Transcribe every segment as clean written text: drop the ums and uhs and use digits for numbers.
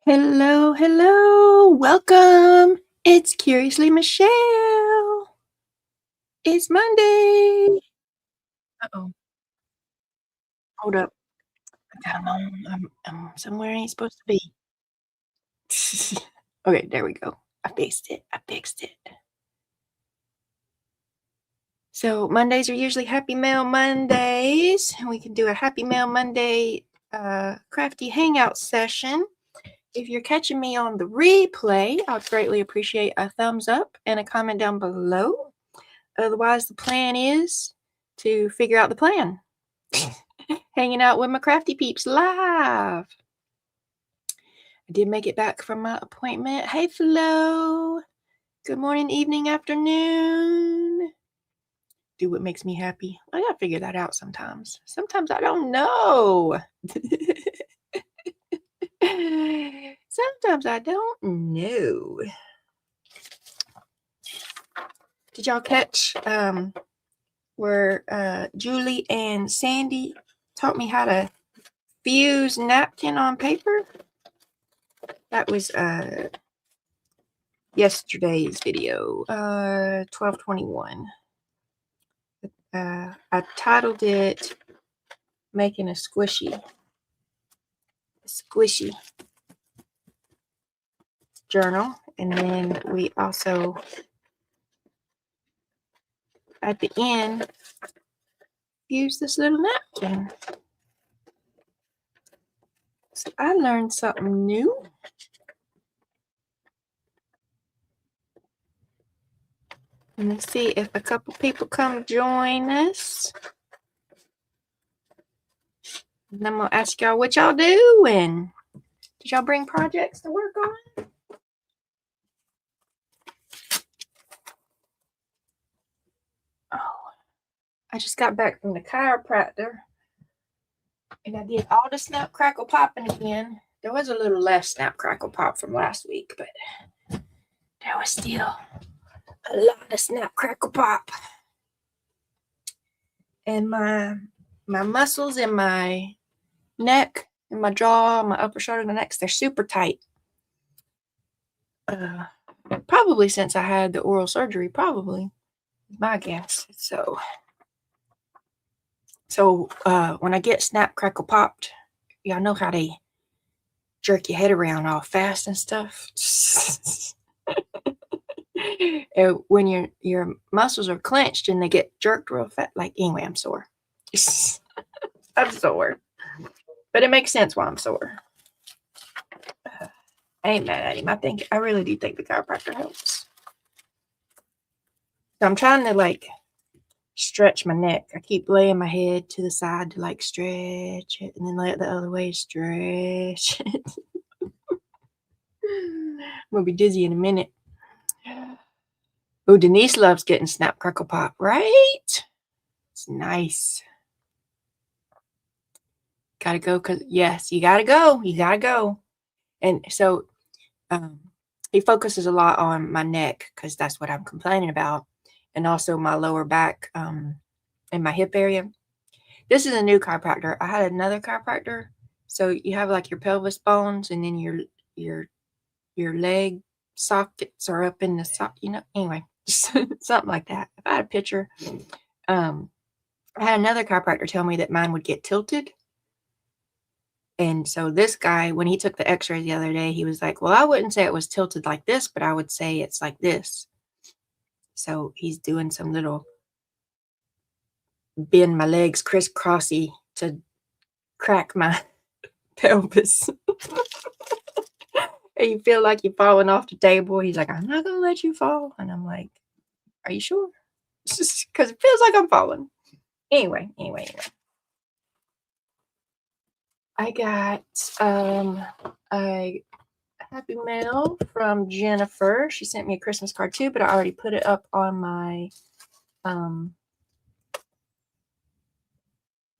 Hello, hello, welcome. It's Curiously Michelle. It's Monday. Uh-oh, hold up. Come on, I'm somewhere I ain't supposed to be. Okay, there we go. I fixed it. I fixed it. So Mondays are usually Happy Mail Mondays, and we can do a Happy Mail Monday crafty hangout session. If you're catching me on the replay, I'd greatly appreciate a thumbs up and a comment down below. Otherwise, the plan is to figure out the plan. Hanging out with my crafty peeps live. I did make it back from my appointment. Hey, Flo. Good morning, evening, afternoon. Do what makes me happy. I gotta figure that out sometimes. Sometimes I don't know. Sometimes I don't know. Did y'all catch where Julie and Sandy taught me how to fuse napkin on paper? That was yesterday's video, 12/21. I titled it Making a Squishy journal, and then we also at the end use this little napkin. So I learned something new. And let's see if a couple people come join us. And I'm gonna ask y'all what y'all doing. Did y'all bring projects to work on? Oh, I just got back from the chiropractor, and I did all the snap crackle popping again. There was a little less snap crackle pop from last week, but there was still a lot of snap crackle pop. And my muscles in my neck, and my jaw, my upper shoulder, and the neck, they're super tight. Probably since I had the oral surgery, probably, my guess. So when I get snap crackle popped, y'all know how they jerk your head around all fast and stuff. And when your muscles are clenched and they get jerked real fast, like, anyway, I'm sore. I'm sore, but it makes sense why I'm sore. I ain't mad at him. I really do think the chiropractor helps. So I'm trying to stretch my neck. I keep laying my head to the side to stretch it, and then lay it the other way, stretch it. I'm gonna be dizzy in a minute. Oh, Denise loves getting snap crackle pop, right? It's nice. Gotta go, because yes, you gotta go. And so he focuses a lot on my neck, because that's what I'm complaining about, and also my lower back and my hip area. This is a new chiropractor. I had another chiropractor. So you have your pelvis bones, and then your leg sockets are up in the sock, anyway, something like that. If I had a picture, I had another chiropractor tell me that mine would get tilted. And so this guy, when he took the x-ray the other day, he was like, well, I wouldn't say it was tilted like this, but I would say it's like this. So he's doing some little bend my legs crisscrossy to crack my pelvis. And you feel like you're falling off the table. He's like, I'm not going to let you fall. And I'm like, are you sure? Because it feels like I'm falling. Anyway. I got a happy mail from Jennifer. She sent me a Christmas card too, but I already put it up on my,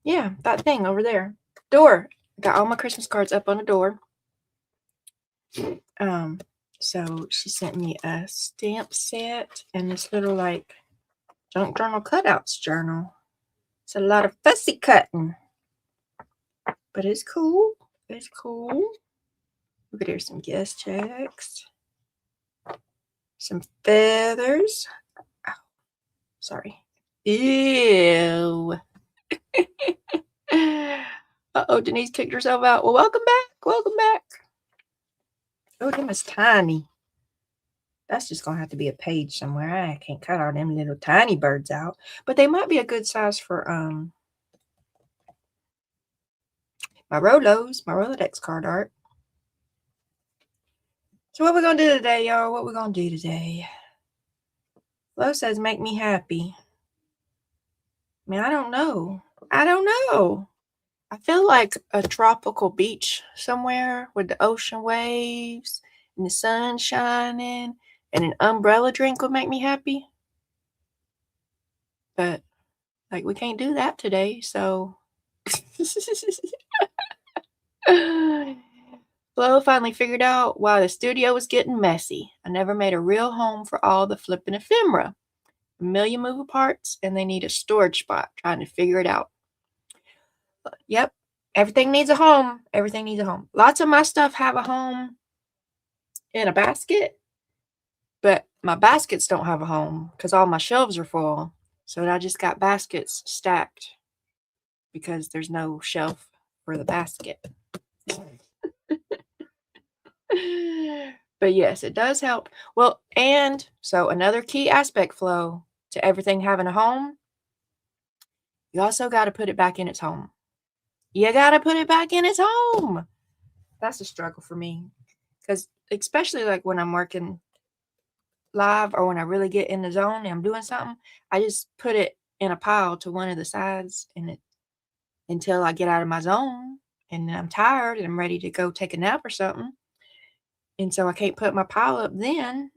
that thing over there. Door. I got all my Christmas cards up on the door. So she sent me a stamp set and this little junk journal cutouts journal. It's a lot of fussy cutting, but it's cool. It's cool. Look at here, some guest checks. Some feathers. Oh, sorry. Ew. Uh-oh, Denise kicked herself out. Well, welcome back. Welcome back. Oh, them is tiny. That's just going to have to be a page somewhere. I can't cut all them little tiny birds out. But they might be a good size for my Rolodex card art. So what we going to do today, y'all? What we going to do today? Flo says, make me happy. I mean, I don't know. I don't know. I feel like a tropical beach somewhere with the ocean waves and the sun shining and an umbrella drink would make me happy. But, like, we can't do that today, so... Flo finally figured out why the studio was getting messy. I never made a real home for all the flipping ephemera. A million moving parts, and they need a storage spot. Trying to figure it out. Yep. Everything needs a home. Everything needs a home. Lots of my stuff have a home in a basket, but my baskets don't have a home because all my shelves are full. So I just got baskets stacked because there's no shelf for the basket. But yes, it does help. Well, and so another key aspect, Flo, to everything having a home, you also got to put it back in its home. You got to put it back in its home. That's a struggle for me. Because especially like when I'm working live or when I really get in the zone and I'm doing something, I just put it in a pile to one of the sides until I get out of my zone and I'm tired and I'm ready to go take a nap or something. And so I can't put my pile up then.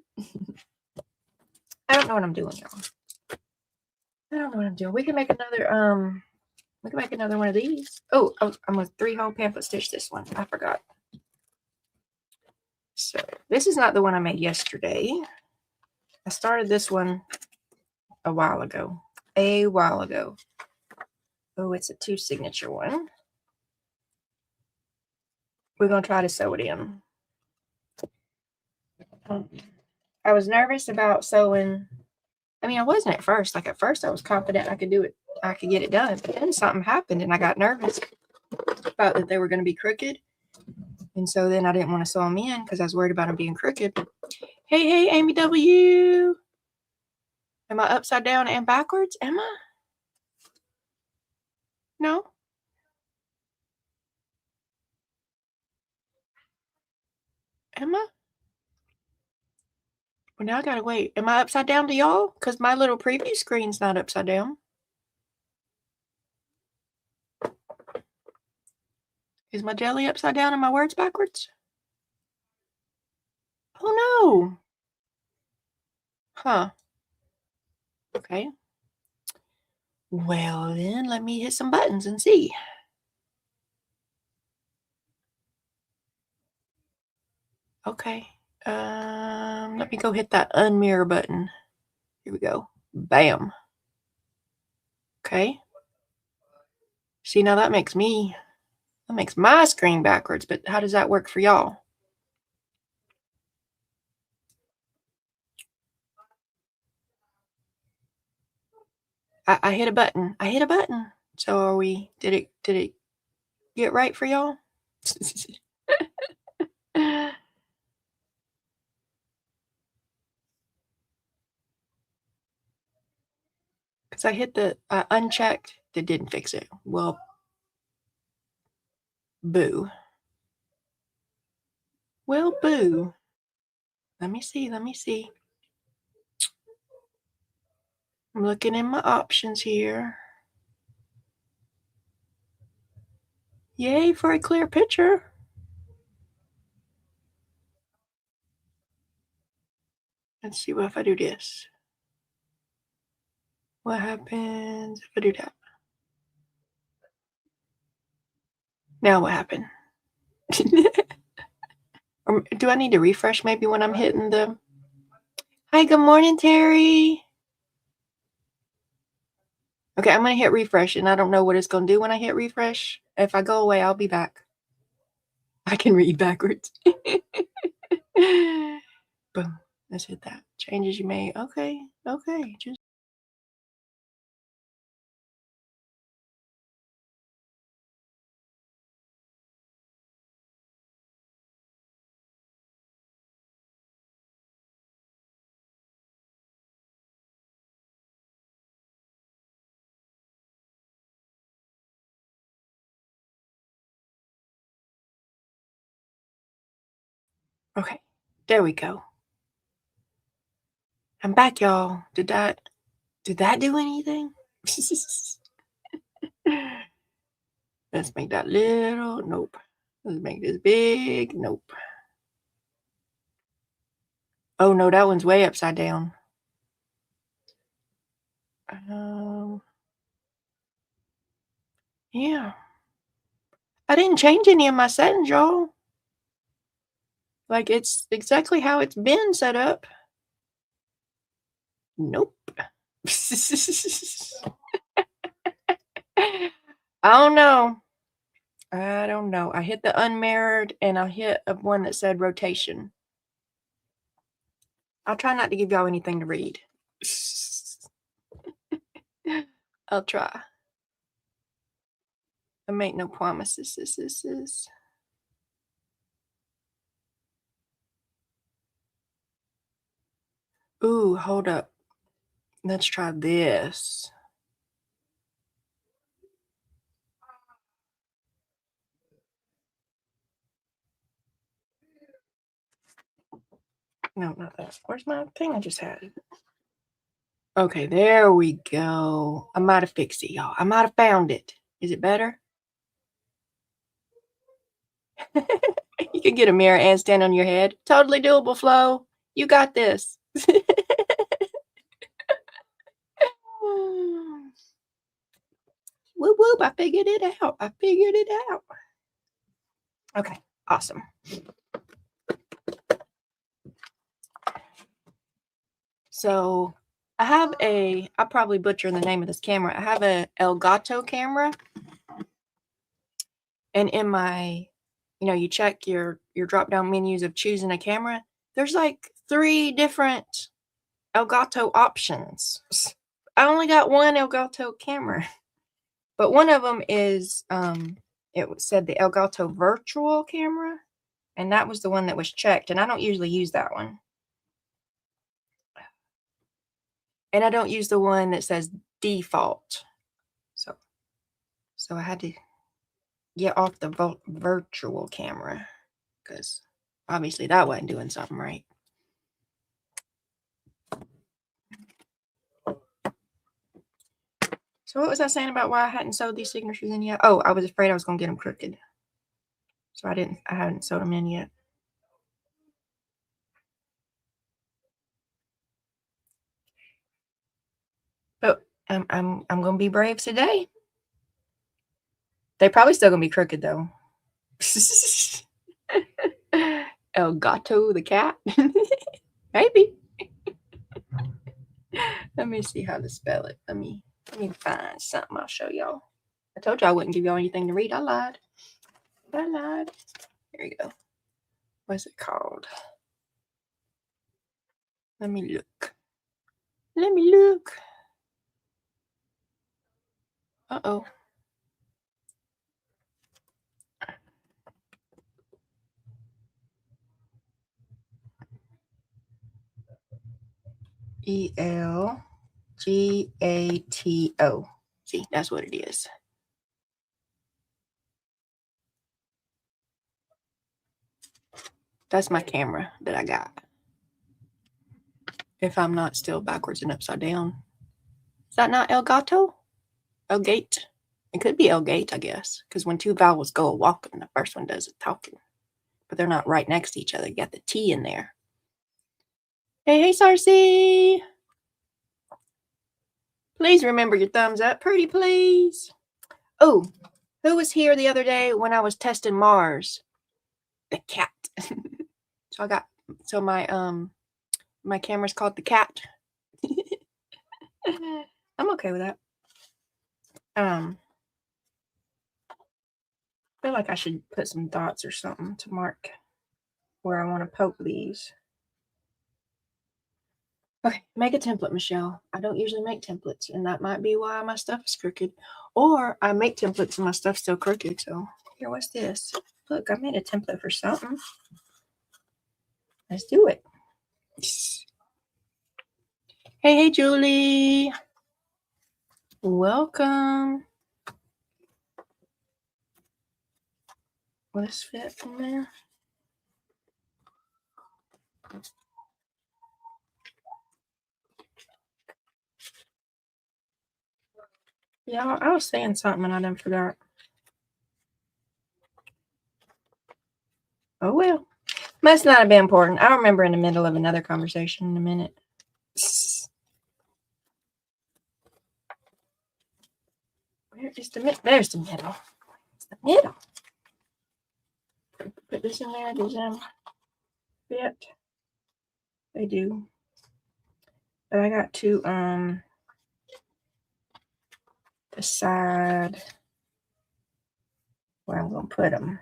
I don't know what I'm doing, y'all. I don't know what I'm doing. We can make another one of these. Oh, I'm gonna 3-hole pamphlet stitch this one. I forgot. So this is not the one I made yesterday. I started this one a while ago. Oh, it's a 2 signature one. We're gonna try to sew it in. I was nervous about sewing. I mean, I wasn't at first. Like at first I was confident I could do it. I could get it done. But then something happened and I got nervous about that they were going to be crooked. And so then I didn't want to sew them in because I was worried about them being crooked. Hey, Amy W. Am I upside down and backwards? Am I? No. Am I? Well, now I gotta wait. Am I upside down to y'all? Because my little preview screen's not upside down. Is my jelly upside down and my words backwards? Oh no. Huh. Okay. Well then, let me hit some buttons and see. Okay. Let me go hit that unmirror button. Here we go. Bam. Okay. See, now that makes my screen backwards, but how does that work for y'all? I hit a button. I hit a button. So did it get right for y'all? Because I hit the unchecked, that didn't fix it. Well, boo. Well, boo. Let me see. I'm looking in my options here. Yay for a clear picture. Let's see what if I do this. What happens if I do that? Now what happened? Or do I need to refresh maybe when I'm hitting the... Hi, good morning, Terry. Okay, I'm going to hit refresh, and I don't know what it's going to do when I hit refresh. If I go away, I'll be back. I can read backwards. Boom. Let's hit that. Changes you made. Okay. Okay. Just okay. There we go. I'm back, y'all. Did that do anything? Let's make that little. Nope. Let's make this big. Nope. Oh no, that one's way upside down. Yeah. I didn't change any of my settings, y'all. Like, it's exactly how it's been set up. Nope. I don't know. I don't know. I hit the unmirrored and I hit one that said rotation. I'll try not to give y'all anything to read. I'll try. I make no promises. Ooh, hold up. Let's try this. No, not that. Where's my thing I just had? Okay, there we go. I might have fixed it, y'all. I might have found it. Is it better? You can get a mirror and stand on your head. Totally doable, Flo. You got this. Whoop whoop, I figured it out. Okay, awesome. So I have I'll probably butcher the name of this camera. I have a Elgato camera. And in my, you check your drop-down menus of choosing a camera. There's like 3 different Elgato options. I only got one Elgato camera. But one of them is, it said the Elgato virtual camera. And that was the one that was checked. And I don't usually use that one. And I don't use the one that says default. So I had to get off the virtual camera. Because obviously that wasn't doing something right. So what was I saying about why I hadn't sewed these signatures in yet? Oh, I was afraid I was going to get them crooked. So I hadn't sewed them in yet. But I'm going to be brave today. They probably still going to be crooked though. El Gato the cat? Maybe. Let me see how to spell it. Let me find something I'll show y'all. I told you I wouldn't give y'all anything to read. I lied. Here you go. What's it called? Let me look. Uh-oh. Elgato. See, that's what it is. That's my camera that I got. If I'm not still backwards and upside down. Is that not Elgato? Elgate? It could be Elgate, I guess. Because when 2 vowels go a walking, the first one does the talking. But they're not right next to each other. You got the T in there. Hey, Sarcy! Please remember your thumbs up. Pretty please. Oh, who was here the other day when I was testing Mars? The cat. So my camera's called the cat. I'm okay with that. I feel like I should put some dots or something to mark where I want to poke these. Okay, make a template, Michelle. I don't usually make templates, and that might be why my stuff is crooked. Or I make templates and my stuff's still crooked. So here, what's this? Look, I made a template for something. Let's do it. Hey, Julie. Welcome. Will this fit in there? Yeah, I was saying something and I done forgot. Oh, well. Must not have been important. I'll remember in the middle of another conversation in a minute. Where is the middle? There's the middle. It's the middle. Put this in there. Does them fit? They do. But I got to decide where I'm going to put them.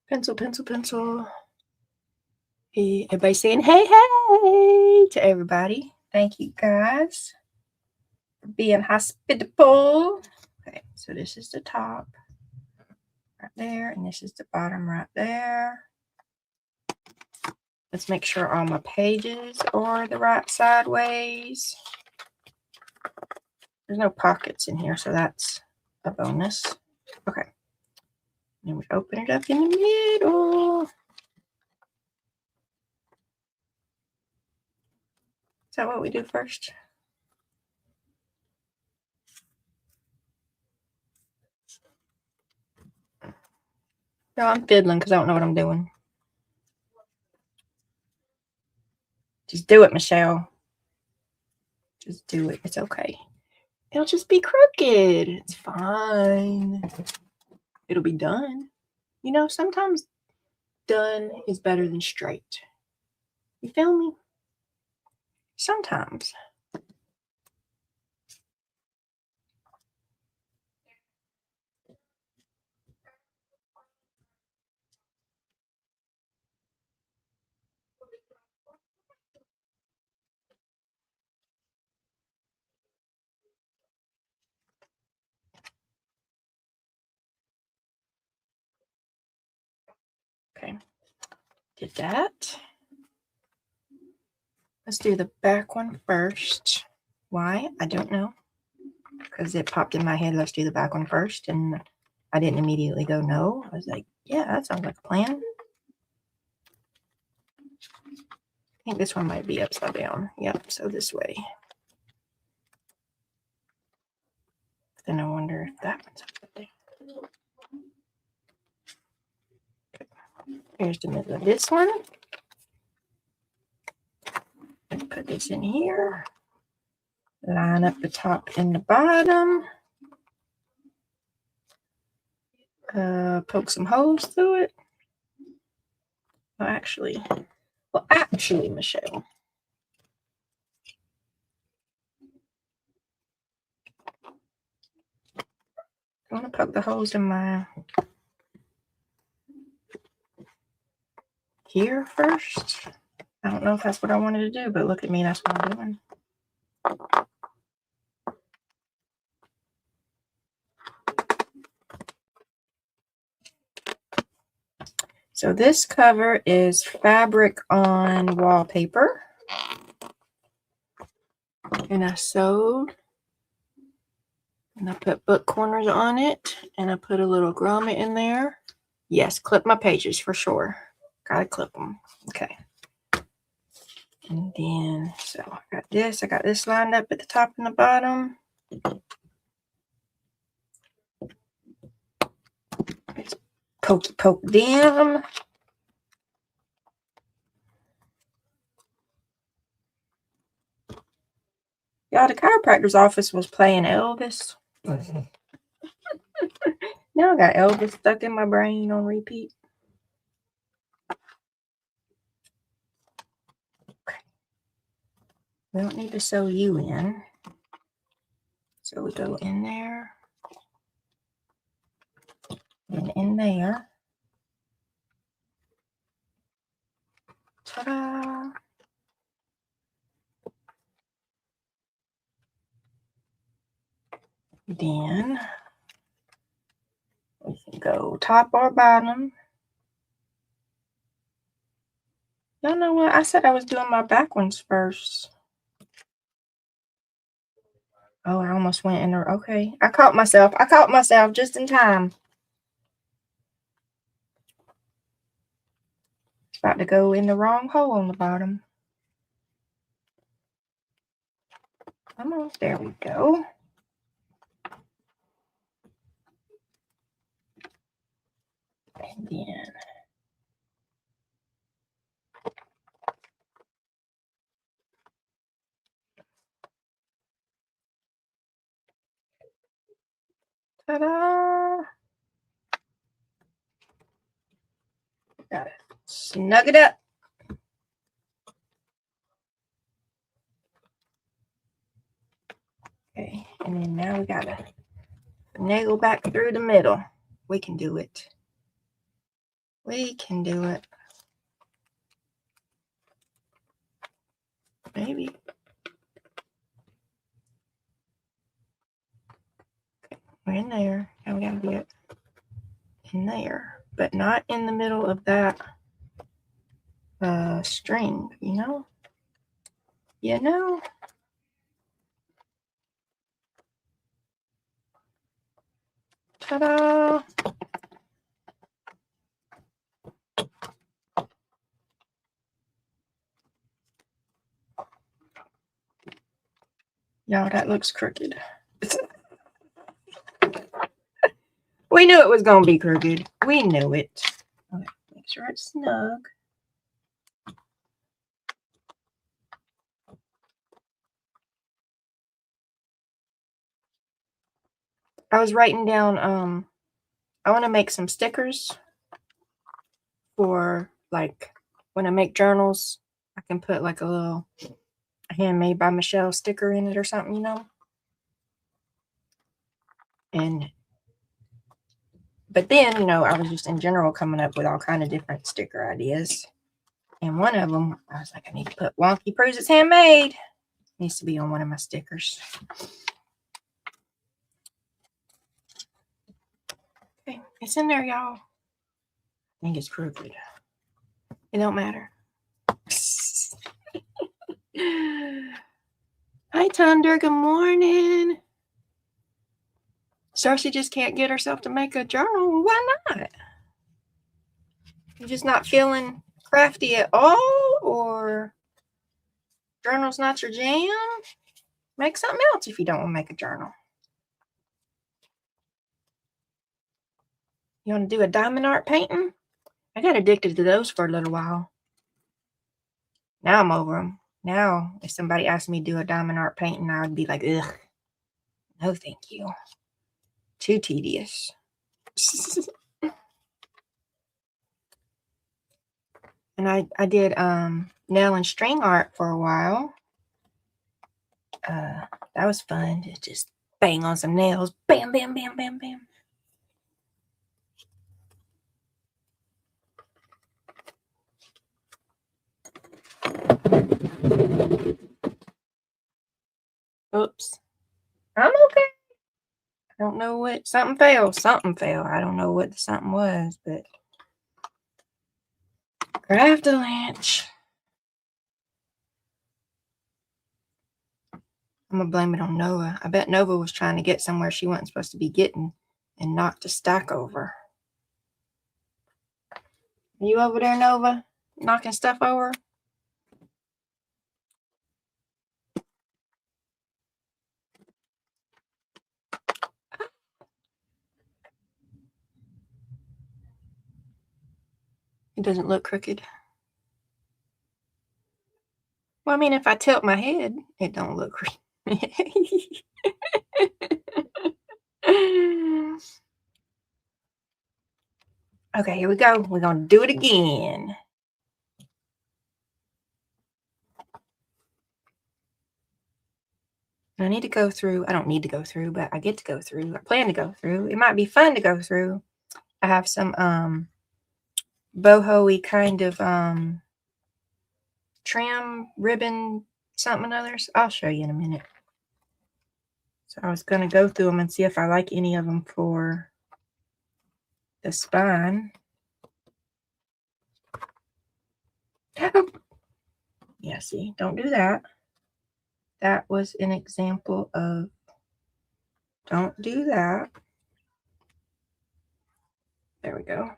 Pencil, pencil, pencil. Hey, everybody saying hey, hey to everybody. Thank you guys for being hospitable. Okay, so this is the top right there, and this is the bottom right there. Let's make sure all my pages are the right sideways. There's no pockets in here, so that's a bonus. Okay. Then we open it up in the middle. Is that what we do first? No, I'm fiddling because I don't know what I'm doing. Just do it, Michelle. Just do it. It's okay. It'll just be crooked. It's fine. It'll be done. You know, sometimes done is better than straight. You feel me? Sometimes. Okay. Did that. Let's do the back one first. Why? I don't know. Because it popped in my head, let's do the back one first. And I didn't immediately go no. I was like, yeah, that sounds like a plan. I think this one might be upside down. Yep, so this way. Then I wonder if that one's upside down. Okay. Here's the middle of this one. Put this in here. Line up the top and the bottom. Poke some holes through it. Well, actually, Michelle. I want to poke the holes in my here first. I don't know if that's what I wanted to do, but look at me, that's what I'm doing. So this cover is fabric on wallpaper. And I sewed. And I put book corners on it. And I put a little grommet in there. Yes, clip my pages for sure. Gotta clip them. Okay. And then, so I got this lined up at the top and the bottom. Let's poke them. Y'all, the chiropractor's office was playing Elvis. Now I got Elvis stuck in my brain on repeat. Okay. We don't need to sew you in. So we go in there. And in there. Ta-da! Then we can go top or bottom. Y'all know what? I said I was doing my back ones first. Oh, I almost went in there. Okay. I caught myself. Just in time. It's about to go in the wrong hole on the bottom. Come on. There we go. And then ta-da! Gotta snug it up. Okay, and then now we gotta finagle back through the middle. We can do it. We can do it. Maybe. Okay, we're in there. Now we gotta get in there, but not in the middle of that string, you know? You know? Ta-da! Y'all, that looks crooked. We knew it was going to be crooked. We knew it. Okay, make sure it's snug. I was writing down, I want to make some stickers for, like, when I make journals, I can put, like, a little handmade by Michelle sticker in it or something, you know? But then, you know, I was just in general coming up with all kind of different sticker ideas. And one of them, I was like, I need to put Wonky Proves It's Handmade. Needs to be on one of my stickers. Okay, it's in there, y'all. I think it's crooked. It don't matter. Hi, Thunder. Good morning. Cersei just can't get herself to make a journal. Why not? You're just not feeling crafty at all, or journal's not your jam? Make something else if you don't want to make a journal. You want to do a diamond art painting? I got addicted to those for a little while. Now I'm over them. Now, if somebody asked me to do a diamond art painting, I would be like, ugh, no thank you. Too tedious. And I did nail and string art for a while. That was fun to just bang on some nails. Bam, bam, bam, bam, bam. Oops. I'm okay. I don't know what, something fell. Something fell. I don't know what the something was, but Crafty Lynch. I'm gonna blame it on Nova. I bet Nova was trying to get somewhere she wasn't supposed to be getting and knocked a stack over. Are you over there, Nova? Knocking stuff over? It doesn't look crooked. Well, I mean, if I tilt my head, it don't look crooked. Okay, here we go. We're going to do it again. I need to go through. I don't need to go through, but I get to go through. I plan to go through. It might be fun to go through I have some boho-y kind of trim ribbon something others. I'll show you in a minute. So I was going to go through them and see if I like any of them for the spine. Yeah, see, don't do that. That was an example of don't do that. There we go.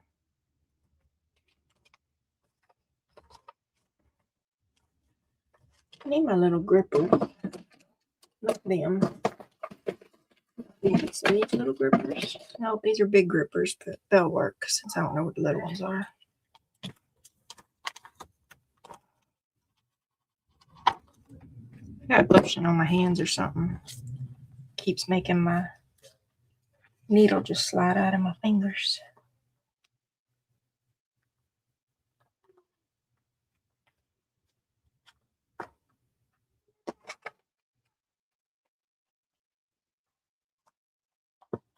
I need my little gripper. Not them. These little grippers. No, these are big grippers, but they'll work since I don't know what the little ones are. I got lotion on my hands or something. Keeps making my needle just slide out of my fingers.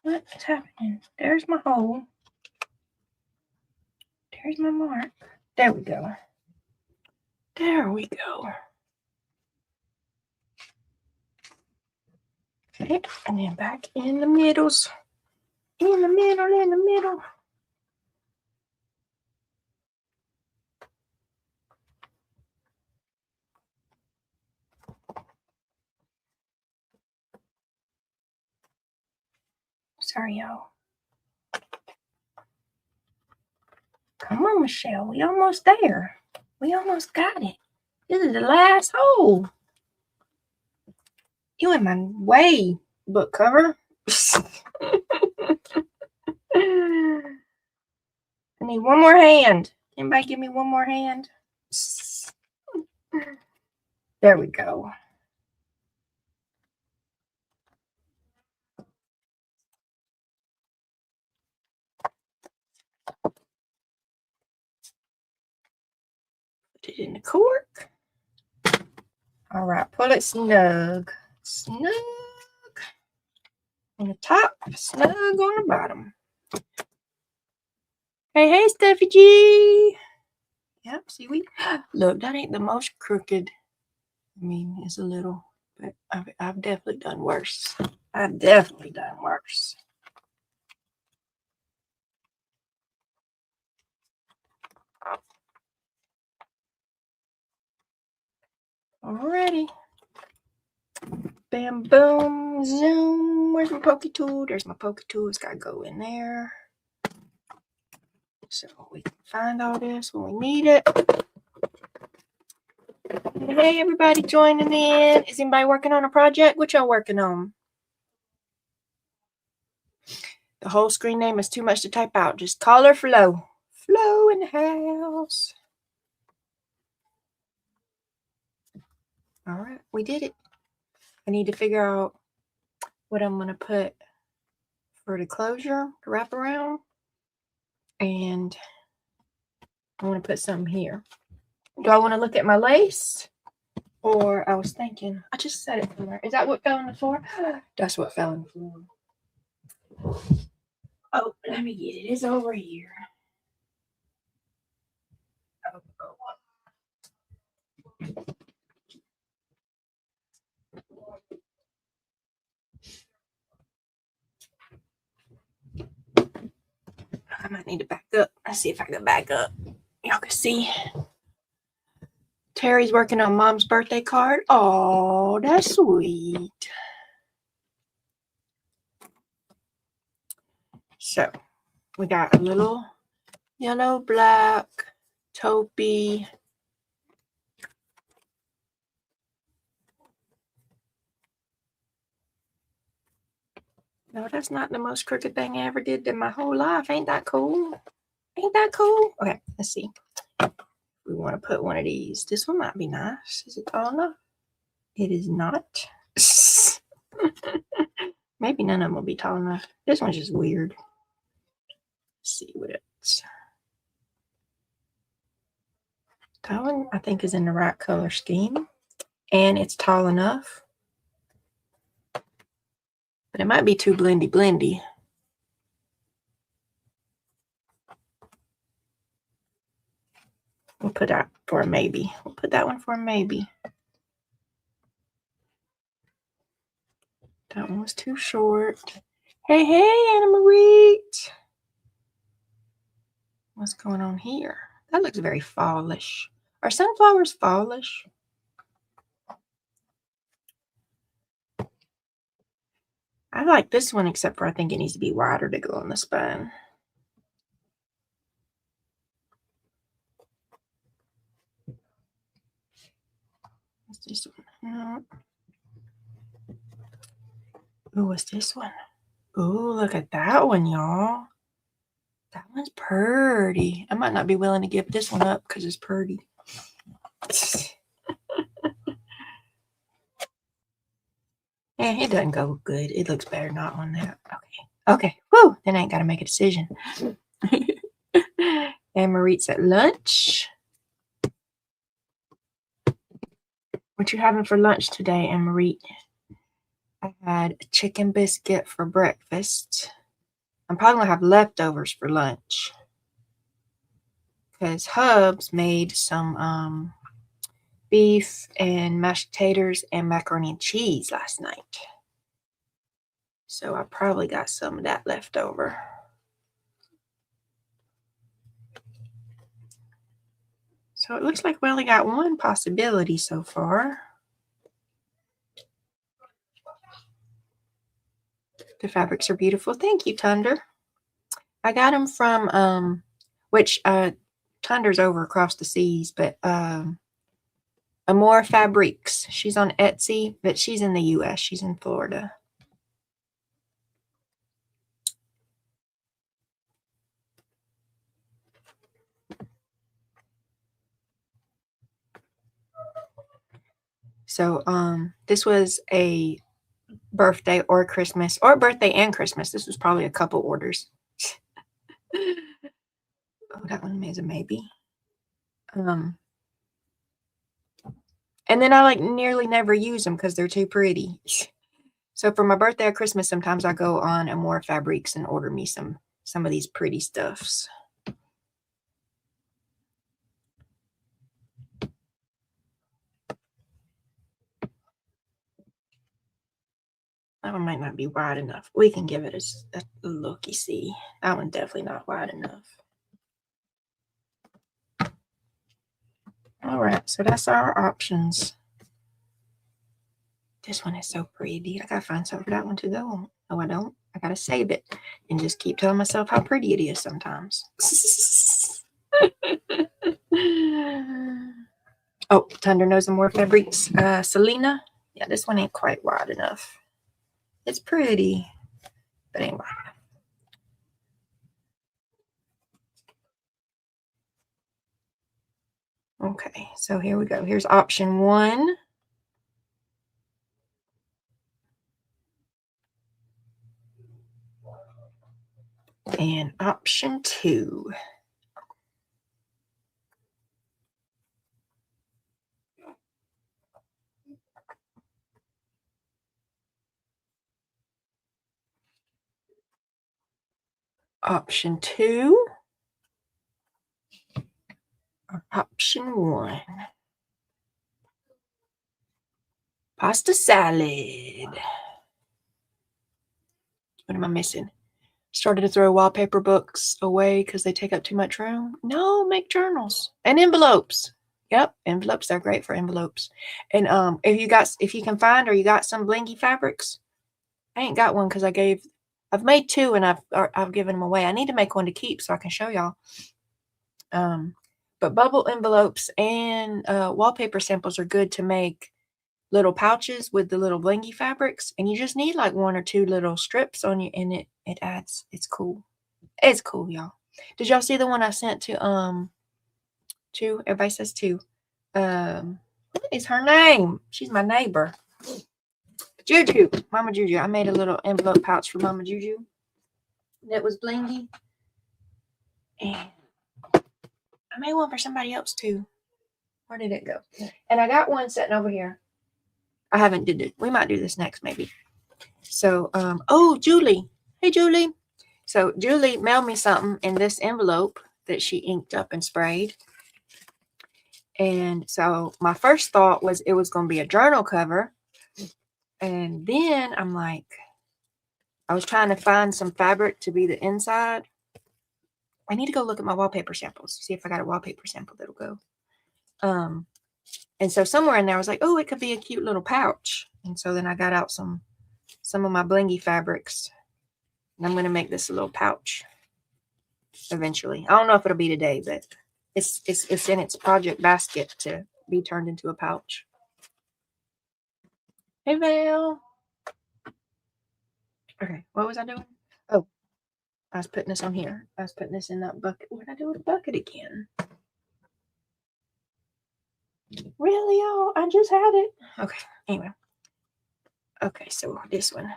What is happening? There's my hole. There's my mark. There we go. There we go. Okay, and then back in the middles. In the middle, in the middle. Sorry, y'all. Come on, Michelle. We almost there. We almost got it. This is the last hole. You in my way, book cover. I need one more hand. Anybody give me one more hand? There we go. Put it in the cork. All right, pull it snug. Snug on the top, snug on the bottom. Hey, Steffi G. Yep, see, look, that ain't the most crooked. I mean, it's a little, but I've definitely done worse. I've definitely done worse. Alrighty. Bam, boom, zoom. Where's my pokey tool? There's my pokey tool. It's got to go in there. So we can find all this when we need it. Hey, everybody joining in. Is anybody working on a project? What y'all working on? The whole screen name is too much to type out. Just call her Flo. Flo in the house. All right, we did it. I need to figure out what I'm going to put for the closure to wrap around. And I want to put something here. Do I want to look at my lace? Or I was thinking, I just set it somewhere. Is that what fell on the floor? That's what fell on the floor. Oh, let me get it. It's over here. Oh. I might need to back up. Let's see if I can back up. Y'all can see. Terry's working on Mom's birthday card. Oh, that's sweet. So, we got a little yellow, black, taupey. No, that's not the most crooked thing I ever did in my whole life. Ain't that cool? Ain't that cool? Okay, let's see. We want to put one of these. This one might be nice. Is it tall enough? It is not. Maybe none of them will be tall enough. This one's just weird. Let's see what else. That one I think is in the right color scheme. And it's tall enough. But it might be too blendy. We'll put that for a maybe. We'll put that one for a maybe. That one was too short. Hey, Anna Marie. What's going on here? That looks very fallish. Are sunflowers fallish? I like this one, except for I think it needs to be wider to go on the spine. What's this one? Ooh, what's this one? Ooh, look at that one, y'all. That one's pretty. I might not be willing to give this one up because it's pretty. Yeah, it doesn't go good. It looks better not on that. Okay. Whew. Then I ain't got to make a decision. And Marie's at lunch. What you having for lunch today, Anne Marie? I had a chicken biscuit for breakfast. I'm probably going to have leftovers for lunch. Because Hubs made some beef and mashed potatoes and macaroni and cheese last night. So I probably got some of that left over. So it looks like we only got one possibility so far. The fabrics are beautiful. Thank you, Thunder. I got them from, Thunder's over across the seas, but Amore Fabrics. She's on Etsy, but she's in the U.S. She's in Florida. So this was a birthday or Christmas, or birthday and Christmas. This was probably a couple orders. Oh, that one is a maybe. And then I like nearly never use them because they're too pretty. So for my birthday or Christmas, sometimes I go on Amore Fabrics and order me some of these pretty stuffs. That one might not be wide enough. We can give it a look, you see. That one definitely not wide enough. All right, so that's our options. This one is so pretty. I gotta find something for that one to go. No, I don't. I gotta save it and just keep telling myself how pretty it is sometimes. Oh, Thunder knows Amore Fabrics. Selena. Yeah, this one ain't quite wide enough. It's pretty, but ain't wide enough. Okay, so here we go. Here's option 1. And option 2. Option 2 or option 1. Pasta salad. What am I missing? Started to throw wallpaper books away because they take up too much room. No, make journals and envelopes. Yep, envelopes. They're great for envelopes. And if you can find or you got some blingy fabrics, I ain't got one because I've made 2 and I've given them away. I need to make one to keep so I can show y'all. But bubble envelopes and wallpaper samples are good to make little pouches with the little blingy fabrics, and you just need like 1 or 2 little strips on you, and it adds. It's cool. It's cool, y'all. Did y'all see the one I sent to everybody says to what is her name? She's my neighbor. Juju, Mama Juju. I made a little envelope pouch for Mama Juju that was blingy, and I made one for somebody else too. Where did it go? And I got one sitting over here. I haven't did it. We might do this next maybe. So, oh, Julie. Hey, Julie. So Julie mailed me something in this envelope that she inked up and sprayed. And so my first thought was it was going to be a journal cover. And then I'm like, I was trying to find some fabric to be the inside. I need to go look at my wallpaper samples, see if I got a wallpaper sample that'll go. And so somewhere in there I was like, oh, it could be a cute little pouch. And so then I got out some of my blingy fabrics, and I'm going to make this a little pouch eventually. I don't know if it'll be today, but it's in its project basket to be turned into a pouch. Hey, Val. Okay, what was I doing? Oh, I was putting this on here. I was putting this in that bucket. What did I do with the bucket again? Really, y'all? I just had it. Okay, anyway. Okay, so this one.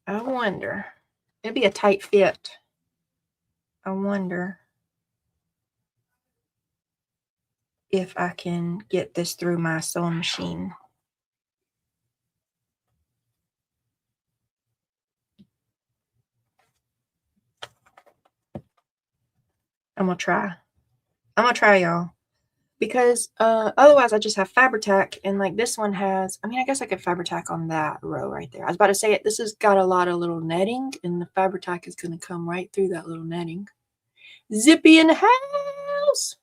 I wonder. It'd be a tight fit. I wonder if I can get this through my sewing machine. I'm gonna try, y'all, because otherwise I just have Fabri-Tac, and like this one has, I mean, I guess I could Fabri-Tac on that row right there. I was about to say it. This has got a lot of little netting, and the Fabri-Tac is gonna come right through that little netting. Zippy in the house.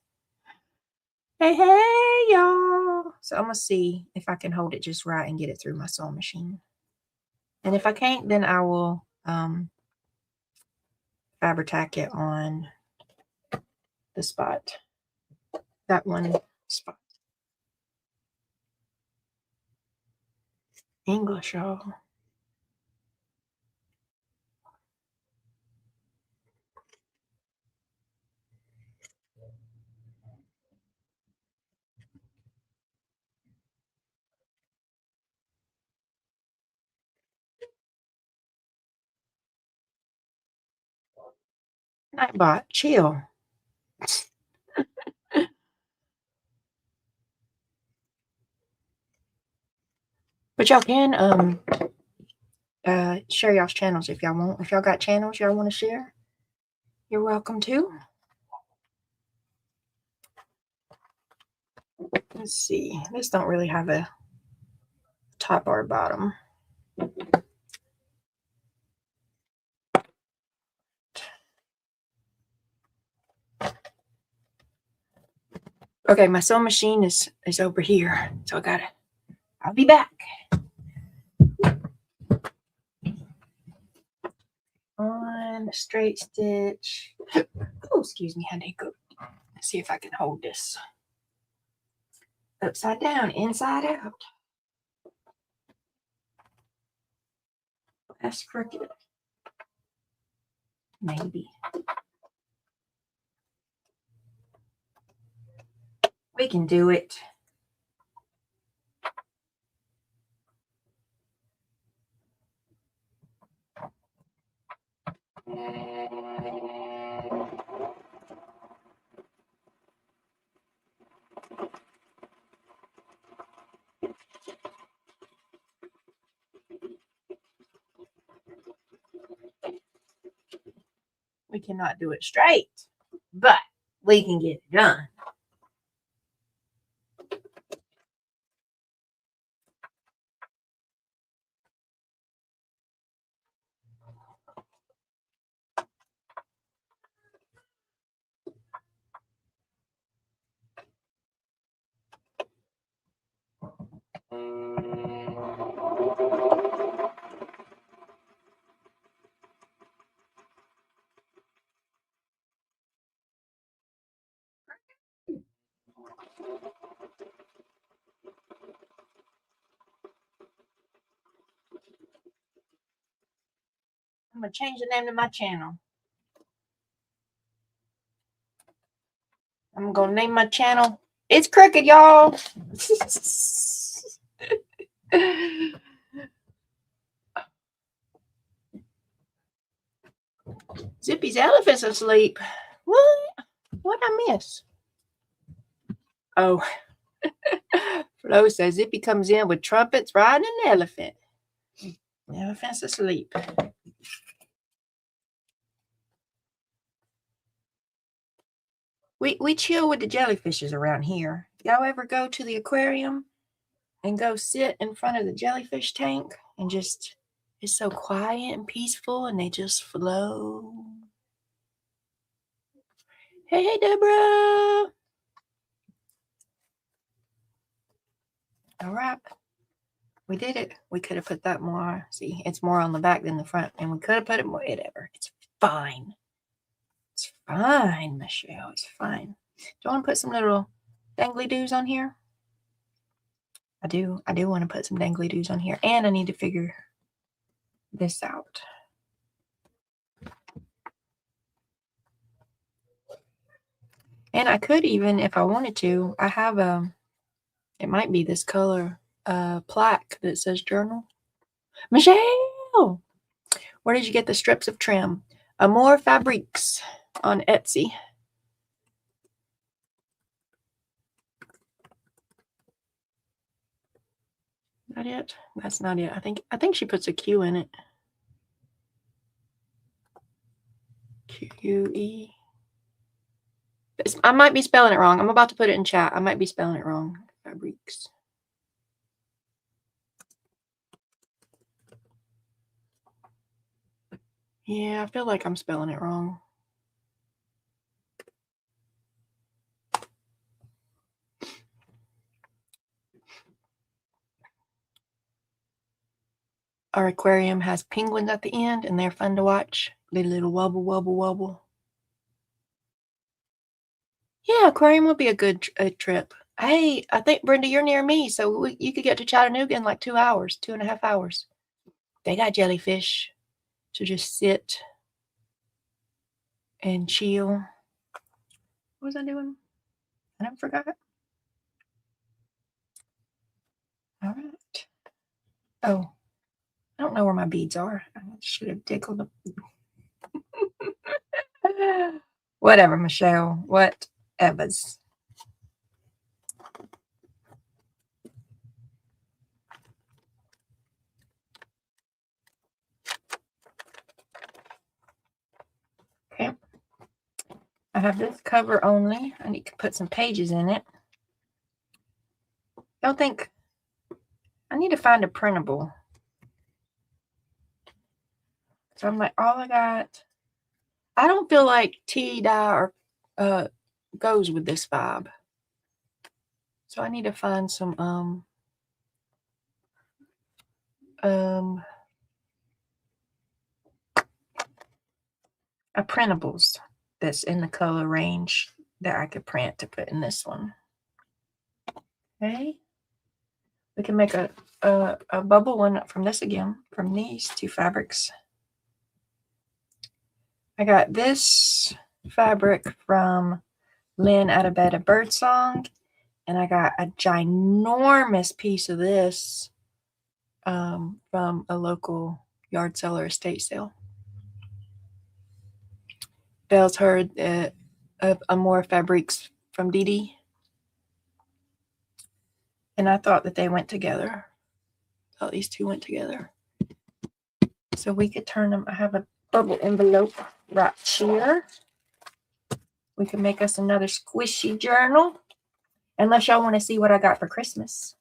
Hey, y'all. So I'm gonna see if I can hold it just right and get it through my sewing machine. And if I can't, then I will Fabri-Tac it on the spot. That one spot. English, y'all. Nightbot, chill. But y'all can share y'all's channels if y'all want. If y'all got channels y'all want to share, you're welcome to. Let's see. This don't really have a top or bottom. Okay, my sewing machine is over here, so I'll be back. On straight stitch. Oh, excuse me, honey. Go. Let's see if I can hold this upside down, inside out. That's crooked. Maybe. We can do it. We cannot do it straight, but we can get it done. I'm going to change the name of my channel. I'm going to name my channel It's Crooked, y'all. Zippy's elephant's asleep. What I miss? Oh, Flo says Zippy comes in with trumpets riding an elephant. The elephant's asleep. We chill with the jellyfishes around here. Y'all ever go to the aquarium and go sit in front of the jellyfish tank and just, it's so quiet and peaceful and they just flow. Hey, Deborah. All right. We did it. We could have put that more. See, it's more on the back than the front. And we could have put it more. Whatever. It's fine. It's fine, Michelle. It's fine. Do you want to put some little dangly doos on here? I do want to put some dangly doos on here. And I need to figure this out. And I could even, if I wanted to, I have it might be this color plaque that says journal. Michelle, where did you get the strips of trim? Amore Fabriques on Etsy. Not it? That's not it. I think she puts a Q in it. QE. I might be spelling it wrong. I'm about to put it in chat. I might be spelling it wrong. Fabriques. Yeah, I feel like I'm spelling it wrong. Our aquarium has penguins at the end, and they're fun to watch. Little wobble, wobble, wobble. Yeah, aquarium would be a good trip. Hey, I think, Brenda, you're near me, so you could get to Chattanooga in like 2 hours, 2.5 hours. They got jellyfish to just sit and chill. What was I doing? I never forgot. All right. Oh, I don't know where my beads are. I should have tickled them. Whatever, Michelle. Whatevers. Okay. I have this cover only. I need to put some pages in it. Don't think I need to find a printable. So I'm like, all I got. I don't feel like tea dye or goes with this vibe. So I need to find some printables that's in the color range that I could print to put in this one. Okay. We can make a bubble one from this again, from these two fabrics. I got this fabric from Lynn Out of Bed of Birdsong, and I got a ginormous piece of this from a local yard sale or estate sale. Belle's heard of Amore Fabriques from Dee Dee, and I thought that they went together. I thought these two went together. So we could turn them. I have a bubble envelope right here. We can make us another squishy journal. Unless y'all want to see what I got for Christmas.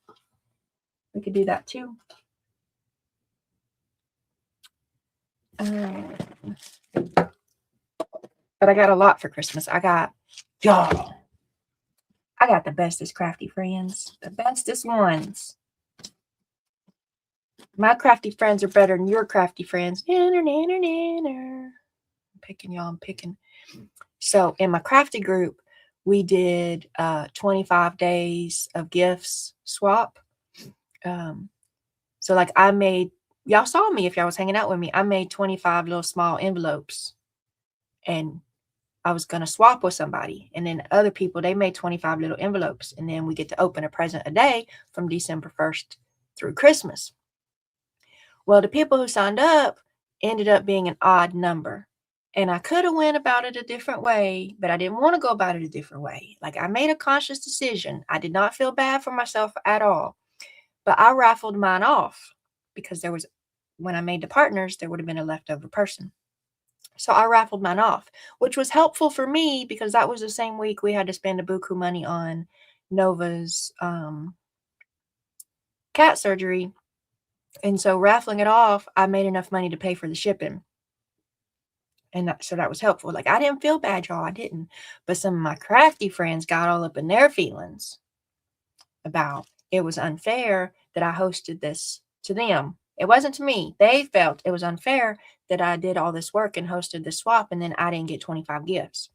We could do that too. But I got a lot for Christmas. I got, y'all, I got the bestest Crafty Friends. The bestest ones. My Crafty Friends are better than your Crafty Friends. I'm picking, y'all. I'm picking. So in my crafty group, we did 25 days of gifts swap. So like I made, y'all saw me if y'all was hanging out with me. I made 25 little small envelopes, and I was going to swap with somebody. And then other people, they made 25 little envelopes. And then we get to open a present a day from December 1st through Christmas. Well, the people who signed up ended up being an odd number. And I could have went about it a different way, but I didn't want to go about it a different way. Like I made a conscious decision. I did not feel bad for myself at all. But I raffled mine off because there was, when I made the partners, there would have been a leftover person. So I raffled mine off, which was helpful for me because that was the same week we had to spend a buku money on Nova's cat surgery. And so raffling it off, I made enough money to pay for the shipping. And so that was helpful. Like, I didn't feel bad, y'all. I didn't. But some of my crafty friends got all up in their feelings about it was unfair that I hosted this to them. It wasn't to me. They felt it was unfair that I did all this work and hosted the swap, and then I didn't get 25 gifts.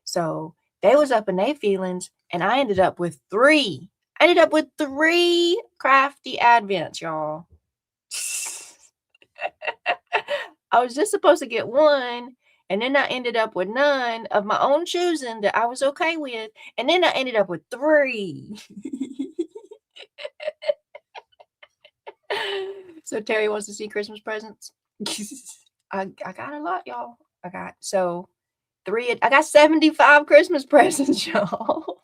So they was up in their feelings, and I ended up with 3. I ended up with 3 crafty advents, y'all. I was just supposed to get 1, and then I ended up with none of my own choosing that I was okay with, and then I ended up with 3. So Terry wants to see Christmas presents. I got a lot, y'all. I got 75 Christmas presents, y'all.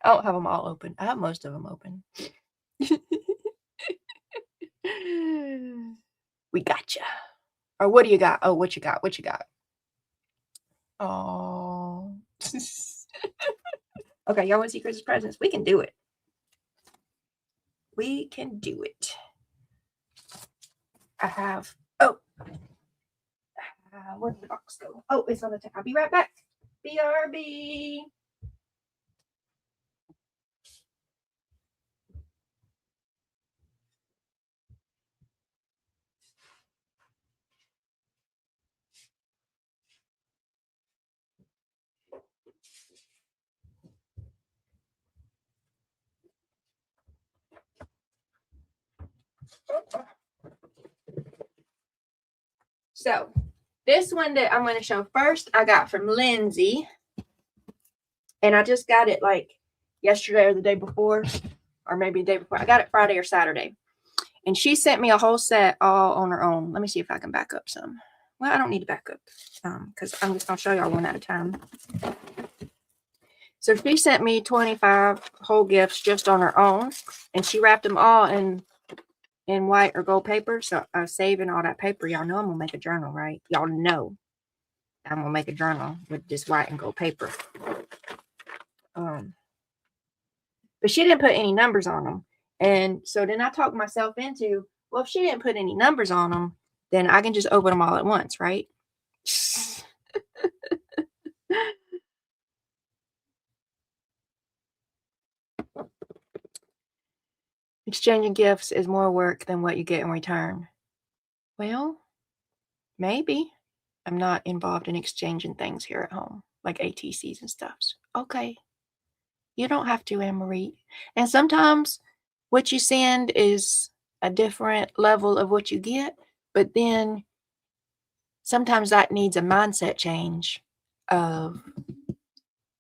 I don't have them all open. I have most of them open. We got you. Or what do you got? Oh, what you got? What you got? Oh. Okay, y'all want to see Christmas presents? We can do it. We can do it. I have, where did the box go? Oh, it's on the top. I'll be right back. BRB. So this one that I'm going to show first, I got from Lindsay. And I just got it like yesterday or the day before, or maybe the day before. I got it Friday or Saturday. And she sent me a whole set all on her own. Let me see if I can back up some. Well, I don't need to back up because I'm just going to show y'all one at a time. So she sent me 25 whole gifts just on her own. And she wrapped them all in white or gold paper. So I was saving all that paper. Y'all know I'm going to make a journal, right? Y'all know I'm going to make a journal with this white and gold paper. But she didn't put any numbers on them. And so then I talked myself into, well, if she didn't put any numbers on them, then I can just open them all at once, right? Exchanging gifts is more work than what you get in return. Well, maybe. I'm not involved in exchanging things here at home, like ATCs and stuff. Okay. You don't have to, Anne-Marie. And sometimes what you send is a different level of what you get, but then sometimes that needs a mindset change of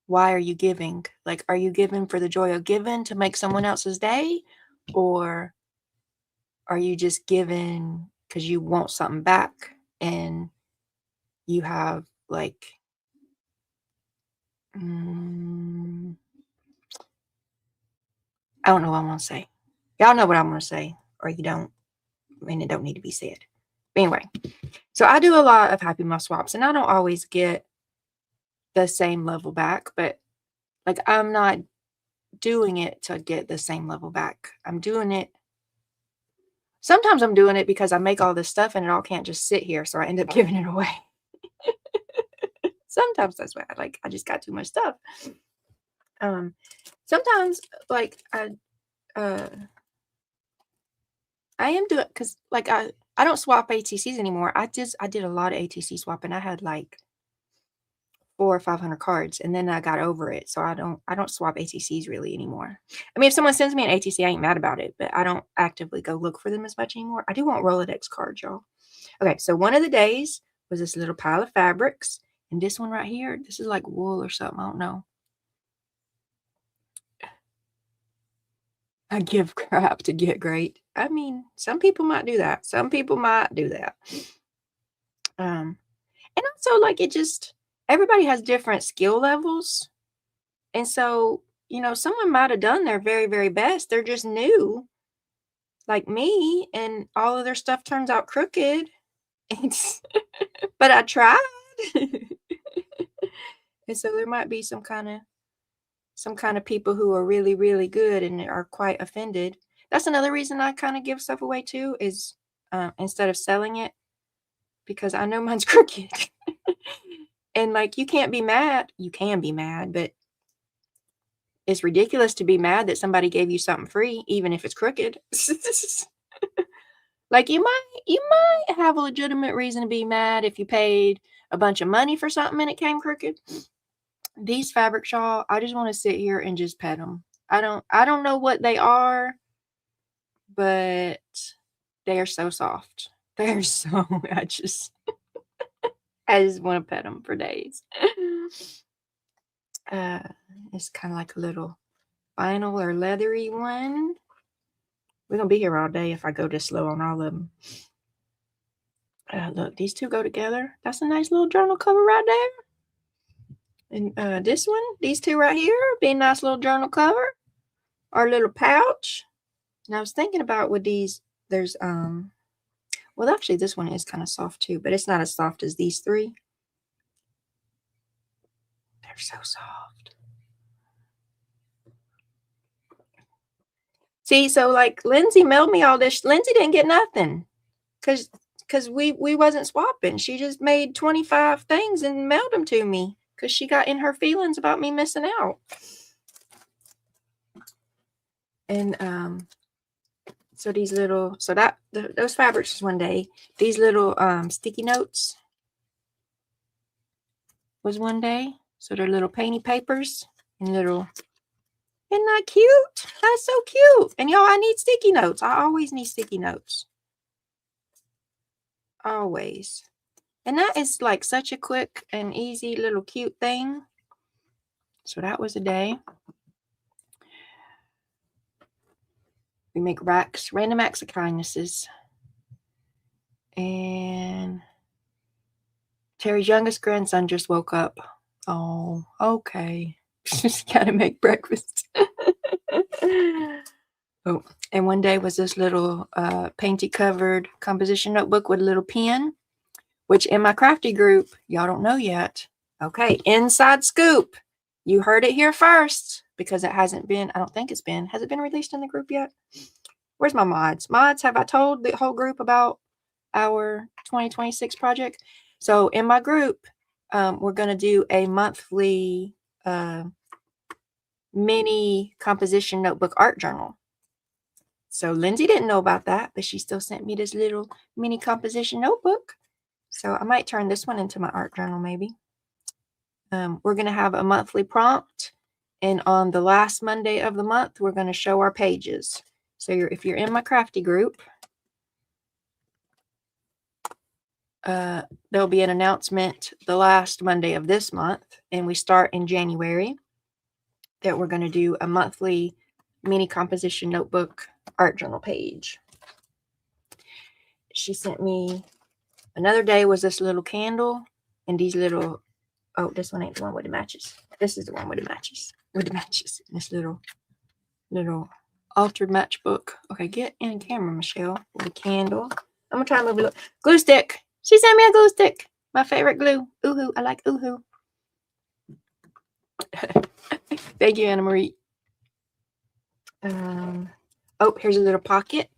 why are you giving? Like, are you giving for the joy of giving to make someone else's day? Or are you just giving because you want something back and you have like, I don't know what I'm going to say. Y'all know what I'm going to say, or you don't, and it don't need to be said. But anyway, so I do a lot of Happy Mail swaps, and I don't always get the same level back, but like I'm not doing it to get the same level back. I'm doing it. Sometimes I'm doing it because I make all this stuff and it all can't just sit here, so I end up giving it away. Sometimes that's why I just got too much stuff. Sometimes like I am doing because like I don't swap ATCs anymore. I did a lot of ATC swapping. I had like 400 or 500 cards, and then I got over it. So I don't swap ATCs really anymore. I mean, if someone sends me an ATC, I ain't mad about it, but I don't actively go look for them as much anymore. I do want Rolodex cards, y'all. Okay, so one of the days was this little pile of fabrics, and this one right here, this is like wool or something. I don't know. I give crap to get great. I mean, some people might do that. Some people might do that. And also like it just, everybody has different skill levels. And so, someone might have done their very, very best. They're just new like me and all of their stuff turns out crooked. But I tried. And so there might be some kind of people who are really, really good and are quite offended. That's another reason I kind of give stuff away too, is instead of selling it, because I know mine's crooked. And like, you can't be mad. You can be mad, but it's ridiculous to be mad that somebody gave you something free, even if it's crooked. Like, you might have a legitimate reason to be mad if you paid a bunch of money for something and it came crooked. These fabric shawl, I just want to sit here and just pet them. I don't know what they are, but they are so soft. They're so I just want to pet them for days. It's kind of like a little vinyl or leathery one. We're gonna be here all day if I go this slow on all of them. Look, these two go together. That's a nice little journal cover right there. And this one, these two right here, be a nice little journal cover. Our little pouch. And I was thinking about with these, there's well, actually this one is kind of soft too, but it's not as soft as these three. They're so soft. See, so like Lindsay mailed me all this. Lindsay didn't get nothing because we wasn't swapping. She just made 25 things and mailed them to me because she got in her feelings about me missing out. And so these little, so that those fabrics is one day. These little sticky notes was one day. So they're little painty papers and little. Isn't that cute? That's so cute. And y'all, I need sticky notes. I always need sticky notes. Always. And that is like such a quick and easy little cute thing. So that was a day. We make racks, random acts of kindnesses. And Terry's youngest grandson just woke up. Oh, okay. Just gotta make breakfast. Oh, and one day was this little painty covered composition notebook with a little pen, which in my crafty group, y'all don't know yet. Okay, inside scoop. You heard it here first because it hasn't been, I don't think it's been, has it been released in the group yet? Where's my mods? Mods, have I told the whole group about our 2026 project? So in my group, we're going to do a monthly mini composition notebook art journal. So Lindsay didn't know about that, but she still sent me this little mini composition notebook. So I might turn this one into my art journal maybe. We're going to have a monthly prompt. And on the last Monday of the month, we're going to show our pages. So if you're in my crafty group, there'll be an announcement the last Monday of this month. And we start in January that we're going to do a monthly mini composition notebook art journal page. She sent me another day was this little candle and these little, oh, this one ain't the one with the matches. This is the one with the matches. This little altered matchbook. Okay, get in camera, Michelle, with a candle. I'm gonna try to move it. Glue stick. She sent me a glue stick. My favorite glue. Ooh-hoo. I like ooh-hoo. Thank you, Anna Marie. Oh, here's a little pocket.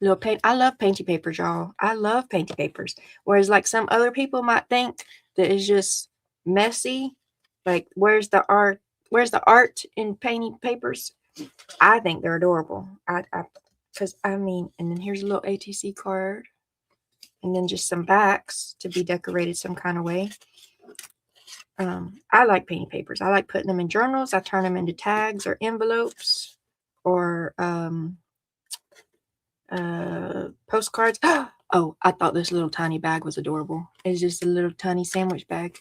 Little paint. I love painty papers, y'all. I love painty papers. Whereas like some other people might think that it's just messy. Like, where's the art? Where's the art in painting papers? I think they're adorable. Because I mean, and then here's a little ATC card. And then just some backs to be decorated some kind of way. I like painting papers. I like putting them in journals. I turn them into tags or envelopes or postcards. Oh, I thought this little tiny bag was adorable. It's just a little tiny sandwich bag.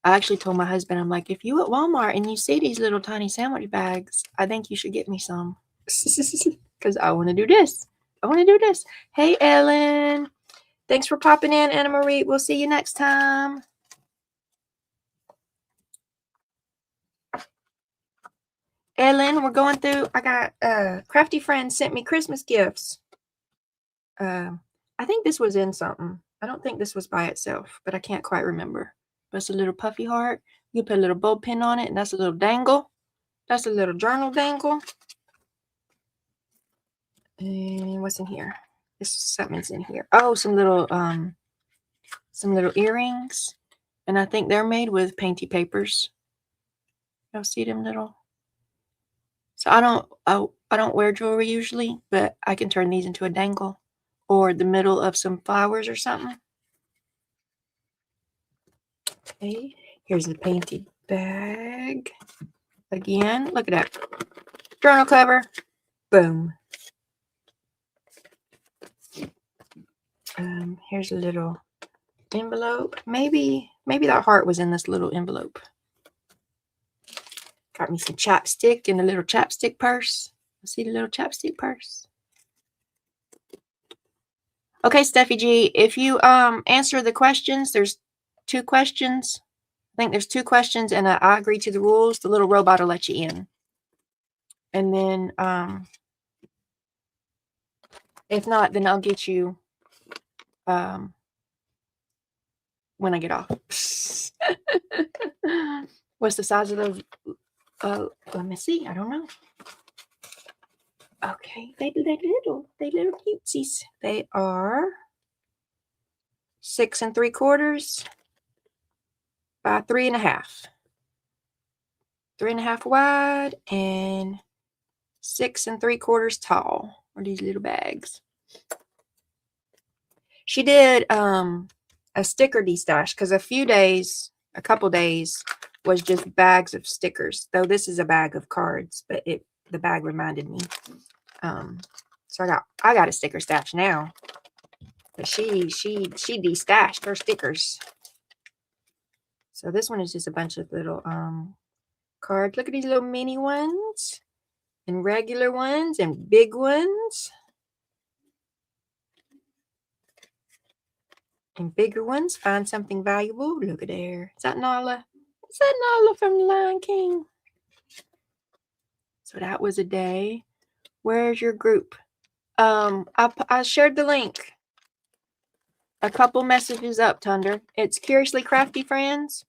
I actually told my husband, I'm like, if you at Walmart and you see these little tiny sandwich bags, I think you should get me some. Because I want to do this. Hey, Ellen. Thanks for popping in, Anna Marie. We'll see you next time. Ellen, we're going through. I got Crafty Friends sent me Christmas gifts. I think this was in something. I don't think this was by itself, but I can't quite remember. But it's a little puffy heart. You put a little bow pin on it, and that's a little dangle. That's a little journal dangle. And what's in here? Something's in here. Oh, some little earrings. And I think they're made with painty papers. Y'all see them little? So I don't wear jewelry usually, but I can turn these into a dangle or the middle of some flowers or something. Okay, here's the painted bag. Again, look at that. Journal cover. Boom. Here's a little envelope. Maybe that heart was in this little envelope. Got me some chapstick in a little chapstick purse. See the little chapstick purse? Okay, Steffi G, if you answer the questions, there's 2 questions. I think there's 2 questions, and I agree to the rules. The little robot will let you in. And then if not, then I'll get you when I get off. What's the size of those? Let me see. I don't know. Okay, they little cutesies. They are 6 3/4 by 3 1/2. 3 1/2 wide and 6 3/4 tall. Are these little bags? She did a sticker destash because a couple days was just bags of stickers. Though this is a bag of cards, but the bag reminded me. So I got a sticker stash now. But she destashed her stickers. So this one is just a bunch of little cards. Look at these little mini ones and regular ones and big ones. And bigger ones. Find something valuable. Look at there. Is that Nala? Is that Nala from The Lion King? So that was a day. Where's your group? I shared the link. A couple messages up, Thunder. It's Curiously Crafty Friends.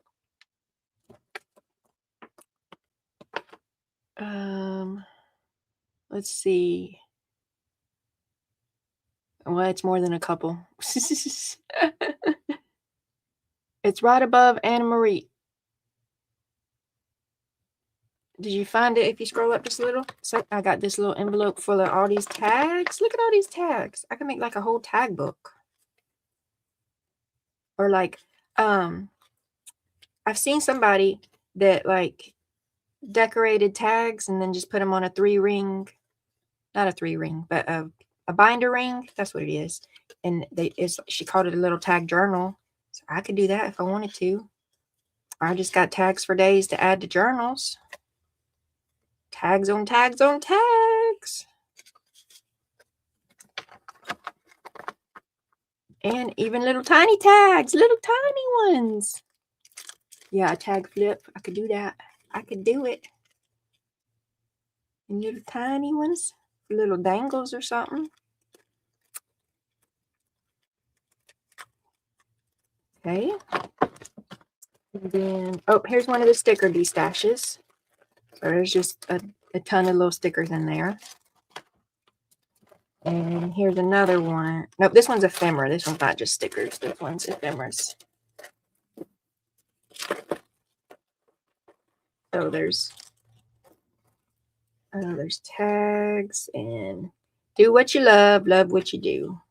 Let's see. Well, it's more than a couple. It's right above Anna Marie. Did you find it if you scroll up just a little? So I got this little envelope full of all these tags. Look at all these tags. I can make like a whole tag book. Or like, I've seen somebody that like decorated tags and then just put them on a 3-ring, not a 3-ring, but a binder ring. That's what it is. And she called it a little tag journal. So I could do that if I wanted to. I just got tags for days to add to journals. Tags on tags on tags. And even little tiny tags, little tiny ones. Yeah, a tag flip. I could do that. I could do it. And little tiny ones, little dangles or something. Okay. And then, oh, here's one of the sticker destashes. So there's just a ton of little stickers in there. And here's another one. Nope, this one's ephemera. This one's not just stickers. This one's ephemeras. So there's tags and do what you love what you do.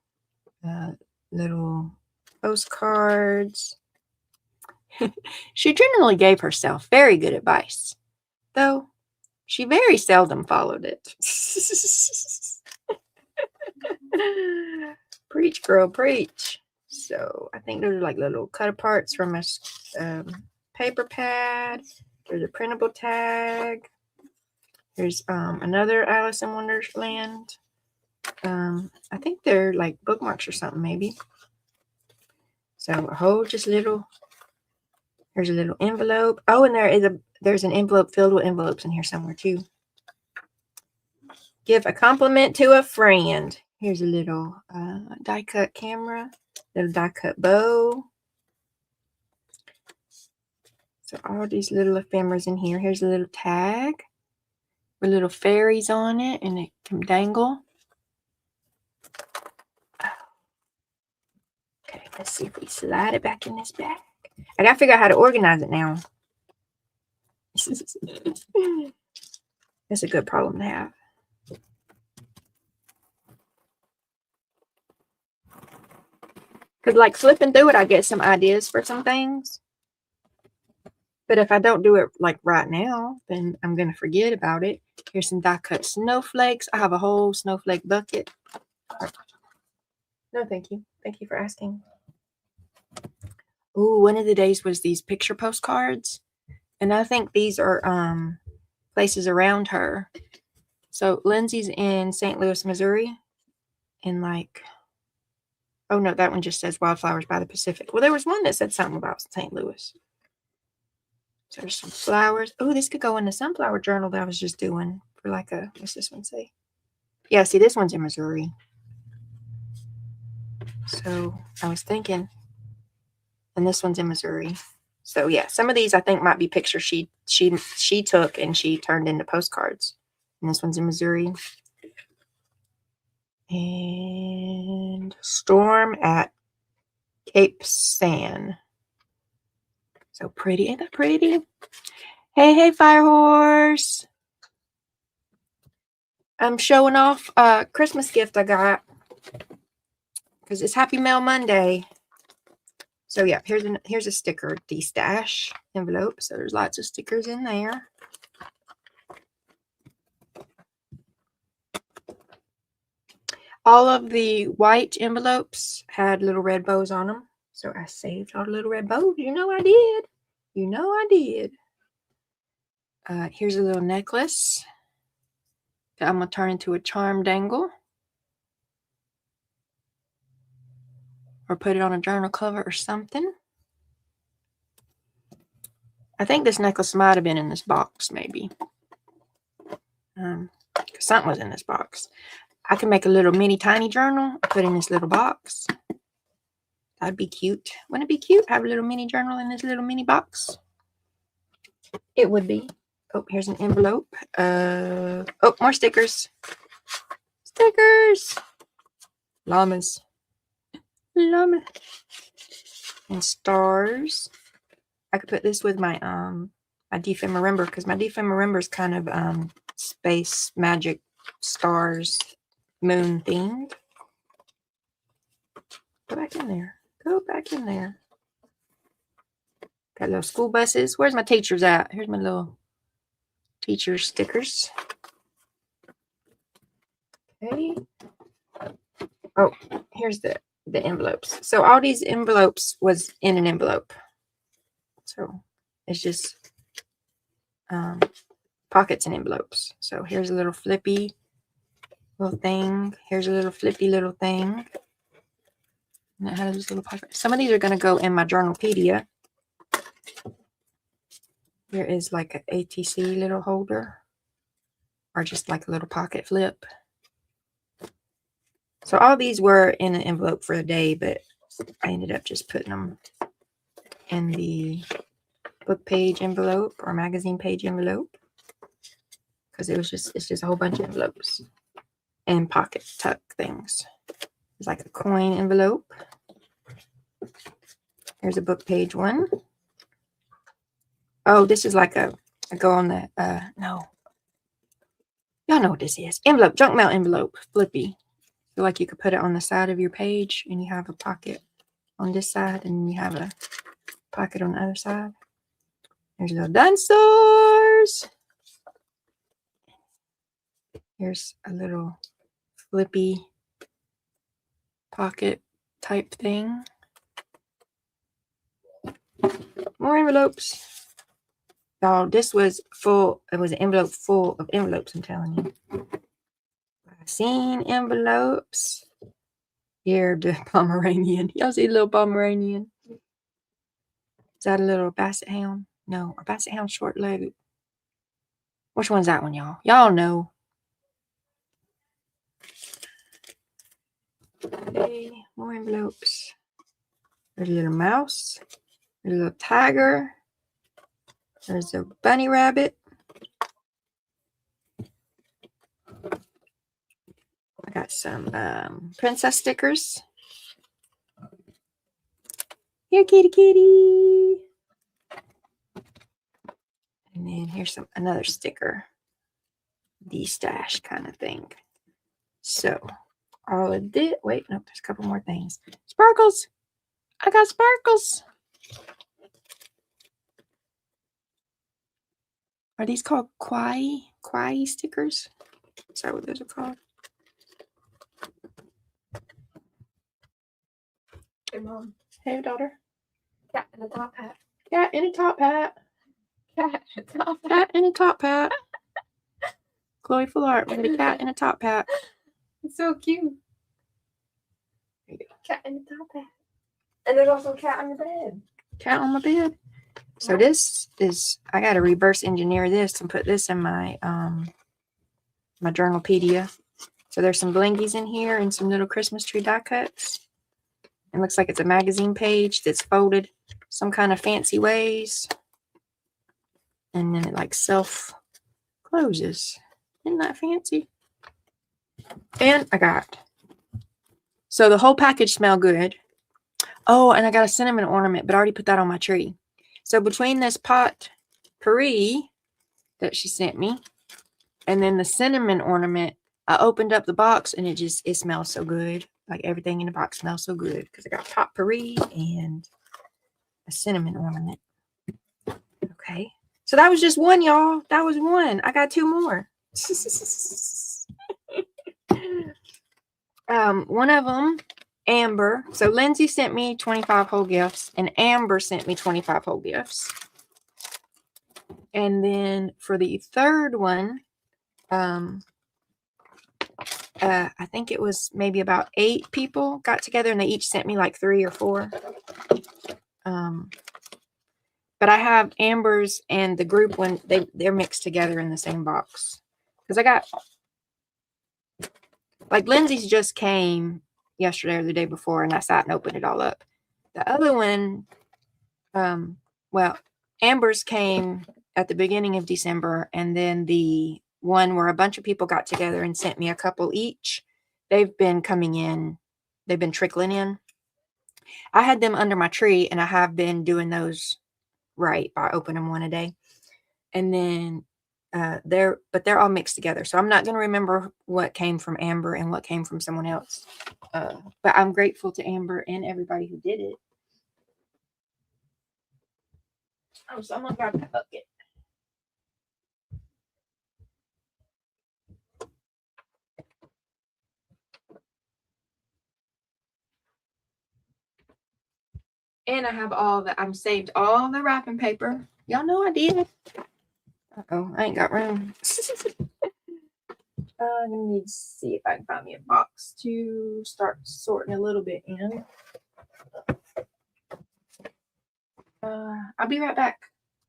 Little postcards. She generally gave herself very good advice, though she very seldom followed it. Preach, girl, preach. So I think those are like little cut aparts from a paper pad. There's a printable tag. There's another Alice in Wonderland. I think they're like bookmarks or something, maybe. So a whole just little. There's a little envelope. Oh, and there's an envelope filled with envelopes in here somewhere too. Give a compliment to a friend. Here's a little die cut camera. Little die cut bow. So all these little ephemeras in here. Here's a little tag with little fairies on it, and it can dangle. Okay, let's see if we slide it back in this bag. I gotta figure out how to organize it now. That's a good problem to have. Because like flipping through it, I get some ideas for some things. But if I don't do it like right now, then I'm going to forget about it. Here's some die cut snowflakes. I have a whole snowflake bucket. No, thank you. Thank you for asking. Ooh, one of the days was these picture postcards. And I think these are places around her. So Lindsay's in St. Louis, Missouri. And like, oh no, that one just says Wildflowers by the Pacific. Well, there was one that said something about St. Louis. So there's some flowers. Oh, this could go in the sunflower journal that I was just doing for like a, what's this one say? Yeah, see, this one's in Missouri. So I was thinking, and this one's in Missouri. So yeah, some of these I think might be pictures she took and she turned into postcards. And this one's in Missouri. And storm at Cape San. So pretty. Ain't that pretty? Hey, Fire Horse. I'm showing off a Christmas gift I got because it's Happy Mail Monday. So yeah, here's a sticker de-stash envelope. So there's lots of stickers in there. All of the white envelopes had little red bows on them. So I saved all the little red bows. You know I did. You know I did. Here's a little necklace that I'm going to turn into a charm dangle. Or put it on a journal cover or something. I think this necklace might have been in this box, maybe. Something was in this box. I can make a little mini tiny journal, put in this little box. That'd be cute. Wouldn't it be cute? Have a little mini journal in this little mini box. It would be. Oh, here's an envelope. Oh, more stickers. Stickers. Llamas. Llama. And stars. I could put this with my my Dephemerember because my Dephemerember is kind of space magic stars moon themed. Go back in there. Go back in there. Got little school buses. Where's my teachers at? Here's my little teacher stickers. Okay. Oh, here's the envelopes. So all these envelopes was in an envelope. So it's just pockets and envelopes. So here's a little flippy little thing. Here's a little flippy little thing. And it has this little pocket. Some of these are going to go in my Journalpedia. There is like an ATC little holder. Or just like a little pocket flip. So all these were in an envelope for a day, but I ended up just putting them in the book page envelope or magazine page envelope. Because it's just a whole bunch of envelopes. And pocket tuck things. It's like a coin envelope. Here's a book page one. Oh, this is like a go on the no. Y'all know what this is. Envelope, junk mail envelope, flippy. So like you could put it on the side of your page and you have a pocket on this side and you have a pocket on the other side. There's little dinosaurs. Here's a little flippy pocket type thing. More envelopes. Y'all, this was full. It was an envelope full of envelopes, I'm telling you. I've seen envelopes. Here, the Pomeranian. Y'all see the little Pomeranian? Is that a little basset hound? No, a basset hound short-legged. Which one's that one, y'all? Y'all know. Okay, more envelopes. There's a little mouse. There's a little tiger. There's a bunny rabbit. I got some princess stickers. Here, kitty, kitty. And then here's another sticker. D-stash kind of thing. So, all of this. Wait, no, there's a couple more things. Sparkles. I got sparkles. Are these called kawaii stickers? Is that what those are called? Hey, Mom. Hey, daughter. Cat in a top hat. Cat in a top hat. Cat in a top hat. Cat in a top hat. Chloe Fullart with a cat in a top hat. It's so cute. There you go. Cat in a top hat. And there's also a cat on your bed. Cat on my bed. So this is, I got to reverse engineer this and put this in my my Journalpedia. So there's some blingies in here and some little Christmas tree die cuts. It looks like it's a magazine page that's folded some kind of fancy ways. And then it like self closes. Isn't that fancy? And I got, so the whole package smelled good. Oh, and I got a cinnamon ornament, but I already put that on my tree. So between this potpourri that she sent me and then the cinnamon ornament, I opened up the box and it smells so good. Like everything in the box smells so good because I got potpourri and a cinnamon ornament. Okay. So that was just one, y'all. That was one. I got two more. One of them, Amber. So Lindsay sent me 25 whole gifts and Amber sent me 25 whole gifts. And then for the third one, I think it was maybe about 8 people got together and they each sent me like 3 or 4. But I have Amber's and the group one, they're mixed together in the same box. Because I got, like Lindsay's just came yesterday or the day before and I sat and opened it all up. The other one, well, Amber's came at the beginning of December, and then the one where a bunch of people got together and sent me a couple each, they've been coming in, they've been trickling in. I had them under my tree and I have been doing those right by opening one a day. And then they're all mixed together. So I'm not going to remember what came from Amber and what came from someone else. But I'm grateful to Amber and everybody who did it. Oh, someone got the bucket. And I have I'm saved all the wrapping paper. Y'all know I did. Uh-oh, I ain't got room. I'm gonna need to see if I can find me a box to start sorting a little bit in. I'll be right back.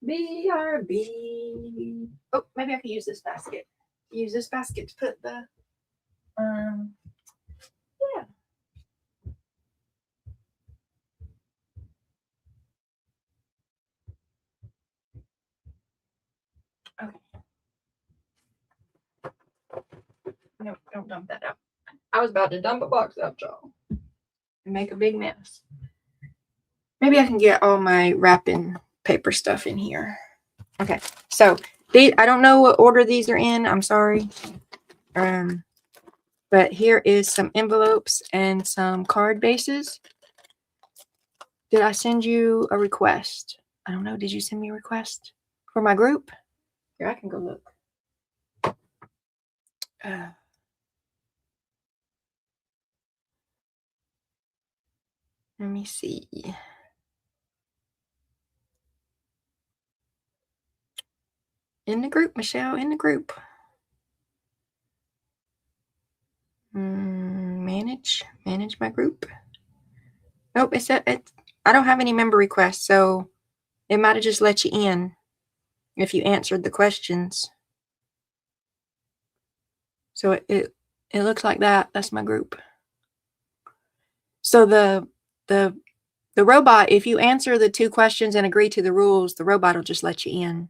BRB. Oh, maybe I can use this basket. Use this basket to put the yeah. Okay. No, don't dump that out. I was about to dump a box out, y'all, and make a big mess. Maybe I can get all my wrapping paper stuff in here. Okay, so I don't know what order these are in. I'm sorry. But here is some envelopes and some card bases. Did I send you a request? I don't know. Did you send me a request for my group? Here, I can go look. Let me see. In the group, Michelle, in the group. Manage my group. Nope, I don't have any member requests, so it might have just let you in if you answered the questions. So it looks like that. That's my group. So the The robot, if you answer the 2 questions and agree to the rules, the robot will just let you in.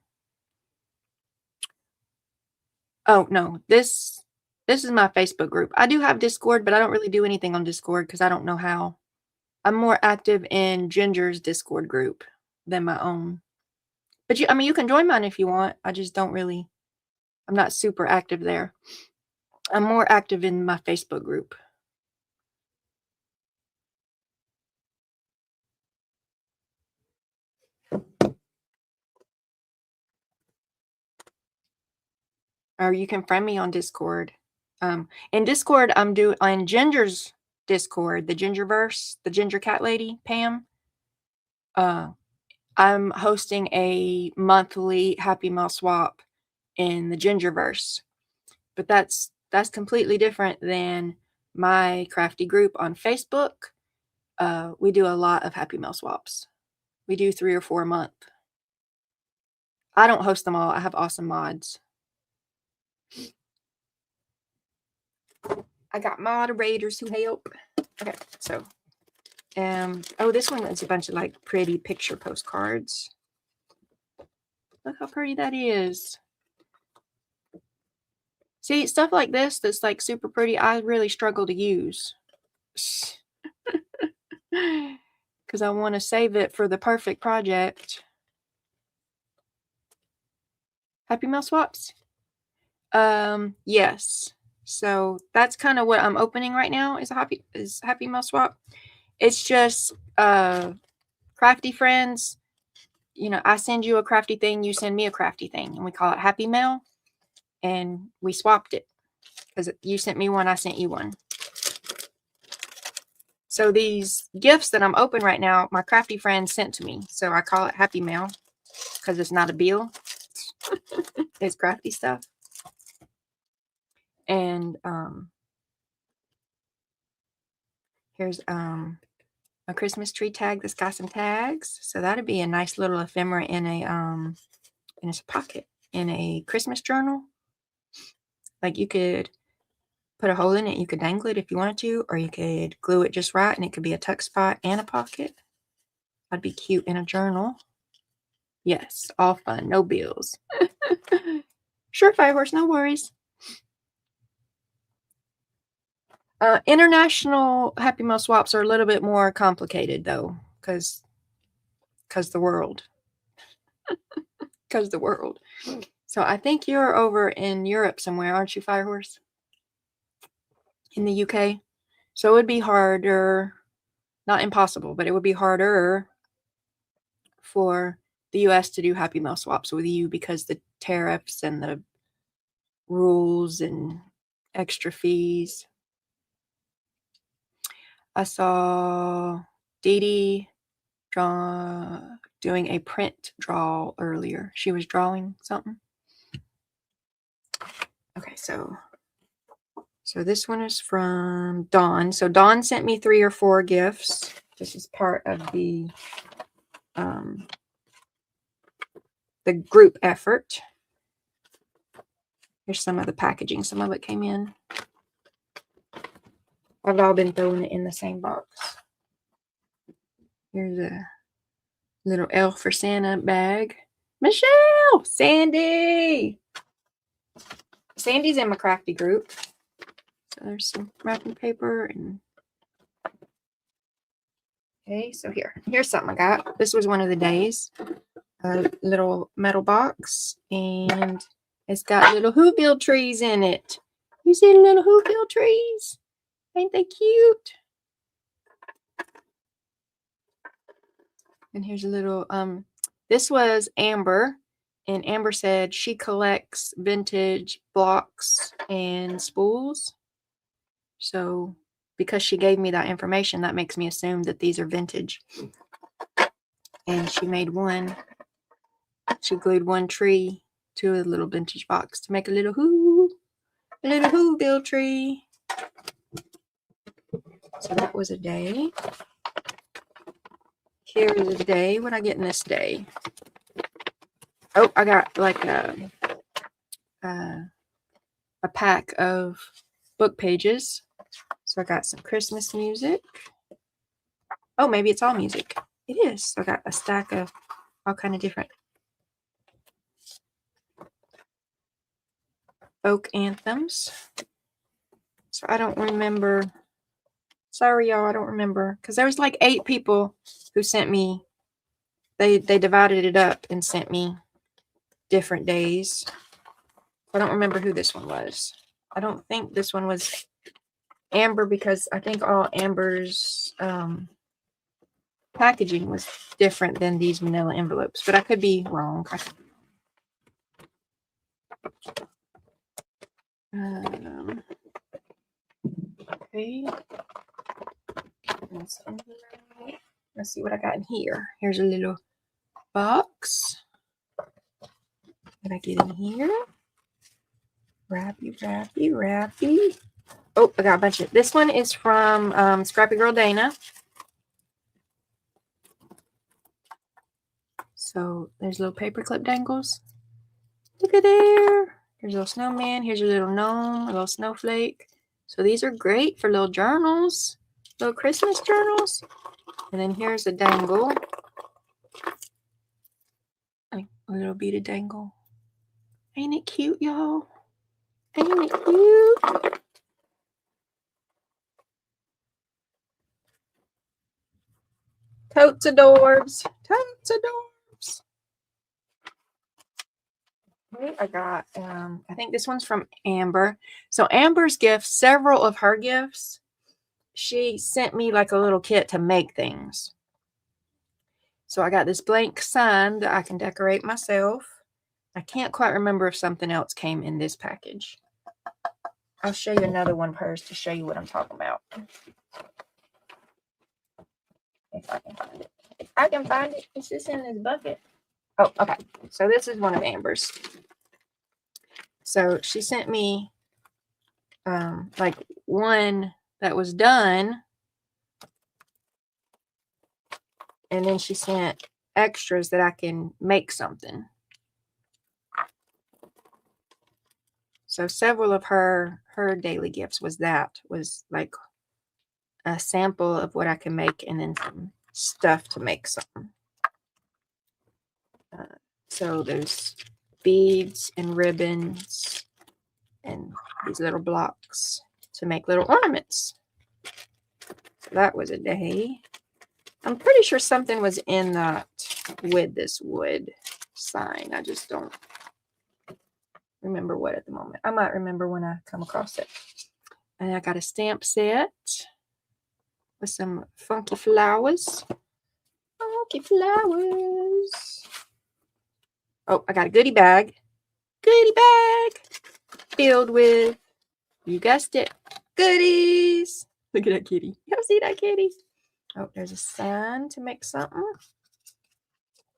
Oh, no, this is my Facebook group. I do have Discord, but I don't really do anything on Discord because I don't know how. I'm more active in Ginger's Discord group than my own. But I mean, you can join mine if you want. I just don't really, I'm not super active there. I'm more active in my Facebook group. Or you can friend me on Discord. In Discord, I'm doing on Ginger's Discord, the Gingerverse, the Ginger Cat Lady, Pam. I'm hosting a monthly Happy Mail swap in the Gingerverse, but that's completely different than my crafty group on Facebook. We do a lot of Happy Mail swaps. We do 3 or 4 a month. I don't host them all. I have awesome mods. I got moderators who help. Okay, so oh, this one is a bunch of like pretty picture postcards. Look how pretty that is. See, stuff like this that's like super pretty, I really struggle to use. Because I want to save it for the perfect project. Happy Mail swaps? Yes. So that's kind of what I'm opening right now is Happy Mail swap. It's just Crafty Friends. You know, I send you a crafty thing, you send me a crafty thing, and we call it Happy Mail. And we swapped it because you sent me one, I sent you one. So these gifts that I'm open right now, my crafty friends sent to me. So I call it Happy Mail because it's not a bill. It's crafty stuff. And here's a Christmas tree tag that's got some tags. So that'd be a nice little ephemera in a pocket in a Christmas journal. Like you could put a hole in it, you could dangle it if you wanted to, or you could glue it just right and it could be a tuck spot and a pocket. That'd be cute in a journal. Yes, all fun, no bills. Sure, Firehorse, no worries. International Happy Mail swaps are a little bit more complicated though, because the world. Because the world. So I think you're over in Europe somewhere, aren't you, Firehorse? In the UK. So it would be harder, not impossible, but it would be harder for the US to do Happy Mail swaps with you because the tariffs and the rules and extra fees. I saw Dee Dee doing a print draw earlier. She was drawing something. Okay, so this one is from Dawn. So Dawn sent me 3 or 4 gifts. This is part of the group effort. Here's some of the packaging. Some of it came in. I've all been throwing it in the same box. Here's a little elf for Santa bag. Michelle! Sandy! Sandy's in my crafty group. So there's some wrapping paper and okay, so here's something I got. This was one of the days. A little metal box and it's got little Whoville trees in it. You see the little Whoville trees? Ain't they cute? And here's a little this was Amber, and Amber said she collects vintage blocks and spools. So because she gave me that information, that makes me assume that these are vintage. And she made one. She glued one tree to a little vintage box to make a little Whoville tree. So that was a day. Here is a day. What I get in this day? Oh, I got like a pack of book pages. So I got some Christmas music. Oh, maybe it's all music. It is. So I got a stack of all kind of different folk anthems. So I don't remember. Sorry, y'all, I don't remember. Because there was like 8 people who sent me. They divided it up and sent me different days. I don't remember who this one was. I don't think this one was Amber, because I think all Amber's packaging was different than these manila envelopes. But I could be wrong. Okay. Let's see what I got in here. Here's a little box. What I get in here? Wrappy. Oh, I got a bunch of. This one is from Scrappy Girl Dana. So there's little paper clip dangles. Look at there. Here's a little snowman. Here's your little gnome, a little snowflake. So these are great for little journals, little Christmas journals. And then here's a dangle. A little beaded dangle. Ain't it cute, y'all? Ain't it cute? Totes adorbs. Totes adorbs. Okay, I got, I think this one's from Amber. So Amber's gifts, several of her gifts, she sent me like a little kit to make things. So I got this blank sun that I can decorate myself. I can't quite remember if something else came in this package. I'll show you another one first to show you what I'm talking about. If I can find it. If I can find it, it's just in this bucket. Oh, okay. So this is one of Amber's. So she sent me like one that was done. And then she sent extras that I can make something. So several of her daily gifts was like a sample of what I can make, and then some stuff to make something. So there's beads and ribbons and these little blocks to make little ornaments. So that was a day. I'm pretty sure something was in that with this wood sign. I just don't remember what at the moment. I might remember when I come across it. And I got a stamp set with some funky flowers. Funky flowers. Oh, I got a goodie bag. Goodie bag filled with, you guessed it, goodies. Look at that kitty. Y'all see that kitty? Oh, there's a sun to make something.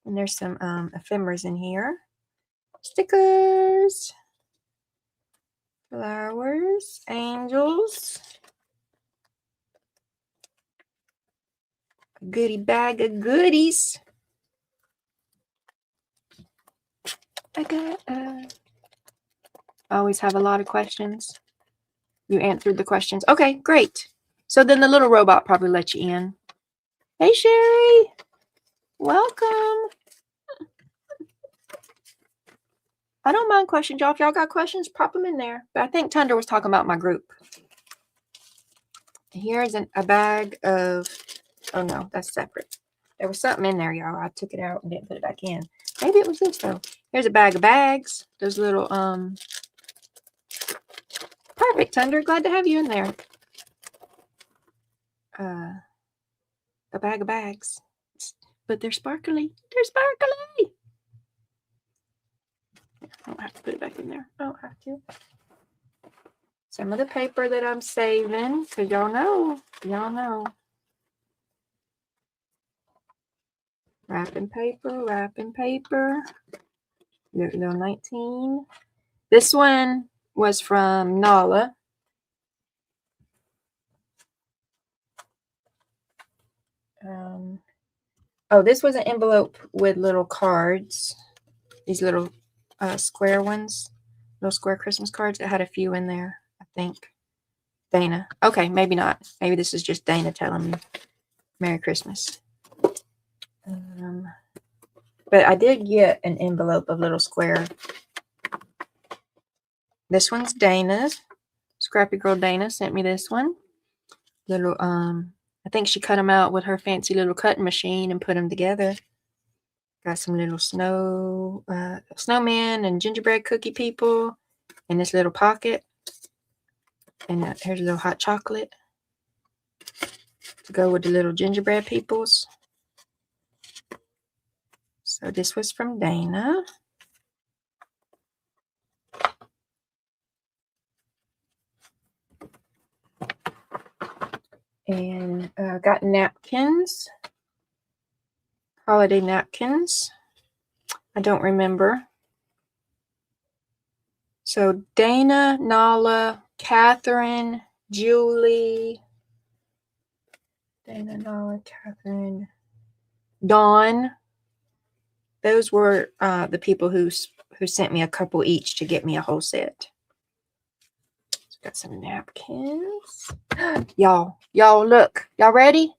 And there's some ephemeras in here. Stickers. Flowers. Angels. A goodie bag of goodies. I always have a lot of questions. You answered the questions. Okay, great. So then the little robot probably let you in. Hey, Sherry. Welcome. I don't mind questions, y'all. If y'all got questions, pop them in there. But I think Tundra was talking about my group. Here's a bag of, oh no, that's separate. There was something in there, y'all. I took it out and didn't put it back in. Maybe it was this though. Here's a bag of bags. Those little, perfect, Tundra. Glad to have you in there. A bag of bags. But they're sparkly. They're sparkly. I don't have to put it back in there. I don't have to. Some of the paper that I'm saving, because y'all know. Wrapping paper. Little 19. This one was from Nala. Oh, this was an envelope with little cards. These little square ones. Little square Christmas cards. It had a few in there, I think. Dana. Okay, maybe not. Maybe this is just Dana telling me. Merry Christmas. But I did get an envelope of little square. This one's Dana's. Scrappy Girl Dana sent me this one. Little, I think she cut them out with her fancy little cutting machine and put them together. Got some little snowman and gingerbread cookie people in this little pocket. And here's a little hot chocolate to go with the little gingerbread peoples. So this was from Dana. And got napkins. Holiday napkins. I don't remember. So Dana, Nala, Catherine, Julie, Dana, Nala, Catherine, Dawn. Those were the people who sent me a couple each to get me a whole set. So got some napkins. Y'all look. Y'all ready?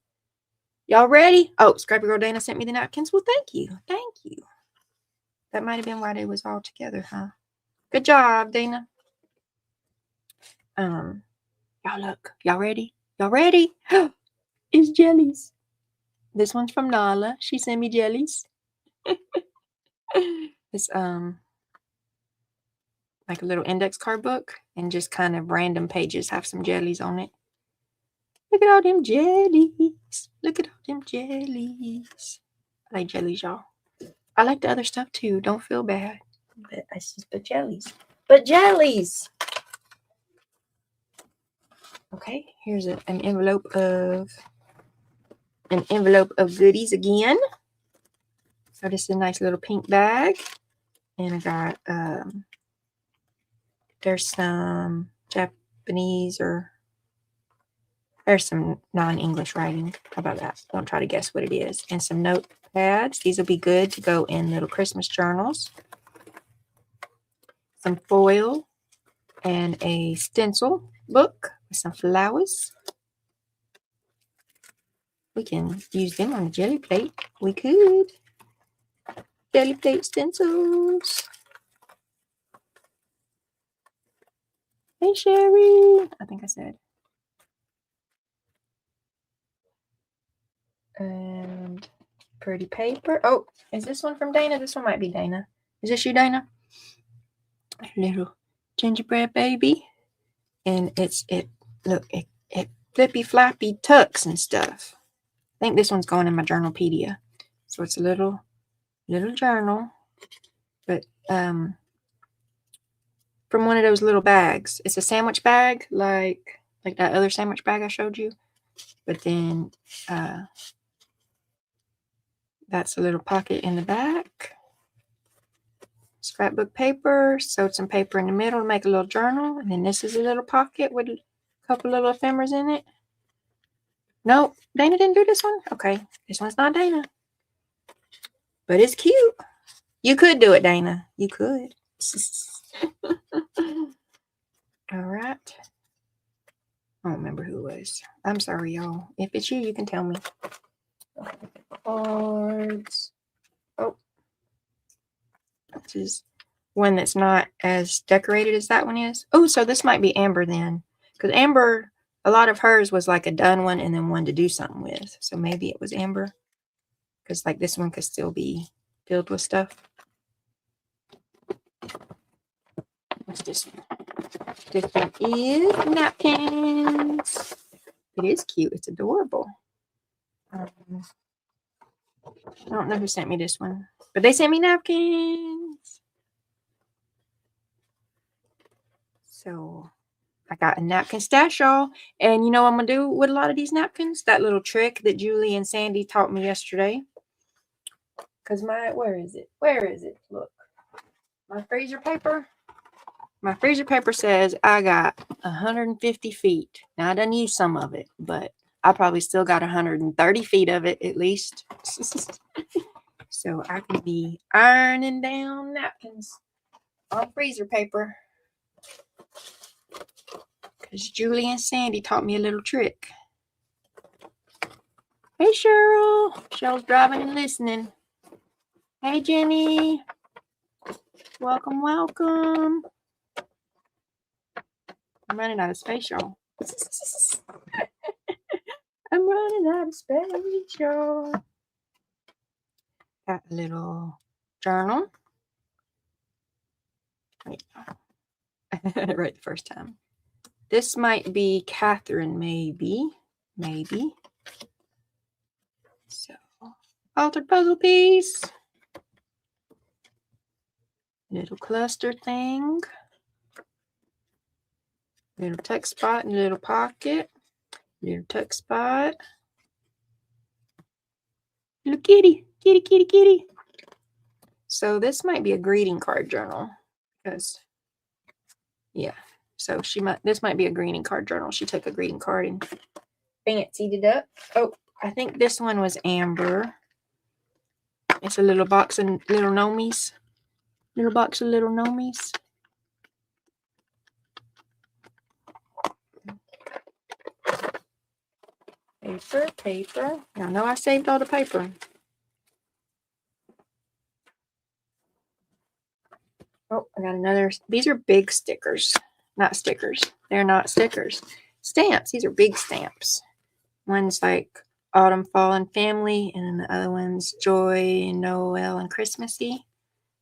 Y'all ready? Oh, Scrappy Girl Dana sent me the napkins. Well, thank you. Thank you. That might have been why they was all together, huh? Good job, Dana. Y'all look. Y'all ready? Y'all ready? It's jellies. This one's from Nala. She sent me jellies. It's like a little index card book, and just kind of random pages have some jellies on it. Look at all them jellies. Look at all them jellies. I like jellies, y'all. I like the other stuff too. Don't feel bad. But I just put jellies. But jellies. Okay, here's an envelope of goodies again. So this is a nice little pink bag. And I got there's some Japanese, or there's some non-English writing. How about that? Don't try to guess what it is. And some notepads. These will be good to go in little Christmas journals. Some foil and a stencil book with some flowers. We can use them on a jelly plate. We could. Jelly plate stencils. Hey, Sherry. I think I said. And pretty paper. Oh, is this one from Dana? This one might be Dana. Is this you, Dana? A little gingerbread baby. And it flippy floppy tucks and stuff. I think this one's going in my Journalpedia. So it's a little journal. But from one of those little bags. It's a sandwich bag, like that other sandwich bag I showed you. But then that's a little pocket in the back. Scrapbook paper. Sewed some paper in the middle to make a little journal. And then this is a little pocket with a couple little ephemeras in it. Nope, Dana didn't do this one. Okay, this one's not Dana. But it's cute. You could do it, Dana. You could. All right. I don't remember who it was. I'm sorry, y'all. If it's you, you can tell me. Okay, cards. Oh. This is one that's not as decorated as that one is. Oh, so this might be Amber then. Because Amber, a lot of hers was like a done one and then one to do something with. So maybe it was Amber. Because like this one could still be filled with stuff. What's this one? This one is napkins. It is cute. It's adorable. I don't know who sent me this one, but they sent me napkins. So I got a napkin stash, y'all. And you know what I'm going to do with a lot of these napkins? That little trick that Julie and Sandy taught me yesterday. Because where is it? Where is it? Look. My freezer paper. My freezer paper says I got 150 feet. Now, I done used some of it, but I probably still got 130 feet of it at least. So I can be ironing down napkins on freezer paper. Because Julie and Sandy taught me a little trick. Hey, Cheryl. Cheryl's driving and listening. Hey, Jenny. Welcome, welcome. I'm running out of space, y'all. I'm running out of space, y'all. Got a little journal. Wait. Right the first time. This might be Catherine, maybe. So, altered puzzle piece. Little cluster thing. Little tuck spot in a little pocket. Little tuck spot. Little kitty. Kitty. So this might be a greeting card journal. Because, yeah. So this might be a greeting card journal. She took a greeting card and fancied it up. Oh, I think this one was Amber. It's a little box of little gnomies. Little box of little gnomies. Paper. I know I saved all the paper. Oh, I got another. These are big stickers. Not stickers. They're not stickers. Stamps. These are big stamps. One's like autumn, fall, and family, and then the other one's joy, Noel, and Christmassy.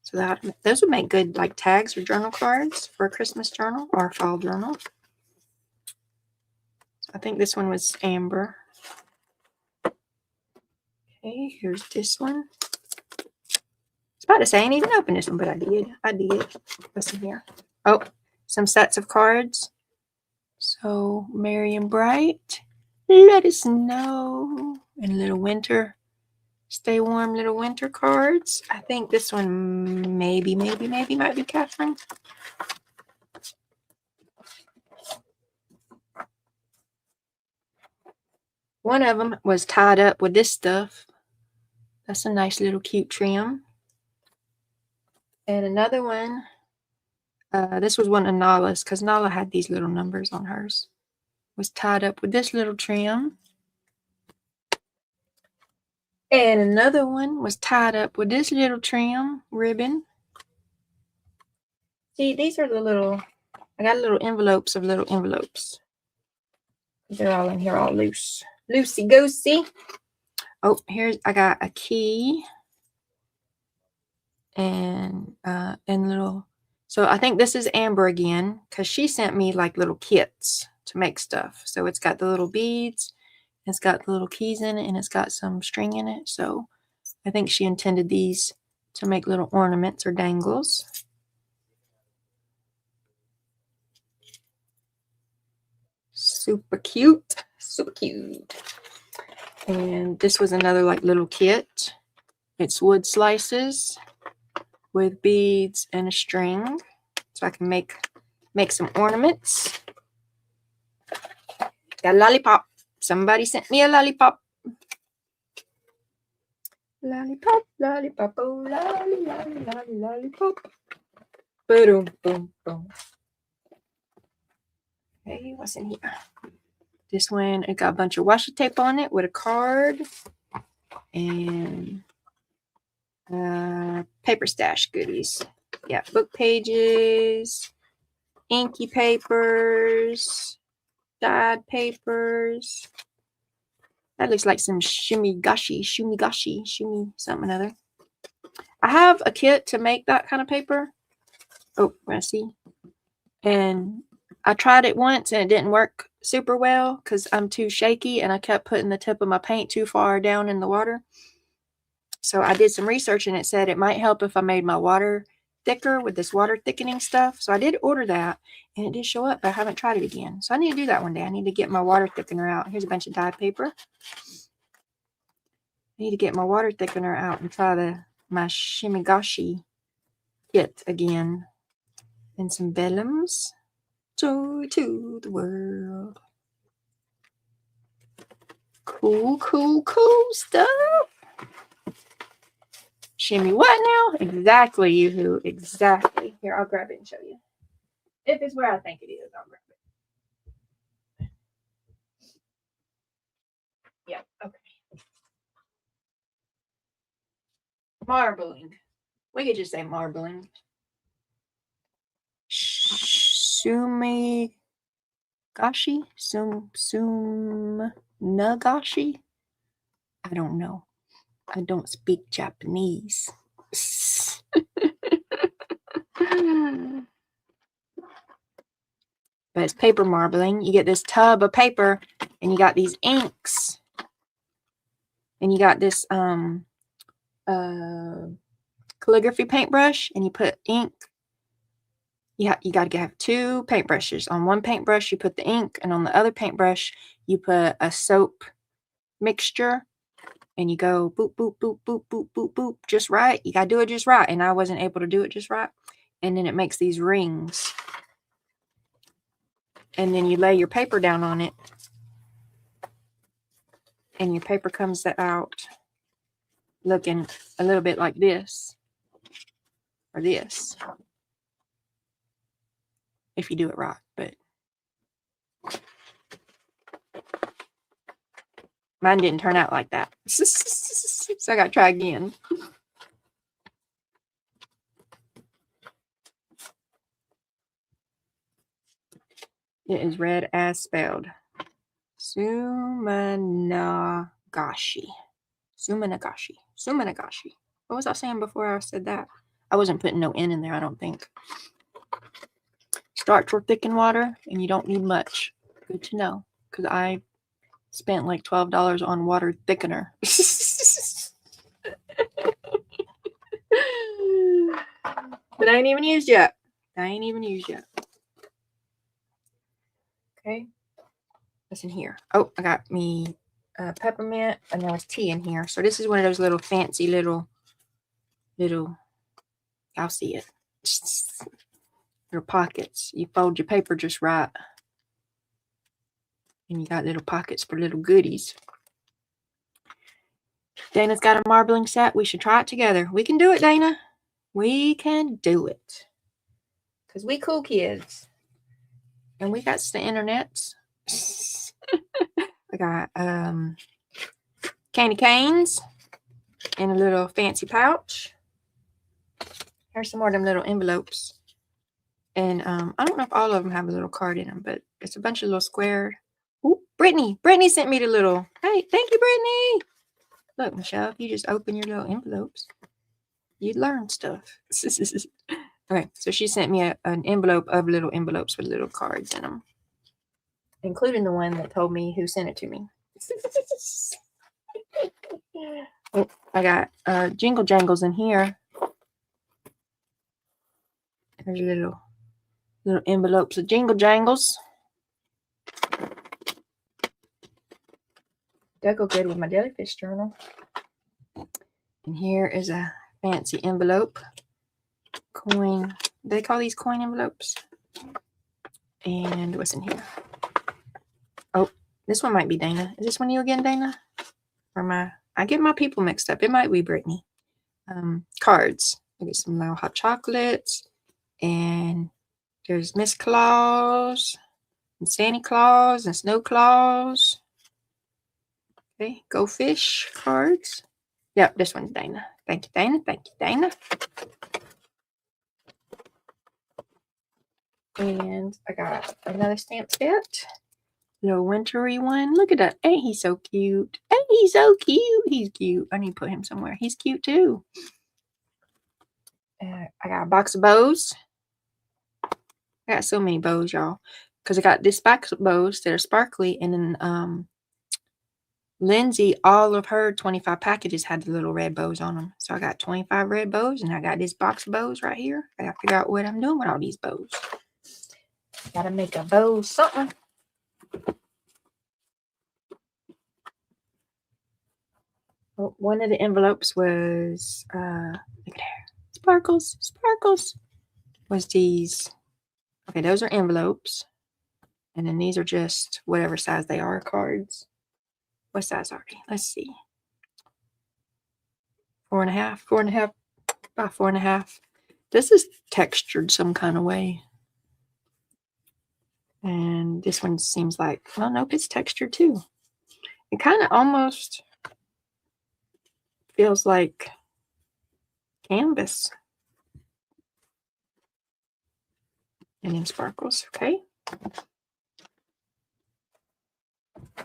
So those would make good like tags or journal cards for a Christmas journal or a fall journal. So I think this one was Amber. Okay, here's this one. I was about to say I ain't even opened this one, but I did. What's in here? Oh, some sets of cards. So merry and bright. Let us know. And little winter. Stay warm little winter cards. I think this one maybe might be Catherine. One of them was tied up with this stuff. That's a nice little cute trim. And another one, this was one of Nala's, because Nala had these little numbers on hers. Was tied up with this little trim. And another one was tied up with this little trim ribbon. See, these are the little, I got little envelopes of little envelopes. They're all in here all loose. Loosey-goosey. Oh, I got a key. And little, so I think this is Amber again, because she sent me like little kits to make stuff. So it's got the little beads, it's got the little keys in it, and it's got some string in it. So I think she intended these to make little ornaments or dangles. Super cute. And this was another like little kit. It's wood slices with beads and a string, so I can make some ornaments. Got a lollipop. Somebody sent me a lollipop. Lollipop, oh, lollipop. Boom, boom, boom. Okay, what's in here? This one, it got a bunch of washi tape on it with a card and paper stash goodies. Yeah, book pages, inky papers, dyed papers. That looks like some shimmy something or other. I have a kit to make that kind of paper. Oh, let's see. And I tried it once and it didn't work super well because I'm too shaky and I kept putting the tip of my paint too far down in the water. So I did some research and it said it might help if I made my water thicker with this water thickening stuff. So I did order that and it did show up, but I haven't tried it again. So I need to do that one day. I need to get my water thickener out. Here's a bunch of dyed paper. I need to get my water thickener out and try my Shimigashi kit again. And some vellums. Joy to the world. Cool stuff. Shimmy what now? Exactly, Yoo-hoo. Exactly. Here, I'll grab it and show you. If it's where I think it is, I'll grab it. Yeah, okay. Marbling. We could just say marbling. Sumagashi? Nagashi? I don't know. I don't speak Japanese. But it's paper marbling. You get this tub of paper and you got these inks. And you got this calligraphy paintbrush, and you put ink. You got to have two paintbrushes. On one paintbrush, you put the ink, and on the other paintbrush, you put a soap mixture, and you go boop, boop, boop, boop, boop, boop, boop, just right. You got to do it just right, and I wasn't able to do it just right. And then it makes these rings. And then you lay your paper down on it, and your paper comes out looking a little bit like this, or this, if you do it right. But mine didn't turn out like that. So I got to try again. It is read as spelled. Sumanagashi. Sumanagashi. Sumanagashi. What was I saying before I said that? I wasn't putting no N in there, I don't think. Starch for thickened water, and you don't need much. Good to know, because I spent like $12 on water thickener. But I ain't even used yet. Okay. What's in here? Oh, I got me peppermint, and there was tea in here. So this is one of those little fancy little, I'll see it. Little pockets. You fold your paper just right. And you got little pockets for little goodies. Dana's got a marbling set. We should try it together. We can do it, Dana. We can do it. Because we cool kids. And we got the internet. I got candy canes in a little fancy pouch. Here's some more of them little envelopes. And I don't know if all of them have a little card in them, but it's a bunch of little square. Ooh, Brittany sent me the little. Hey, thank you, Brittany. Look, Michelle, if you just open your little envelopes, you'd learn stuff. Okay, so she sent me an envelope of little envelopes with little cards in them, including the one that told me who sent it to me. Oh, I got jingle jangles in here. There's little envelopes of jingle jangles. That go good with my jellyfish journal. And here is a fancy envelope. Coin. Do they call these coin envelopes? And what's in here? Oh, this one might be Dana. Is this one you again, Dana? Or I get my people mixed up. It might be Brittany. Cards. I get some little hot chocolates. And there's Miss Claus. And Santa Claus and Snow Claus. Okay, Go Fish cards. Yep, this one's Dana. Thank you, Dana. Thank you, Dana. And I got another stamp set. Little wintry one. Look at that. Ain't he so cute? Ain't he so cute? He's cute. I need to put him somewhere. He's cute too. I got a box of bows. I got so many bows, y'all. Because I got this box of bows that are sparkly. And then Lindsay, all of her 25 packages had the little red bows on them. So I got 25 red bows. And I got this box of bows right here. I got to figure out what I'm doing with all these bows. Got to make a bow something. Oh, one of the envelopes was, look at there. Sparkles. Was these. Okay, those are envelopes. And then these are just whatever size they are, cards. What size are they? Let's see. 4.5 by 4.5. This is textured some kind of way. And this one seems like, well, nope, it's textured too. It kind of almost feels like canvas. And then sparkles, okay?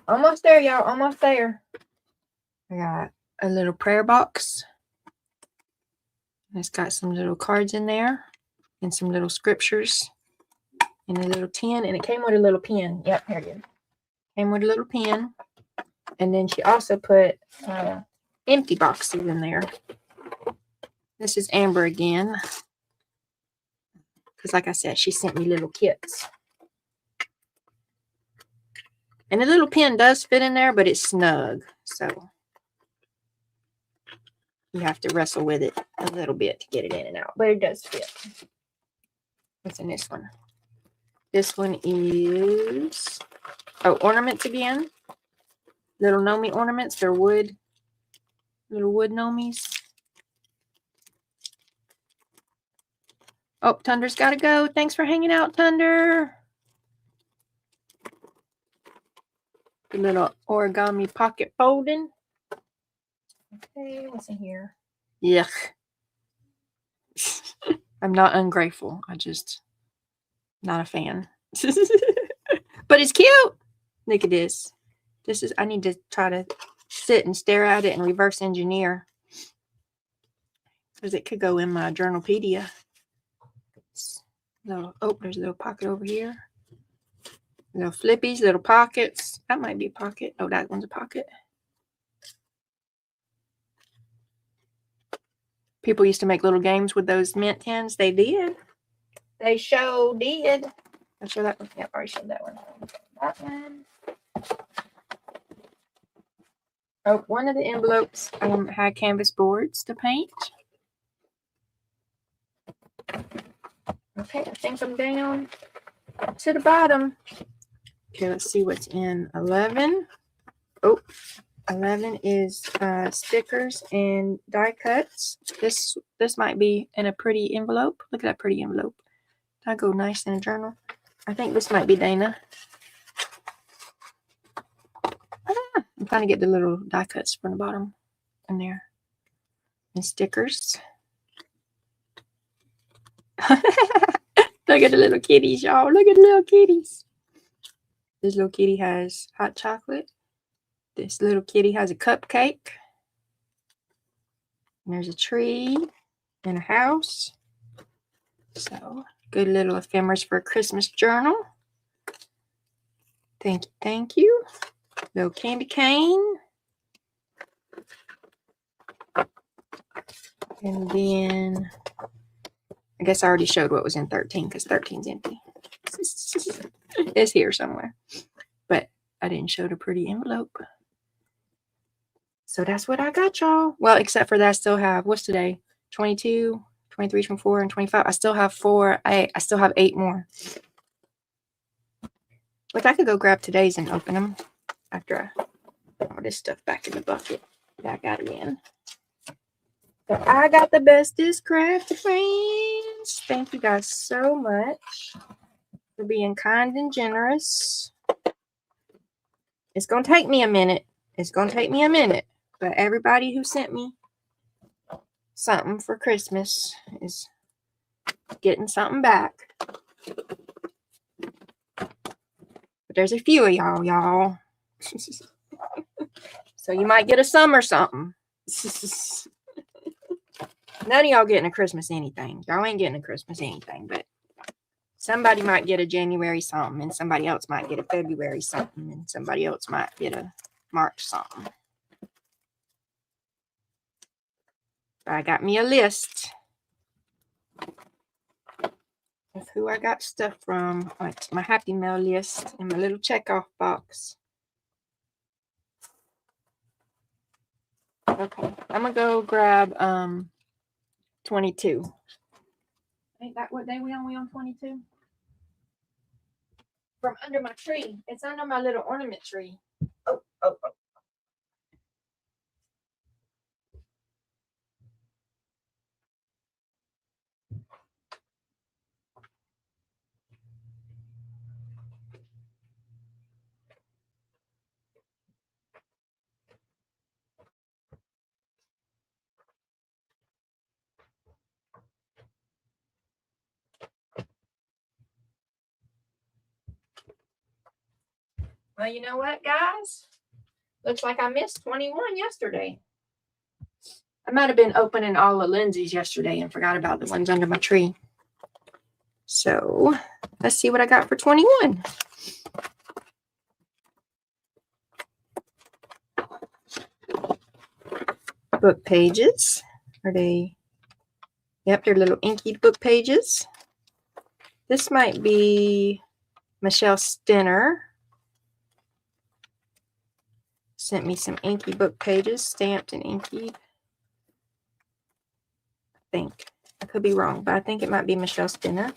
Almost there, y'all, almost there. I got a little prayer box. It's got some little cards in there and some little scriptures and a little tin, and it came with a little pen. Yep, here it is. Came with a little pen. And then she also put empty boxes in there. This is Amber again. Because like I said, she sent me little kits. And the little pen does fit in there, but it's snug. So you have to wrestle with it a little bit to get it in and out. But it does fit. What's in this one? This one is, ornaments again. Little Nomi ornaments. They're wood. Little wood Nomis. Oh, Tunder's got to go. Thanks for hanging out, Tunder. The little origami pocket folding. Okay, what's in here? Yuck. I'm not ungrateful. I just not a fan. But it's cute. Look at this. This is, I need to try to sit and stare at it and reverse engineer. Because it could go in my Journalpedia. There's a little pocket over here. Little flippies, little pockets. That might be a pocket. Oh, that one's a pocket. People used to make little games with those mint tins. They did. They sure did. I'm sure that one. Yep, I already showed that one. That one. Oh, one of the envelopes had canvas boards to paint. Okay, I think I'm down to the bottom. Okay, let's see what's in 11. Oh, 11 is stickers and die cuts. This might be in a pretty envelope. Look at that pretty envelope. That'll go nice in a journal. I think this might be Dana. I'm trying to get the little die cuts from the bottom in there. And stickers. Look at the little kitties, y'all. Look at the little kitties. This little kitty has hot chocolate. This little kitty has a cupcake. And there's a tree and a house. So, good little ephemeris for a Christmas journal. Thank you, thank you. Little candy cane. And then, I guess I already showed what was in 13 because 13's empty. It's here somewhere. But I didn't show the pretty envelope. So that's what I got, y'all. Well, except for that, I still have, what's today? 22, 23, 24, and 25. I still have 4. I still have 8 more. Which I could go grab today's and open them after I put all this stuff back in the bucket that I got it in. So I got the bestest Crafty Friends. Thank you guys so much for being kind and generous. It's going to take me a minute. It's going to take me a minute. But everybody who sent me something for Christmas is getting something back. But there's a few of y'all. So you might get a summer something. None of y'all getting a Christmas anything. Y'all ain't getting a Christmas anything, but somebody might get a January something, and somebody else might get a February something, and somebody else might get a March something. But I got me a list of who I got stuff from, like my Happy Mail list and my little checkoff box. Okay, I'm gonna go grab 22. Ain't that what day we on? We on 22? From under my tree. It's under my little ornament tree. Oh. Well, you know what, guys? Looks like I missed 21 yesterday. I might have been opening all the Lindsay's yesterday and forgot about the ones under my tree. So let's see what I got for 21. Book pages. Are they? Yep, they're little inky book pages. This might be Michelle Stinner. Sent me some inky book pages, stamped and inky. I think. I could be wrong, but I think it might be Michelle Stinner.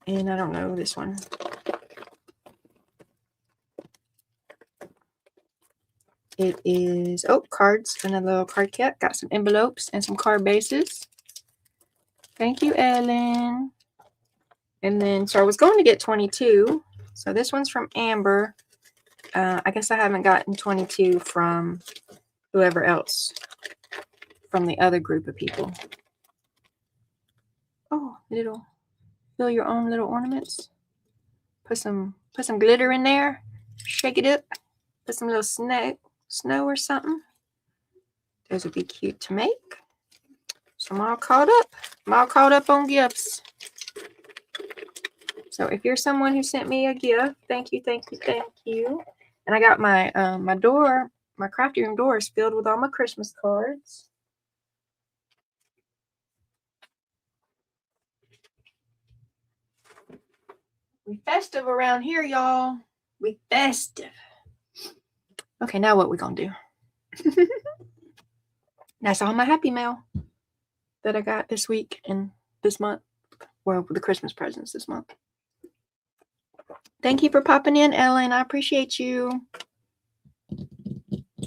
And I don't know this one. It is, oh, cards, another little card kit. Got some envelopes and some card bases. Thank you, Ellen. And then, so I was going to get 22. So this one's from Amber. I guess I haven't gotten 22 from whoever else, from the other group of people. Oh, little, fill your own little ornaments. Put some glitter in there. Shake it up. Put some little snow or something. Those would be cute to make. So I'm all caught up. I'm all caught up on gifts. So if you're someone who sent me a gift, thank you, thank you, thank you. And I got my my door, my crafty room door is filled with all my Christmas cards. We festive around here, y'all. We festive. Okay, now what we gonna do? That's all my happy mail that I got this week and this month. Well, the Christmas presents this month. Thank you for popping in, Ellen. I appreciate you. I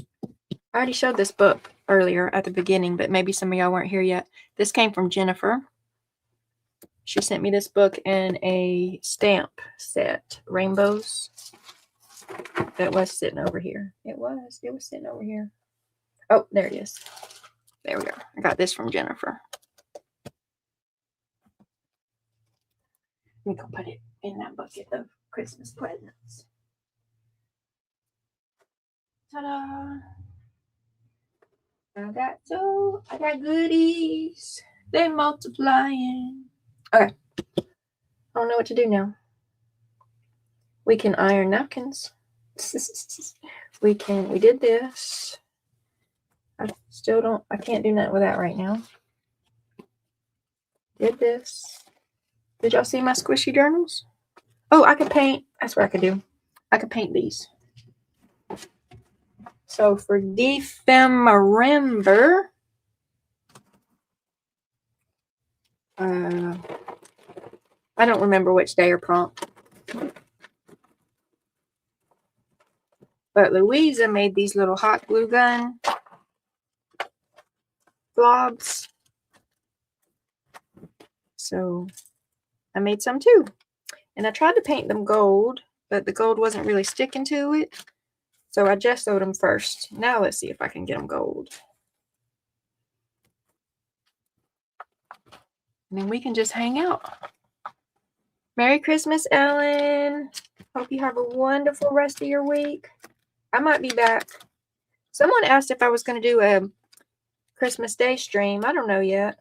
already showed this book earlier at the beginning, but maybe some of y'all weren't here yet. This came from Jennifer. She sent me this book in a stamp set, rainbows. That was sitting over here. It was sitting over here. Oh, there it is. There we go. I got this from Jennifer. We can put it in that bucket of Christmas presents. Ta-da! I got goodies. They're multiplying. Okay. I don't know what to do now. We can iron napkins. We did this. I can't do nothing with that right now. Did this. Did y'all see my squishy journals? Oh, I could paint. That's what I could do. I could paint these. So for Dephemerember, I don't remember which day or prompt. But Luise made these little hot glue gun blobs. So I made some too. And I tried to paint them gold, but the gold wasn't really sticking to it. So I gessoed them first. Now let's see if I can get them gold. And then we can just hang out. Merry Christmas, Ellen. Hope you have a wonderful rest of your week. I might be back. Someone asked if I was going to do a Christmas Day stream. I don't know yet.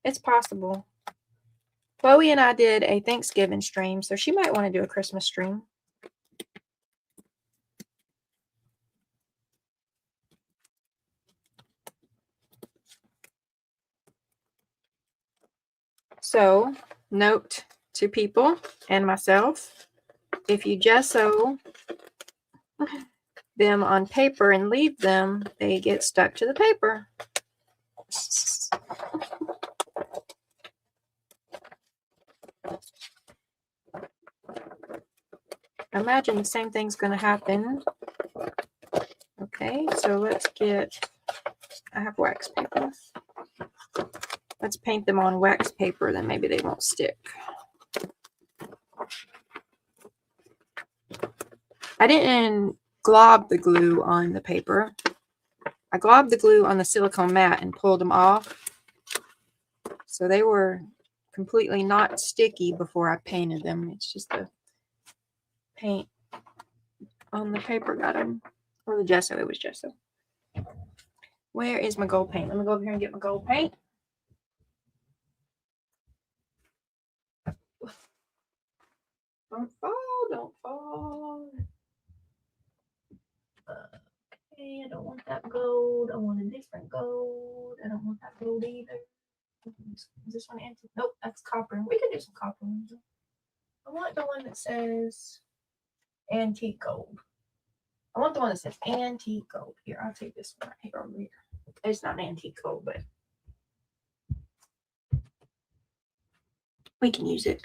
It's possible. Chloe and I did a Thanksgiving stream, so she might want to do a Christmas stream. So, note to people and myself, if you gesso them on paper and leave them, they get stuck to the paper. I imagine the same thing's going to happen. Okay, so let's get, I have wax paper. Let's paint them on wax paper, then maybe they won't stick. I didn't glob the glue on the paper. I globbed the glue on the silicone mat and pulled them off. So they were completely not sticky before I painted them. It's just the paint on the paper got them, or the gesso. It was gesso. Where is my gold paint? Let me go over here and get my gold paint. Don't fall, don't fall. Okay, I don't want that gold. I want a different gold. I don't want that gold either. Is this one antique? Nope, that's copper. We can do some copper ones. I want the one that says antique gold. I want the one that says antique gold. Here, I'll take this one right here over here. It's not antique gold, but we can use it.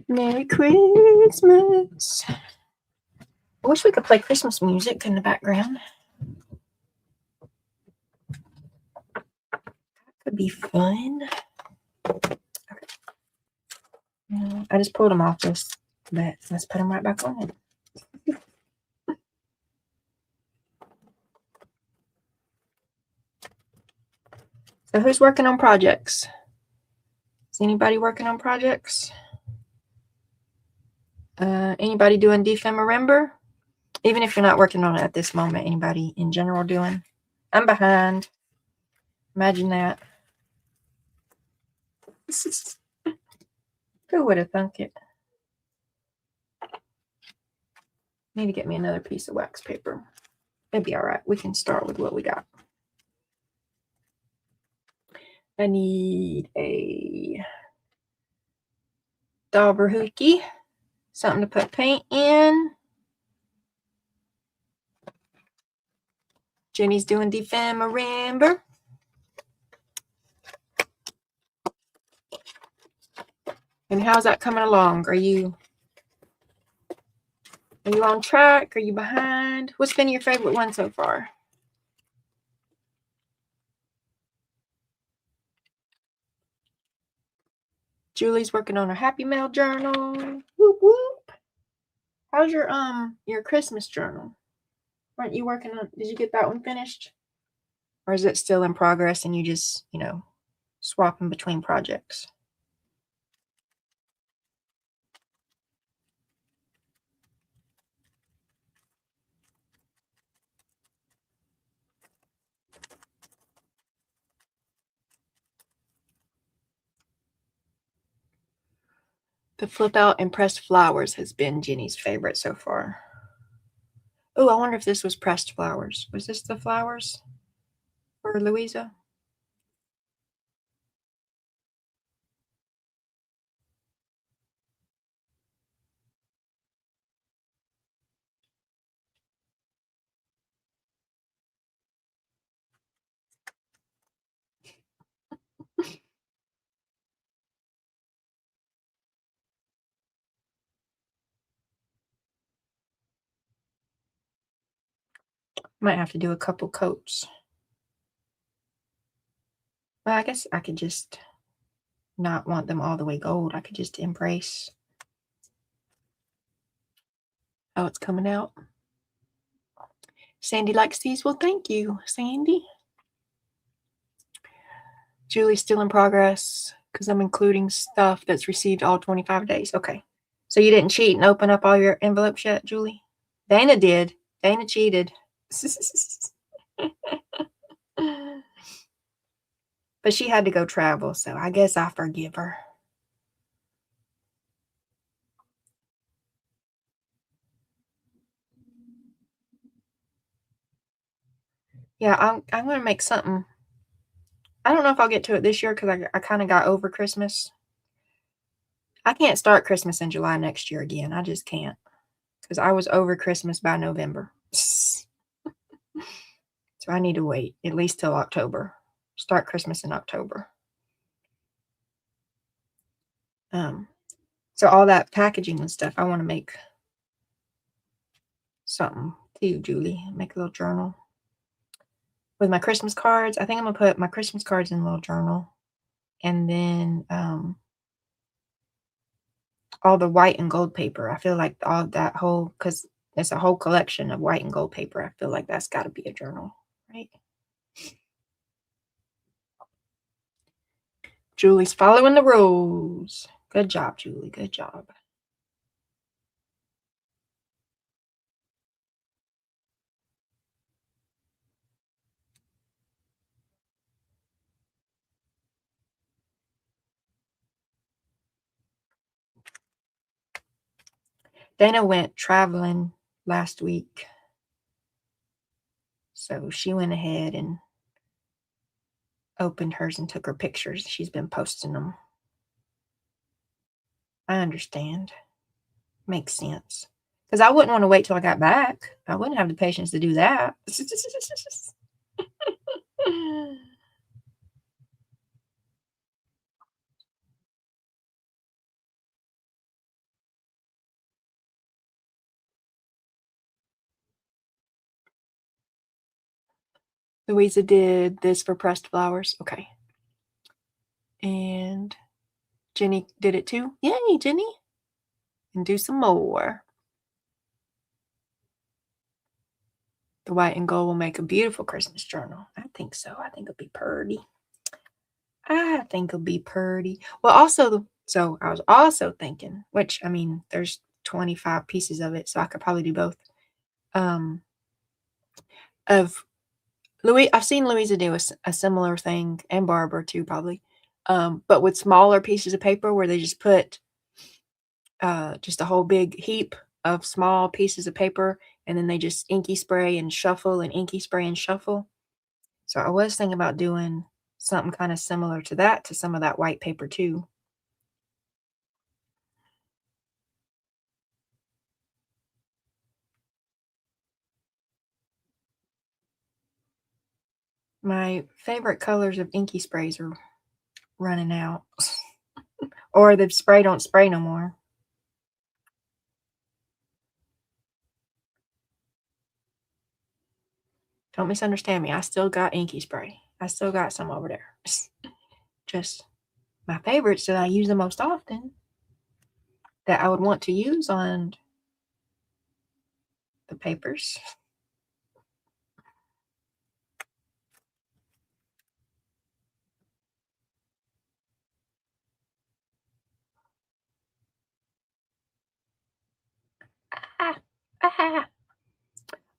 Merry Christmas. I wish we could play Christmas music in the background. That could be fun. Okay. I just pulled them off this, but let's put them right back on. So who's working on projects? Is anybody working on projects? Anybody doing Dephemerember? Even if you're not working on it at this moment, anybody in general doing? I'm behind. Imagine that. Who would have thunk it? Need to get me another piece of wax paper. It'd be all right. We can start with what we got. I need a dauber hookie, something to put paint in. Jenny's doing Dephemerember. And how's that coming along? Are you on track? Are you behind? What's been your favorite one so far? Julie's working on her Happy Mail journal. Whoop whoop. How's your Christmas journal? Weren't you working on? Did you get that one finished? Or is it still in progress and you just, swapping between projects? The flip out and pressed flowers has been Jenny's favorite so far. Oh, I wonder if this was pressed flowers. Was this the flowers for Luise? Might have to do a couple coats. Well, I guess I could just not want them all the way gold. I could just embrace how it's coming out. Sandy likes these. Well, thank you, Sandy. Julie's still in progress because I'm including stuff that's received all 25 days. Okay. So you didn't cheat and open up all your envelopes yet, Julie? Dana did. Dana cheated. But she had to go travel, so I guess I forgive her. Yeah, I'm going to make something. I don't know if I'll get to it this year because I kind of got over Christmas. I can't start Christmas in July next year again. I just can't because I was over Christmas by November. So I need to wait at least till October. Start Christmas in October. So all that packaging and stuff, I want to make something too, Julie. Make a little journal with my Christmas cards. I think I'm gonna put my Christmas cards in a little journal, and then all the white and gold paper. I feel like all that whole, because it's a whole collection of white and gold paper. I feel like that's got to be a journal, right? Julie's following the rules. Good job, Julie. Good job. Dana went traveling last week. So she went ahead and opened hers and took her pictures. She's been posting them. I understand. Makes sense. Because I wouldn't want to wait till I got back. I wouldn't have the patience to do that. Louisa did this for pressed flowers. Okay. And Jenny did it too. Yay, Jenny. And do some more. The white and gold will make a beautiful Christmas journal. I think so. I think it'll be pretty. I think it'll be pretty. Well, also, so I was also thinking, which, I mean, there's 25 pieces of it, so I could probably do both. Of Louis, I've seen Louisa do a similar thing, and Barbara too, probably. But with smaller pieces of paper where they just put just a whole big heap of small pieces of paper, and then they just inky spray and shuffle and inky spray and shuffle. So I was thinking about doing something kind of similar to that, to some of that white paper too. My favorite colors of inky sprays are running out. Or the spray don't spray no more. Don't misunderstand me. I still got inky spray. I still got some over there. Just my favorites that I use the most often, that I would want to use on the papers.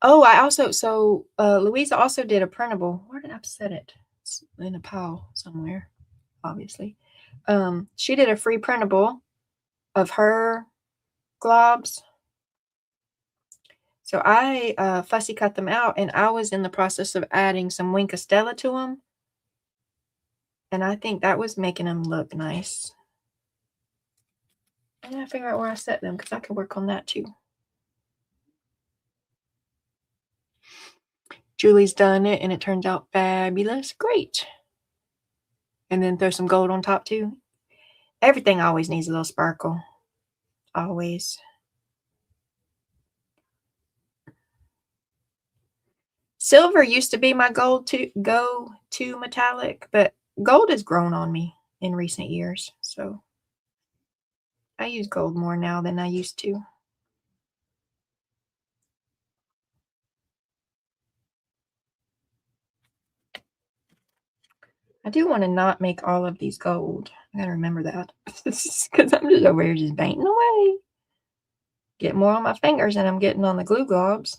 Oh, I also, so Louisa also did a printable. Where did I set it? It's in a pile somewhere, obviously. She did a free printable of her globs. So I fussy cut them out, and I was in the process of adding some Wink of Stella to them. And I think that was making them look nice. I gotta figure out where I set them, because I could work on that too. Julie's done it, and it turns out fabulous. Great. And then throw some gold on top too. Everything always needs a little sparkle. Always. Silver used to be my go-to metallic, but gold has grown on me in recent years. So I use gold more now than I used to. I do want to not make all of these gold. I gotta remember that. Because I'm just over here just painting away. Get more on my fingers than I'm getting on the glue globs.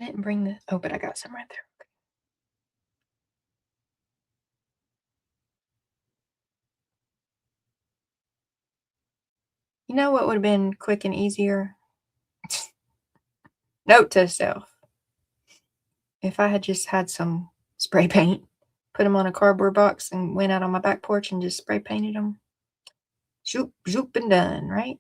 I didn't bring the, oh, but I got some right there. You know what would have been quick and easier? Note to self. If I had just had some spray paint, put them on a cardboard box and went out on my back porch and just spray painted them. Zoop, zoop, and done, right?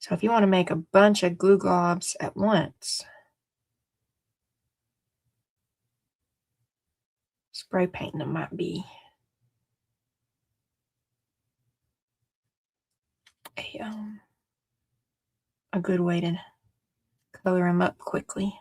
So if you want to make a bunch of glue globs at once, spray painting them might be a good way to color them up quickly.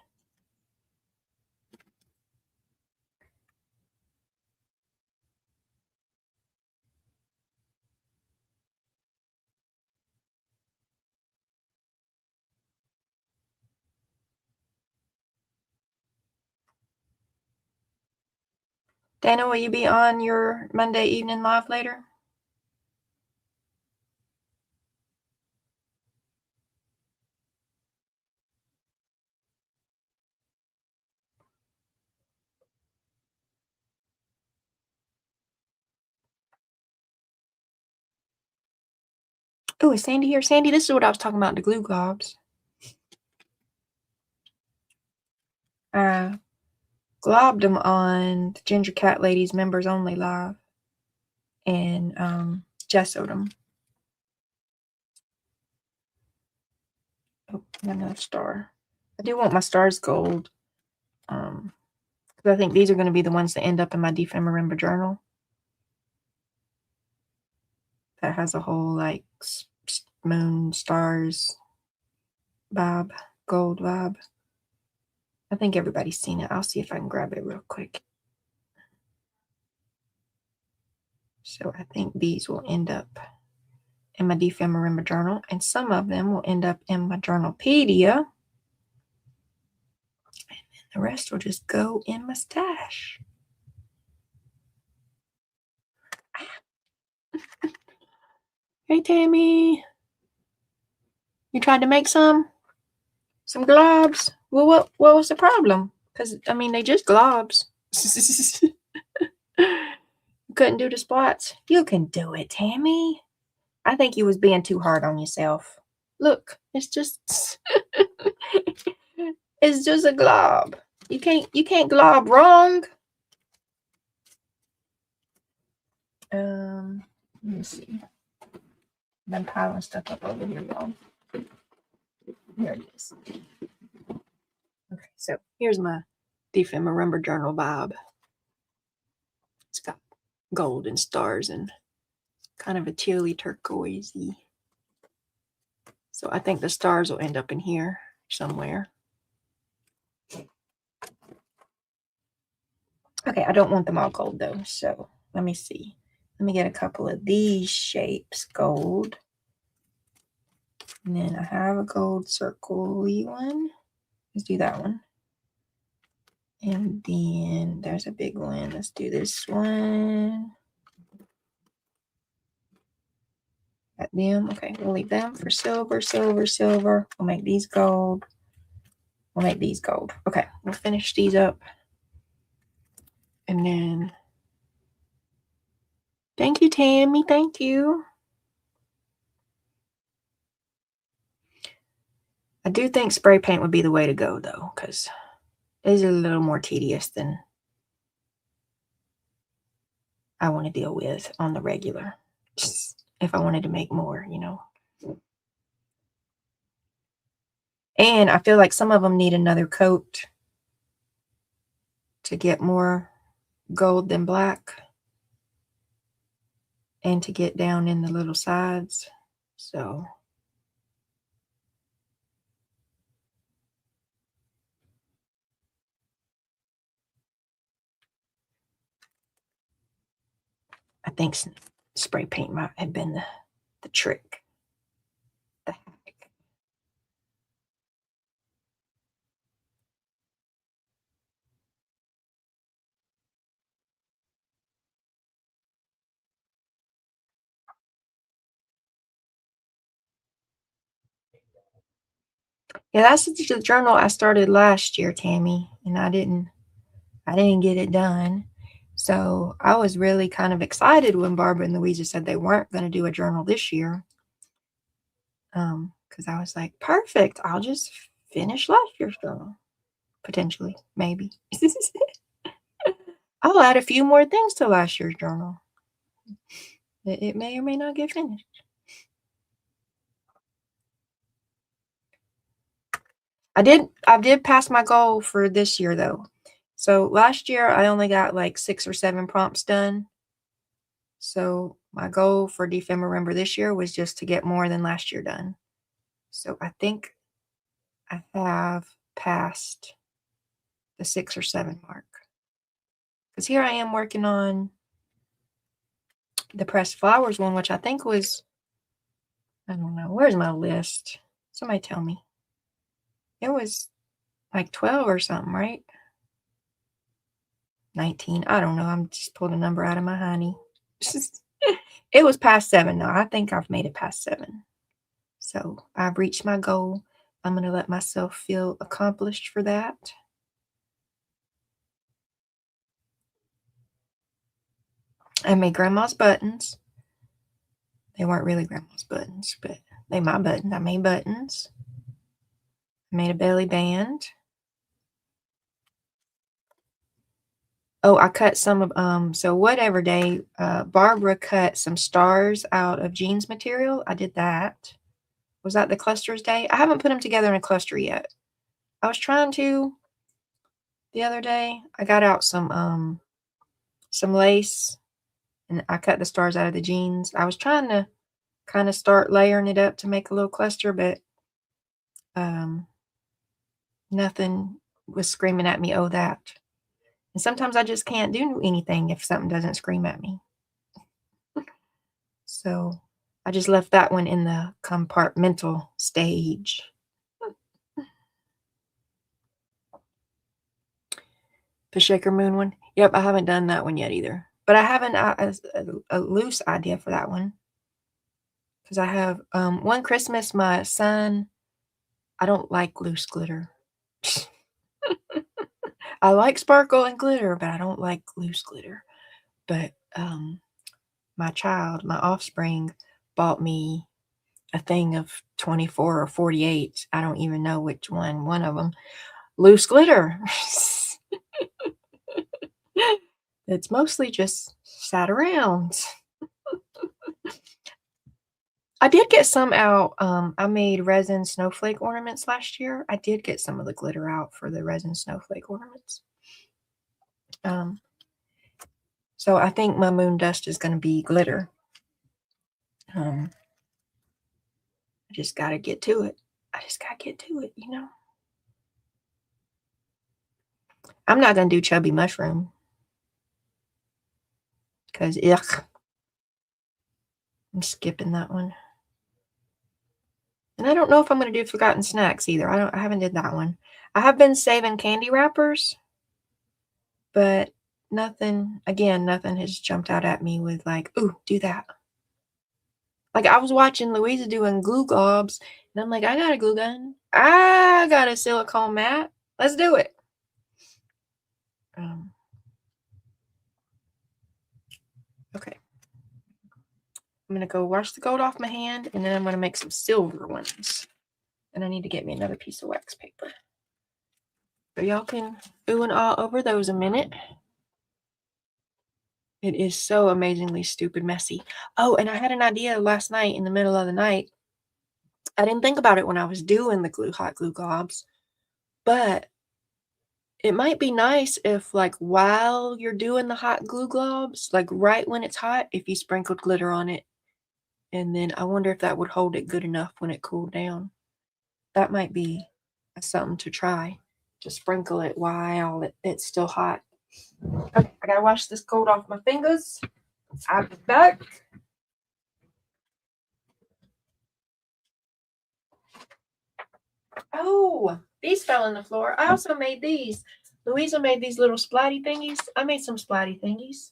Dana, will you be on your Monday evening live later? Oh, is Sandy here? Sandy, this is what I was talking about, the glue globs. Globbed them on the Ginger Cat Ladies Members Only Live and gessoed them. Oh, another star. I do want my stars gold. Because I think these are going to be the ones that end up in my Dephemerember journal. That has a whole like moon, stars vibe, gold vibe. I think everybody's seen it. I'll see if I can grab it real quick. So I think these will end up in my Dephemerember journal, and some of them will end up in my Journalpedia. And then the rest will just go in my stash. Hey, Tammy. You tried to make some globs? Well, what was the problem? Because, I mean, they just globs. Couldn't do the splats. You can do it, Tammy. I think you was being too hard on yourself. Look, it's just it's just a glob. You can't glob wrong. Let me see. I'm piling stuff up over here, y'all. Here it is. Okay, so here's my Dephemerember journal vibe. It's got gold and stars and kind of a tealy turquoisey. So I think the stars will end up in here somewhere. Okay, I don't want them all gold though, so let me see. Let me get a couple of these shapes gold. And then I have a gold circle-y one. Let's do that one. And then there's a big one. Let's do this one. Got them. Okay, we'll leave them for silver, silver, silver. We'll make these gold. We'll make these gold. Okay, we'll finish these up. And then, thank you, Tammy. Thank you. I do think spray paint would be the way to go, though, because it's a little more tedious than I want to deal with on the regular. Just if I wanted to make more, you know. And I feel like some of them need another coat to get more gold than black and to get down in the little sides. So I think spray paint might have been the trick. The hack. Yeah, that's the journal I started last year, Tammy, and I didn't get it done. So I was really kind of excited when Barbara and Luise said they weren't going to do a journal this year. Because I was like, perfect. I'll just finish last year's journal. Potentially, maybe. I'll add a few more things to last year's journal. It may or may not get finished. I did pass my goal for this year though. So last year I only got like 6 or 7 prompts done. So my goal for Dephemerember this year was just to get more than last year done. So I think I have passed the 6 or 7 mark. Because here I am working on the pressed flowers one, which I think was, I don't know, where's my list? Somebody tell me. It was like 12 or something, right? 19. I don't know. I'm just pulling a number out of my honey. It was past 7 though. I think I've made it past 7. So I've reached my goal. I'm going to let myself feel accomplished for that. I made grandma's buttons. They weren't really grandma's buttons, but they my buttons. I made buttons. I made a belly band. Oh, I cut some of, so whatever day, Barbara cut some stars out of jeans material. I did that. Was that the clusters day? I haven't put them together in a cluster yet. I was trying to the other day. I got out some lace and I cut the stars out of the jeans. I was trying to kind of start layering it up to make a little cluster, but nothing was screaming at me, oh, that. And sometimes I just can't do anything if something doesn't scream at me. So I just left that one in the compartmental stage. The Shaker Moon one. Yep, I haven't done that one yet either. But I have a loose idea for that one. Because I have one Christmas, my son, I don't like loose glitter. I like sparkle and glitter, but I don't like loose glitter. But my child, my offspring, bought me a thing of 24 or 48. I don't even know which one of them. Loose glitter. It's mostly just sat around. I did get some out. I made resin snowflake ornaments last year. I did get some of the glitter out for the resin snowflake ornaments. So I think my moon dust is going to be glitter. I just got to get to it. You know. I'm not going to do chubby mushroom. Because, ugh. I'm skipping that one. And I don't know if I'm going to do forgotten snacks either. I haven't did that one. I have been saving candy wrappers, but nothing has jumped out at me with like, ooh, do that. Like I was watching Luise doing glue globs, and I'm like, I got a glue gun. I got a silicone mat. Let's do it. Okay. I'm going to go wash the gold off my hand, and then I'm going to make some silver ones. And I need to get me another piece of wax paper. So y'all can ooh and ah over those a minute. It is so amazingly stupid messy. Oh, and I had an idea last night in the middle of the night. I didn't think about it when I was doing the hot glue globs, but it might be nice if, like, while you're doing the hot glue globs, like right when it's hot, if you sprinkled glitter on it. And then I wonder if that would hold it good enough when it cooled down. That might be something to try. To sprinkle it while it's still hot. Okay, I gotta wash this cold off my fingers. I'll be back. Oh, these fell on the floor. I also made these. Louisa made these little splatty thingies. I made some splatty thingies.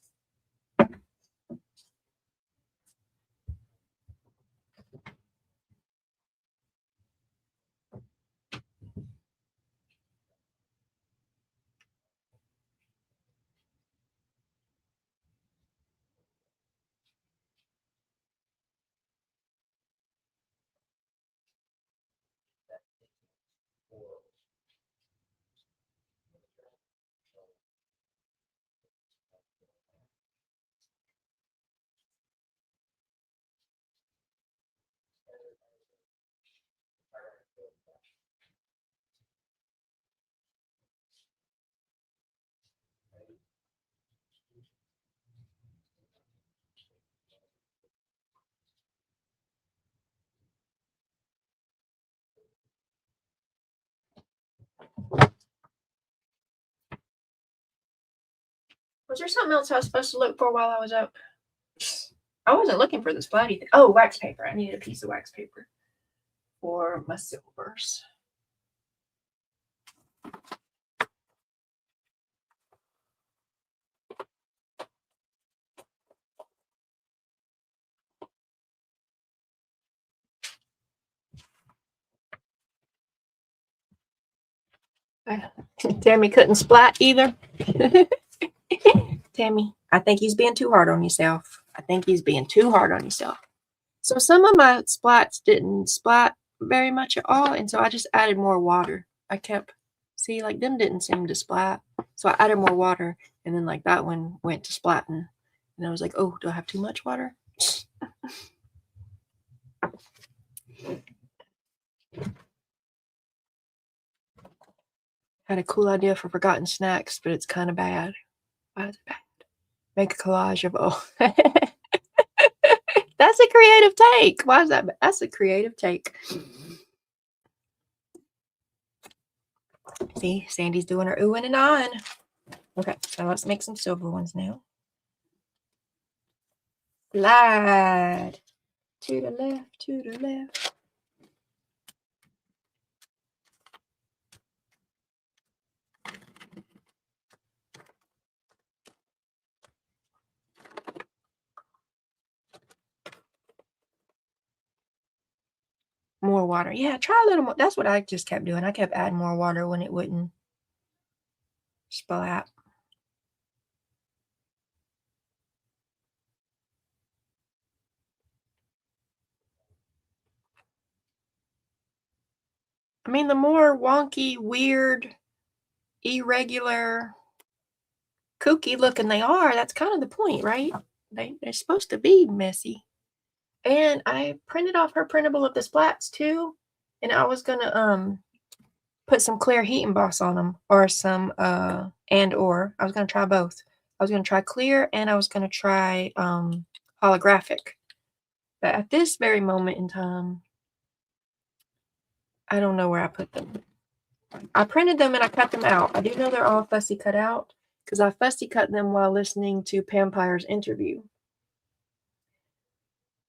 Was there something else I was supposed to look for while I was up? I wasn't looking for this flatty thing. Oh, wax paper. I needed a piece of wax paper for my silvers. Tammy couldn't splat either. Tammy, I think he's being too hard on himself. I think he's being too hard on himself. So some of my splats didn't splat very much at all, and so I just added more water. I kept, see, like them didn't seem to splat, so I added more water, and then like that one went to splatting, and I was like, oh, do I have too much water? Had a cool idea for forgotten snacks, but it's kind of bad. Why is it bad? Make a collage of all. That's a creative take. Why is that bad? That's a creative take. See, Sandy's doing her oohing and ahhing. Okay, so let's make some silver ones now. Slide to the left, to the left. More water. Yeah, try a little more. That's what I just kept doing. I kept adding more water when it wouldn't splat. I mean, the more wonky, weird, irregular, kooky looking they are, that's kind of the point, right? They're supposed to be messy. And I printed off her printable of the splats too. And I was gonna put some clear heat emboss on them, or some I was gonna try both. I was gonna try clear, and I was gonna try holographic. But at this very moment in time, I don't know where I put them. I printed them and I cut them out. I do know they're all fussy cut out because I fussy cut them while listening to Pampire's interview.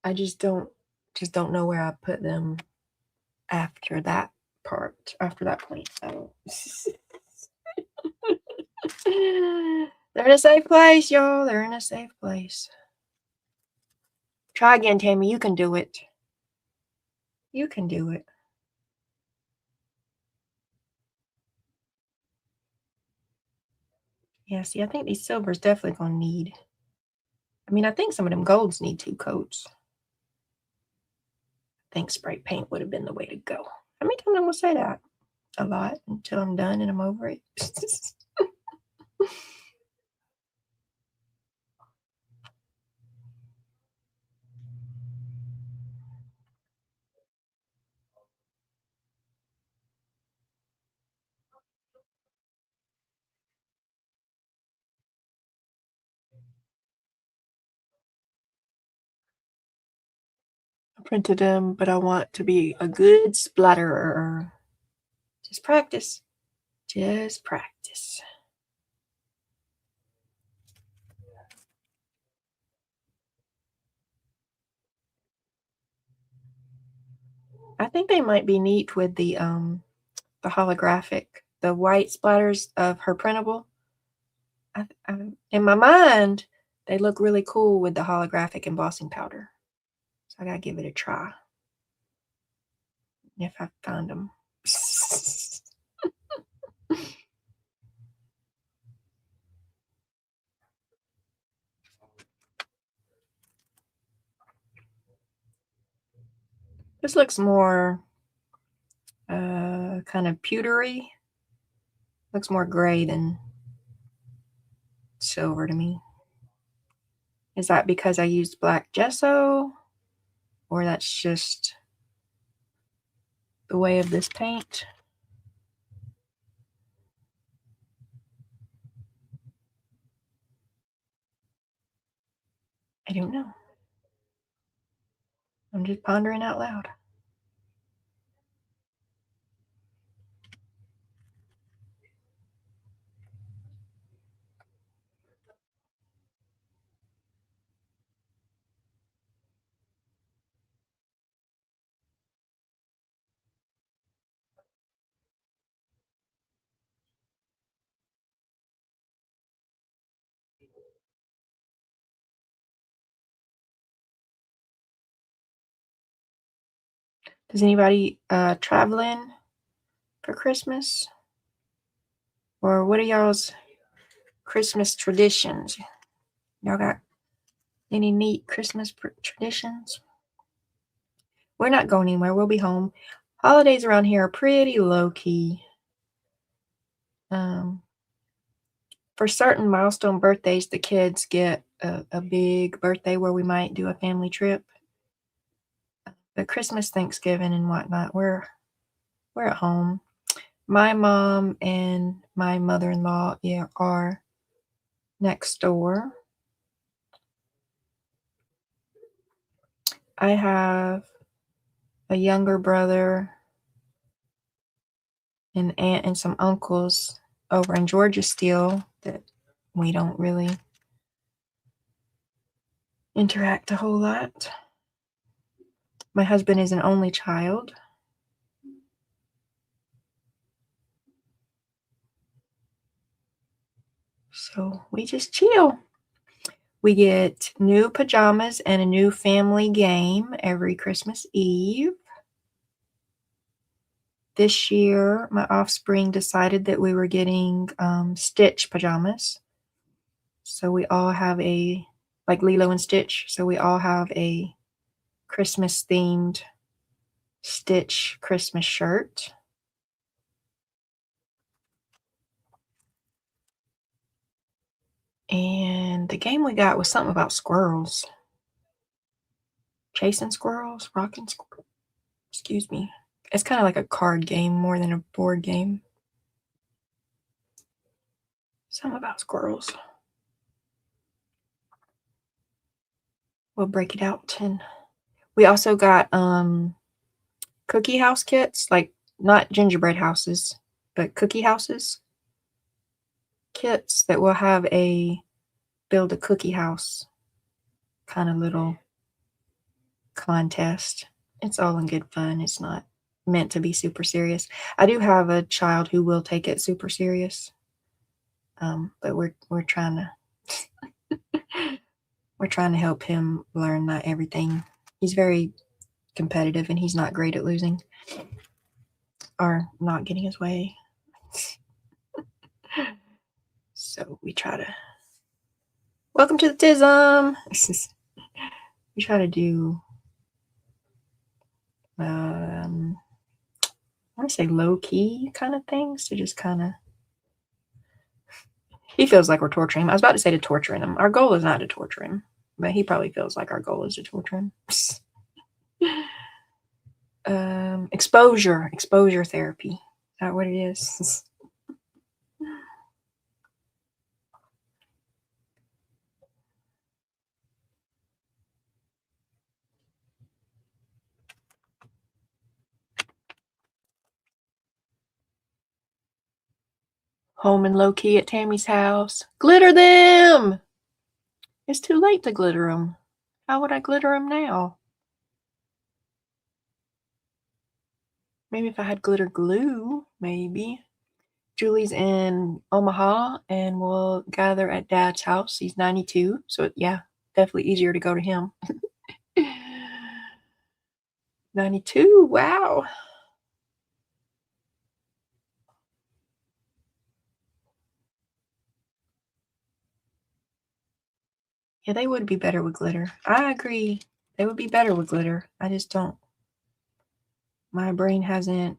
I just don't know where I put them after that part, after that point. So they're in a safe place, y'all. They're in a safe place. Try again, Tammy. You can do it. You can do it. Yeah, see, I think these silvers definitely gonna need. I mean, I think some of them golds need 2 coats. I think spray paint would have been the way to go. How many times I'm gonna say that? A lot until I'm done and I'm over it. I printed them, but I want to be a good splatterer. Just practice. Just practice. I think they might be neat with the holographic, the white splatters of her printable. In my mind, they look really cool with the holographic embossing powder. So I gotta give it a try. If I found them. This looks more kind of pewtery. Looks more gray than silver to me. Is that because I used black gesso? Or that's just the way of this paint? I don't know. I'm just pondering out loud. Does anybody traveling for Christmas? Or what are y'all's Christmas traditions? Y'all got any neat Christmas traditions? We're not going anywhere. We'll be home. Holidays around here are pretty low-key. For certain milestone birthdays, the kids get a big birthday where we might do a family trip. But Christmas, Thanksgiving, and whatnot, we're at home. My mom and my mother-in-law are next door. I have a younger brother, an aunt, and some uncles over in Georgia still that we don't really interact a whole lot. My husband is an only child. So we just chill. We get new pajamas and a new family game every Christmas Eve. This year, my offspring decided that we were getting Stitch pajamas. So we all have like Lilo and Stitch. So we all have a Christmas-themed Stitch Christmas shirt. And the game we got was something about squirrels. Chasing squirrels, rocking squirrels. Excuse me. It's kind of like a card game more than a board game. Something about squirrels. We'll break it out. And we also got cookie house kits, like not gingerbread houses, but cookie houses kits that will have a build a cookie house kind of little contest. It's all in good fun. It's not meant to be super serious. I do have a child who will take it super serious, but we're trying to help him learn that everything. He's very competitive and he's not great at losing or not getting his way. So we try to. Welcome to the TISM. We try to do. I want to say low-key kind of things to just kind of. He feels like we're torturing him. I was about to say to torture him. Our goal is not to torture him, but he probably feels like our goal is to torture him. Exposure therapy. Is that what it is? Home and low-key at Tammy's house. Glitter them! It's too late to glitter them. How would I glitter them now? Maybe if I had glitter glue, maybe. Julie's in Omaha, and we'll gather at Dad's house. He's 92, so yeah, definitely easier to go to him. 92, wow. Yeah, they would be better with glitter. I agree. They would be better with glitter. I just don't. My brain hasn't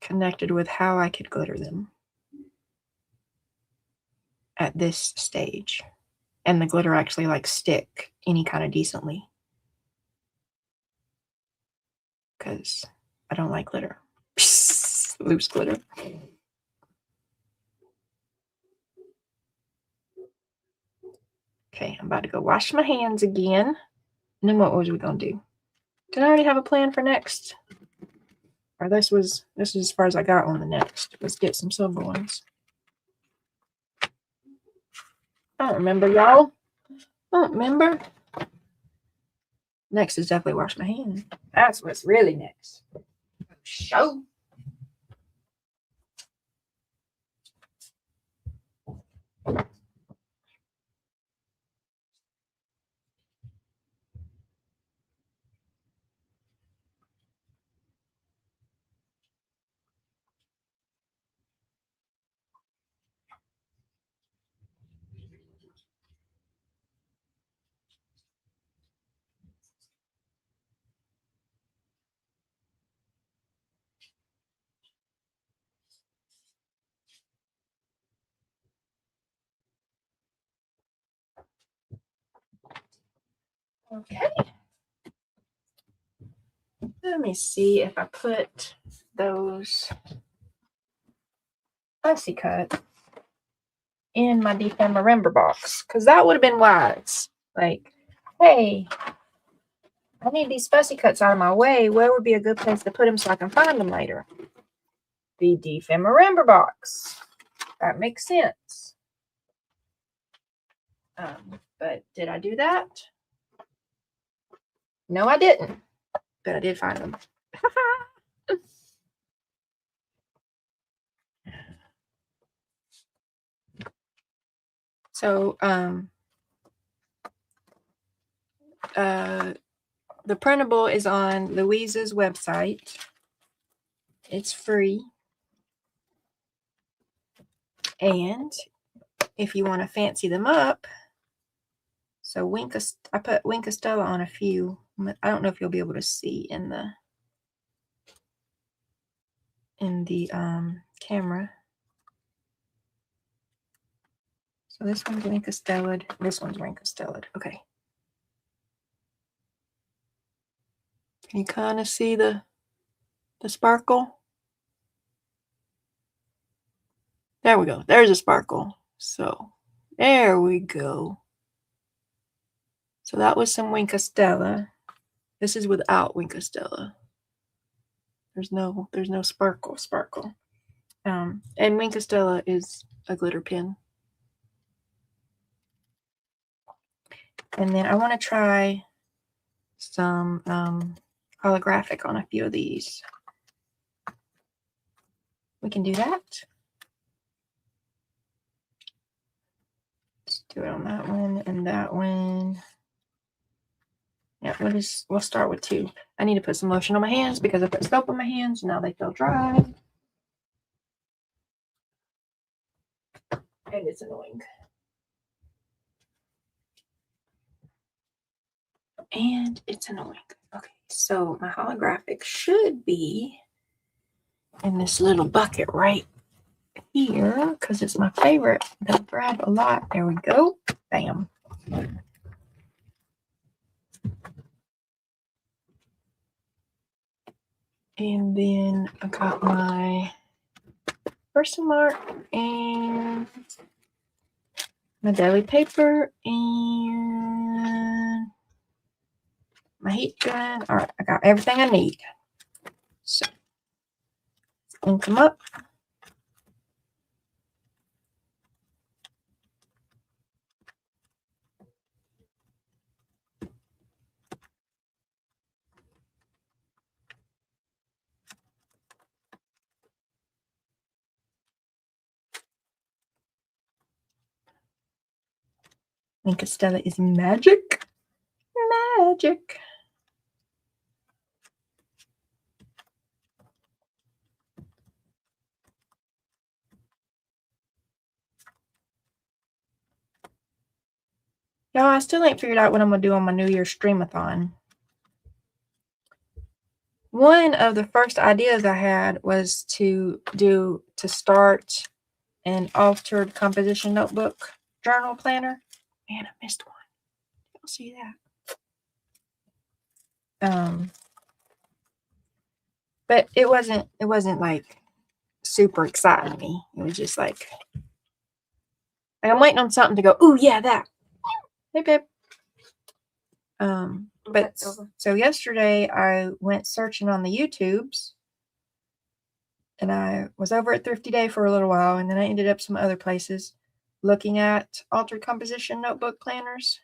connected with how I could glitter them at this stage. And the glitter actually like stick any kind of decently. Because I don't like glitter. Loose glitter. Okay, I'm about to go wash my hands again. And then what was we gonna do? Did I already have a plan for next? Or this is as far as I got on the next. Let's get some silver ones. I don't remember, y'all. I don't remember. Next is definitely wash my hands. That's what's really next. Show. Okay. Let me see if I put those fussy cut in my Dephemerember box, because that would have been wise. Like, hey, I need these fussy cuts out of my way. Where would be a good place to put them so I can find them later? The Dephemerember box. That makes sense. But did I do that? No, I didn't. But I did find them. So, the printable is on Luise's website. It's free. And if you want to fancy them up, so I put Wink Stella on a few. I don't know if you'll be able to see in the camera. So this one's Wink Stella. This one's Wink Stella. Okay. Can you kind of see the sparkle? There we go. There's a sparkle. So there we go. So that was some Wink Stella. This is without Wink Stella. There's no sparkle. And Wink Stella is a glitter pen. And then I want to try some holographic on a few of these. We can do that. Let's do it on that one and that one. Yeah, we'll start with 2. I need to put some lotion on my hands because I put soap on my hands. Now they feel dry. And it's annoying. Okay, so my holographic should be in this little bucket right here because it's my favorite that I grab a lot. There we go. Bam. And then I got my Versamark and my deli paper and my heat gun. All right, I got everything I need. So, ink them up. Wink Stella is magic. Magic. Y'all, I still ain't figured out what I'm going to do on my New Year's streamathon. One of the first ideas I had was to start an altered composition notebook journal planner. Man, I missed one. You'll see that. But it wasn't like super exciting me. It was just like I'm waiting on something to go, ooh, yeah, that. Hey, babe. But so yesterday I went searching on the YouTubes and I was over at Thrifty Day for a little while and then I ended up some other places looking at altered composition notebook planners.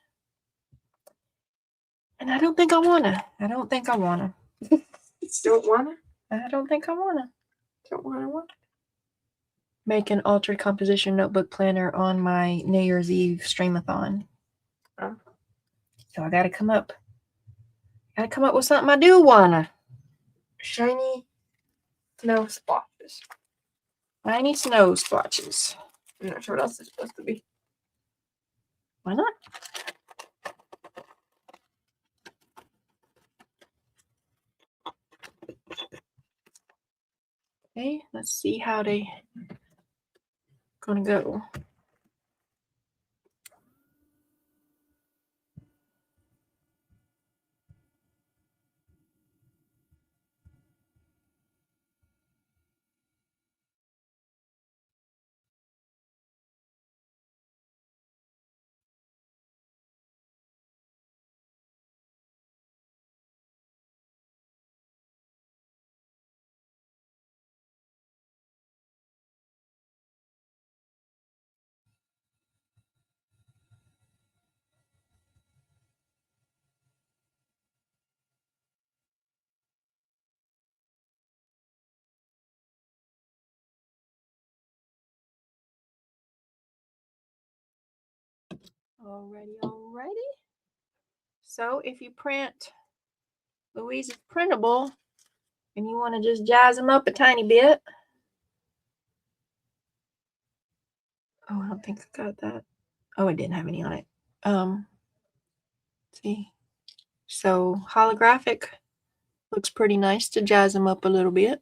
And I don't think I wanna. I don't think I wanna. Don't wanna? I don't think I wanna. Don't wanna. Make an altered composition notebook planner on my New Year's Eve streamathon. Oh. So I gotta come up with something I do wanna. Shiny snow splotches. Shiny snow splotches. I'm not sure what else it's supposed to be. Why not? Okay, let's see how they gonna go. Alrighty. So if you print Luise's printable and you want to just jazz them up a tiny bit. Oh, I don't think I got that. Oh, it didn't have any on it. See. So holographic looks pretty nice to jazz them up a little bit.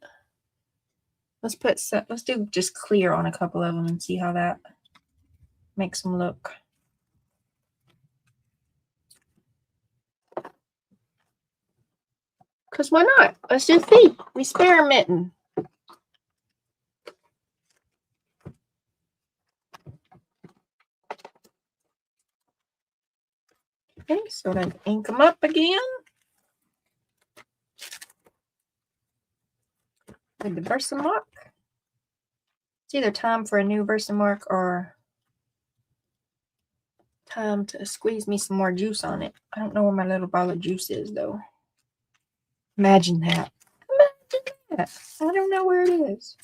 Let's do just clear on a couple of them and see how that makes them look. Because why not? Let's just see. We experimenting. Okay, so then ink them up again with the Versamark. It's either time for a new Versamark or time to squeeze me some more juice on it. I don't know where my little bottle of juice is, though. Imagine that. Imagine that. I don't know where it is.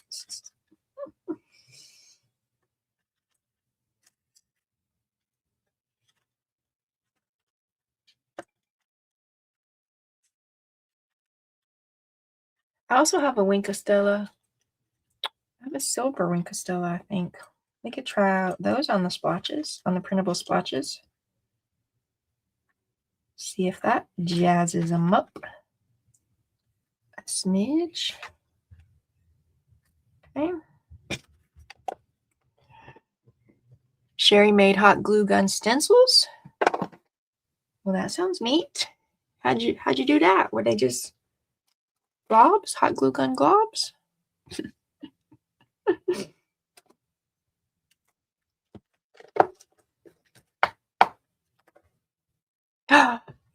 I also have a Wink Stella. I have a silver Wink Stella, I think. We could try out those on the splotches, on the printable splotches. See if that jazzes them up a smidge. Okay. Sherry made hot glue gun stencils. Well, that sounds neat. How'd you do that? Were they just globs, hot glue gun globs?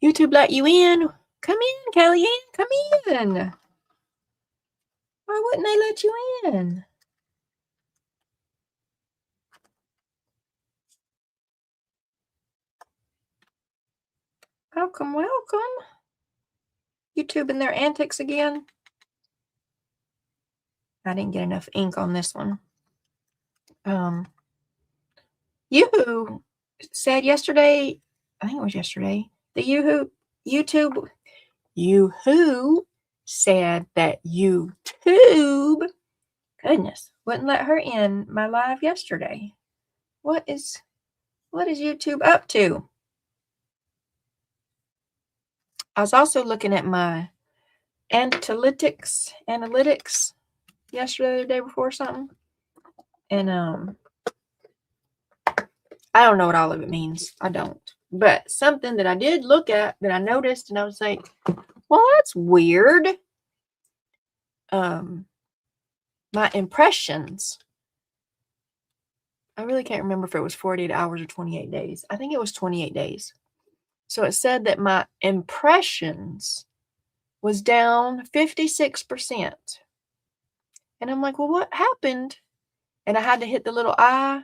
YouTube let you in. Come in, Kellyanne. Come in. Why wouldn't they let you in? Welcome. YouTube and their antics again. I didn't get enough ink on this one. Yoo-hoo said yesterday, I think it was yesterday, that YouTube said that YouTube, goodness, wouldn't let her in my live yesterday. What is YouTube up to? I was also looking at my analytics yesterday or the day before something. And I don't know what all of it means. I don't. But something that I did look at that I noticed and I was like, well, that's weird. My impressions. I really can't remember if it was 48 hours or 28 days. I think it was 28 days. So it said that my impressions was down 56%. And I'm like, well, what happened? And I had to hit the little I.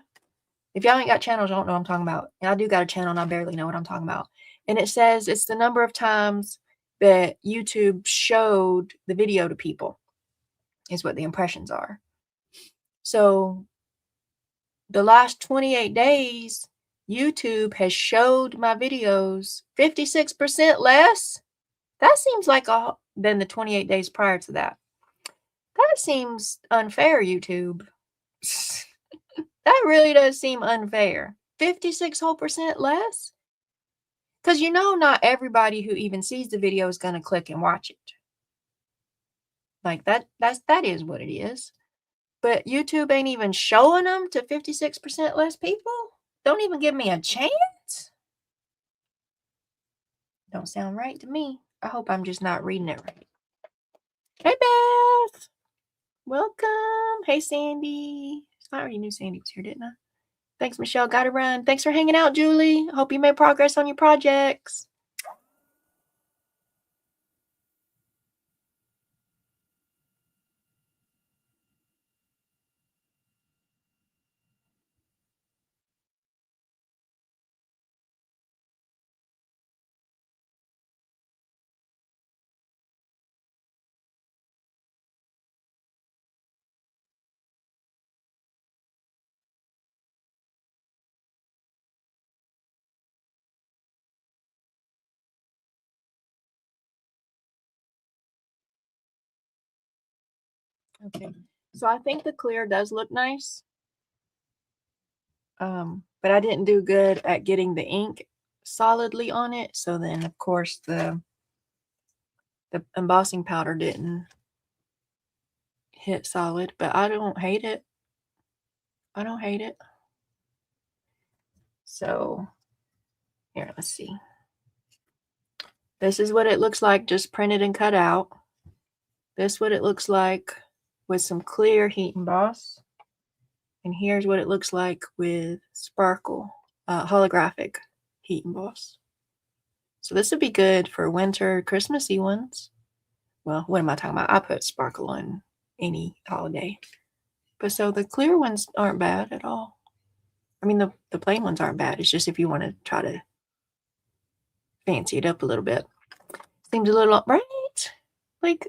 If y'all ain't got channels, I don't know what I'm talking about. And I do got a channel and I barely know what I'm talking about. And it says it's the number of times that YouTube showed the video to people is what the impressions are. So the last 28 days, YouTube has showed my videos 56% less. That seems like than the 28 days prior to that. That seems unfair, YouTube. That really does seem unfair. 56% less? Because not everybody who even sees the video is going to click and watch it. Like that is what it is. But YouTube ain't even showing them to 56% less people? Don't even give me a chance? Don't sound right to me. I hope I'm just not reading it right. Hey, Beth. Welcome. Hey, Sandy. I already knew Sandy was here, didn't I? Thanks, Michelle. Gotta run. Thanks for hanging out, Julie. Hope you made progress on your projects. Okay. So I think the clear does look nice. But I didn't do good at getting the ink solidly on it. So then of course the embossing powder didn't hit solid, but I don't hate it. I don't hate it. So here, let's see. This is what it looks like just printed and cut out. This is what it looks like with some clear heat emboss. And here's what it looks like with sparkle, holographic heat emboss. So this would be good for winter, Christmassy ones. Well, what am I talking about? I put sparkle on any holiday. But so the clear ones aren't bad at all. I mean, the plain ones aren't bad. It's just if you want to try to fancy it up a little bit. Seems a little, right? Like,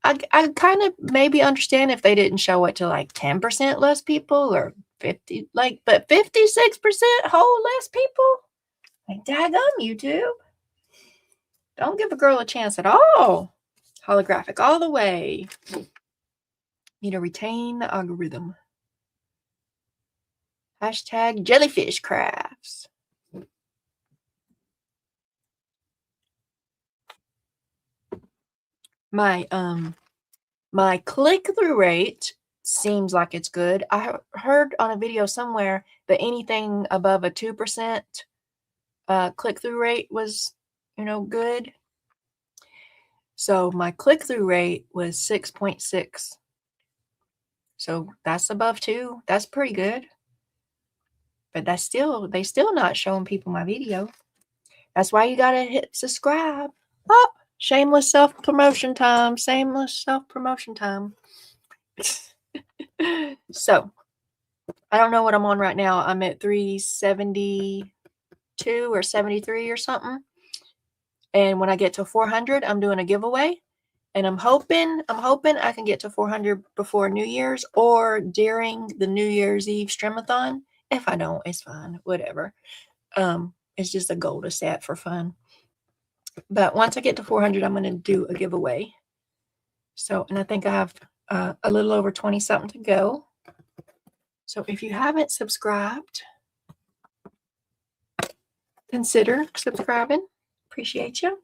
I kind of maybe understand if they didn't show it to like 10% less people or 50, like, but 56% whole less people? Like, daggum, YouTube. Don't give a girl a chance at all. Holographic all the way. Need to retain the algorithm. Hashtag jellyfish crafts. My click-through rate seems like it's good. I heard on a video somewhere that anything above a 2% click-through rate was, good. So my click-through rate was 6.6. So that's above 2. That's pretty good. But they still not showing people my video. That's why you gotta hit subscribe. Oh, shameless self-promotion time. Shameless self-promotion time. So I don't know what I'm on right now. I'm at 372 or 73 or something. And when I get to 400, I'm doing a giveaway. And I'm hoping I can get to 400 before New Year's or during the New Year's Eve streamathon. If I don't, it's fine. Whatever. It's just a goal to set for fun. But once I get to 400, I'm going to do a giveaway. So, and I think I have a little over 20 something to go. So if you haven't subscribed, consider subscribing. Appreciate you.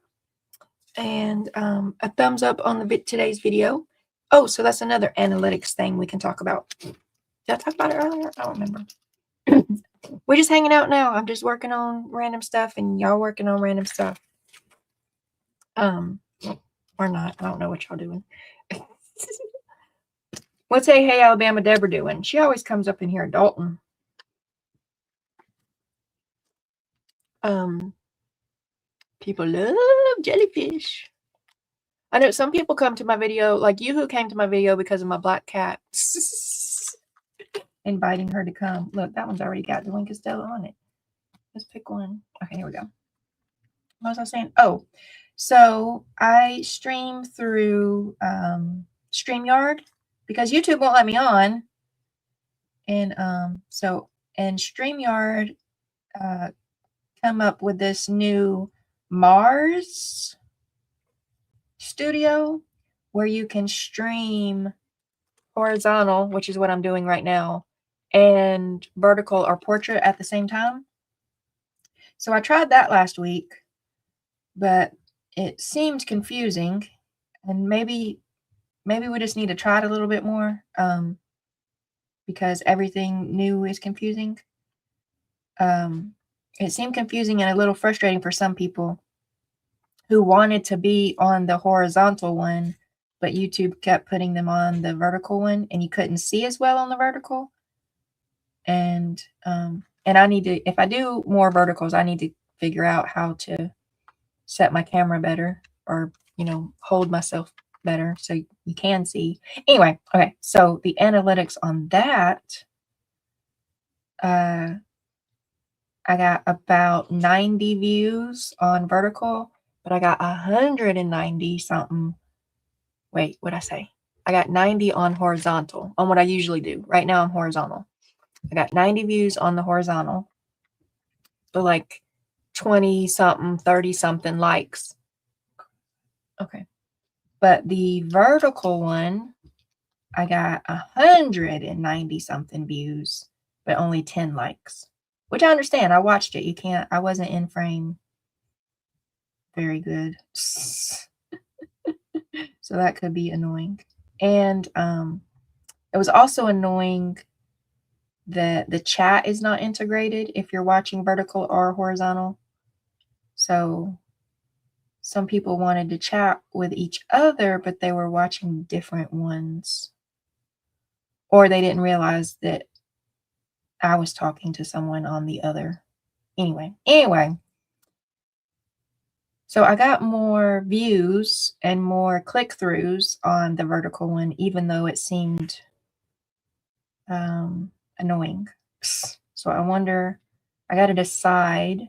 And a thumbs up on today's video. Oh, so that's another analytics thing we can talk about. Did I talk about it earlier? I don't remember. We're just hanging out now. I'm just working on random stuff and y'all working on random stuff. Or not. I don't know what y'all doing. What's Hey Alabama Deborah doing? She always comes up in here at Dalton. People love jellyfish. I know some people come to my video, like you who came to my video because of my black cat. Inviting her to come. Look, that one's already got the Wink Stella on it. Let's pick one. Okay, here we go. What was I saying? Oh, so I stream through StreamYard because YouTube won't let me on. And and StreamYard come up with this new Mars studio where you can stream horizontal, which is what I'm doing right now, and vertical or portrait at the same time. So I tried that last week, but it seemed confusing, and maybe we just need to try it a little bit more because everything new is confusing. It seemed confusing and a little frustrating for some people who wanted to be on the horizontal one, but YouTube kept putting them on the vertical one, and you couldn't see as well on the vertical. And I need to, if I do more verticals, I need to figure out how to set my camera better or, hold myself better so you can see. Anyway, okay, so the analytics on that, I got about 90 views on vertical, but I got 190 something. Wait, what'd I say? I got 90 on horizontal, on what I usually do. Right now I'm horizontal. I got 90 views on the horizontal, but like 20 something, 30 something likes. Okay. But the vertical one, I got 190 something views, but only 10 likes, which I understand. I watched it. I wasn't in frame very good. So that could be annoying. And it was also annoying that the chat is not integrated if you're watching vertical or horizontal. So some people wanted to chat with each other, but they were watching different ones. Or they didn't realize that I was talking to someone on the other. Anyway. So I got more views and more click-throughs on the vertical one, even though it seemed annoying. So I wonder, I got to decide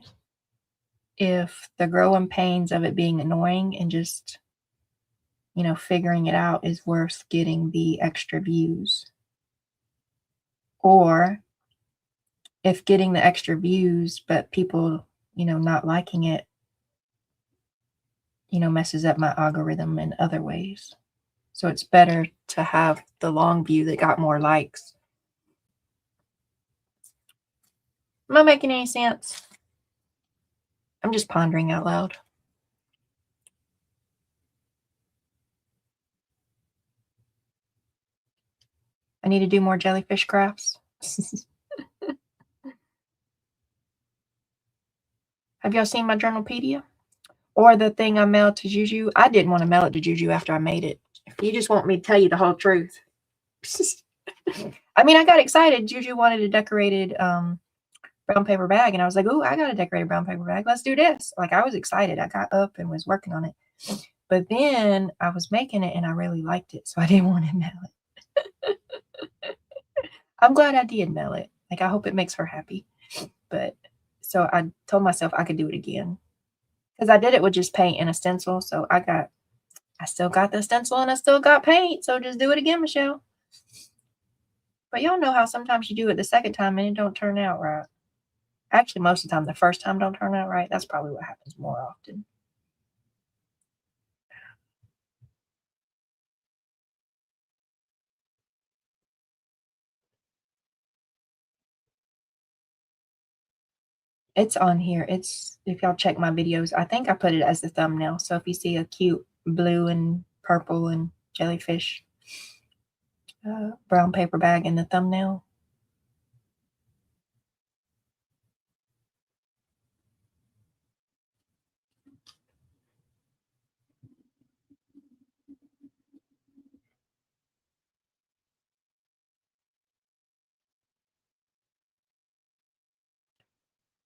if the growing pains of it being annoying and just, you know, figuring it out is worth getting the extra views. Or if getting the extra views, but people, you know, not liking it, you know, messes up my algorithm in other ways. So it's better to have the long view that got more likes. Am I making any sense? I'm just pondering out loud. I need to do more jellyfish crafts. Have y'all seen my Journalpedia? Or the thing I mailed to Juju? I didn't want to mail it to Juju after I made it. If you just want me to tell you the whole truth. I mean, I got excited. Juju wanted a decorated brown paper bag. And I was like, ooh, I got a decorated brown paper bag. Let's do this. Like, I was excited. I got up and was working on it. But then I was making it and I really liked it. So I didn't want to mail it. I'm glad I did mail it. Like, I hope it makes her happy. But so I told myself I could do it again. Because I did it with just paint and a stencil. So I still got the stencil and I still got paint. So just do it again, Michelle. But y'all know how sometimes you do it the second time and it don't turn out right. Actually, most of the time, the first time don't turn out right. That's probably what happens more often. It's on here. It's, if y'all check my videos, I think I put it as the thumbnail. So if you see a cute blue and purple and jellyfish brown paper bag in the thumbnail.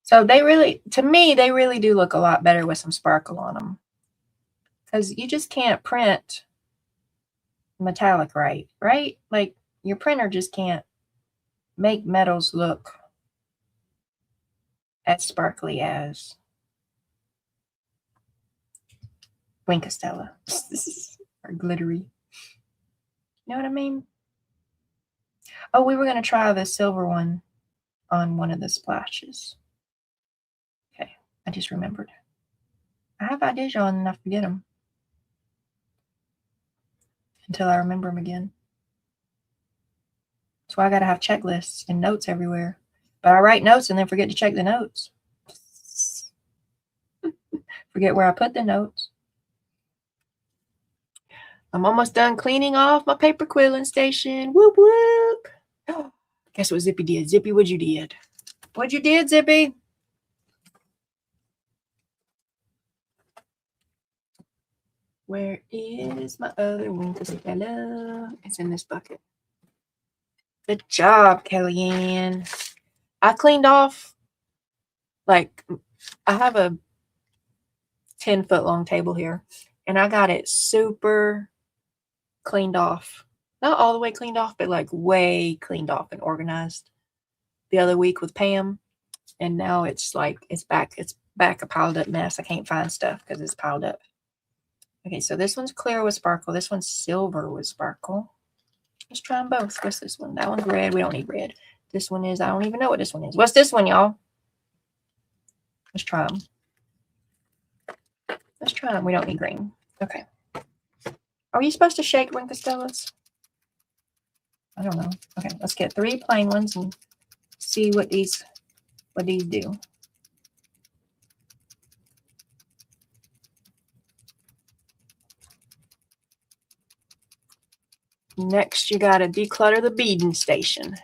So they really, to me, they really do look a lot better with some sparkle on them. Because you just can't print metallic right? Like your printer just can't make metals look as sparkly as Winkastella or glittery. You know what I mean? Oh, we were going to try the silver one on one of the splashes. Okay, I just remembered. I have ideas on and I forget them until I remember them again. That's why I got to have checklists and notes everywhere. But I write notes and then forget to check the notes. Forget where I put the notes. I'm almost done cleaning off my paper quilling station. Whoop, whoop. Oh, guess what Zippy did? Zippy, what you did? What you did, Zippy? Where is my other Winkastella? It's in this bucket. Good job, Kellyanne. I cleaned off, like, I have a 10-foot long table here, and I got it super cleaned off. Not all the way cleaned off, but like way cleaned off and organized the other week with Pam. And now it's like, it's back a piled up mess. I can't find stuff because it's piled up. Okay, so this one's clear with sparkle. This one's silver with sparkle. Let's try them both. What's this one? That one's red. We don't need red. This one is, I don't even know what this one is. What's this one, y'all? Let's try them. Let's try them. We don't need green. Okay. Are you supposed to shake Winkastellas? I don't know. Okay, let's get 3 plain ones and see what these do. Next, you got to declutter the beading station.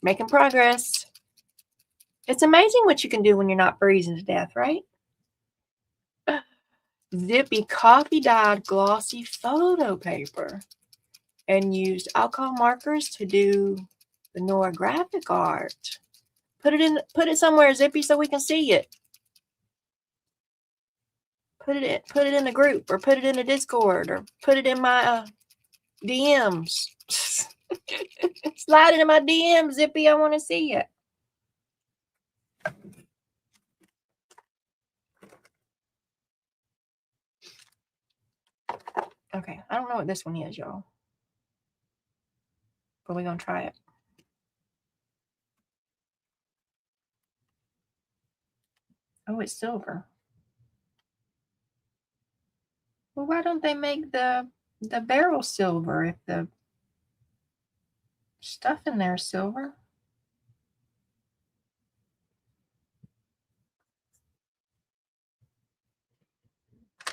Making progress. It's amazing what you can do when you're not freezing to death, right? Zippy coffee dyed glossy photo paper and used alcohol markers to do the Nora graphic art. Put it somewhere, Zippy, so we can see it. Put it in a group, or put it in a Discord, or put it in my DMs. Slide it in my DMs, Zippy. I want to see it. Okay, I don't know what this one is, y'all, but we're gonna try it. Oh, it's silver. Well, why don't they make the barrel silver if the stuff in there is silver?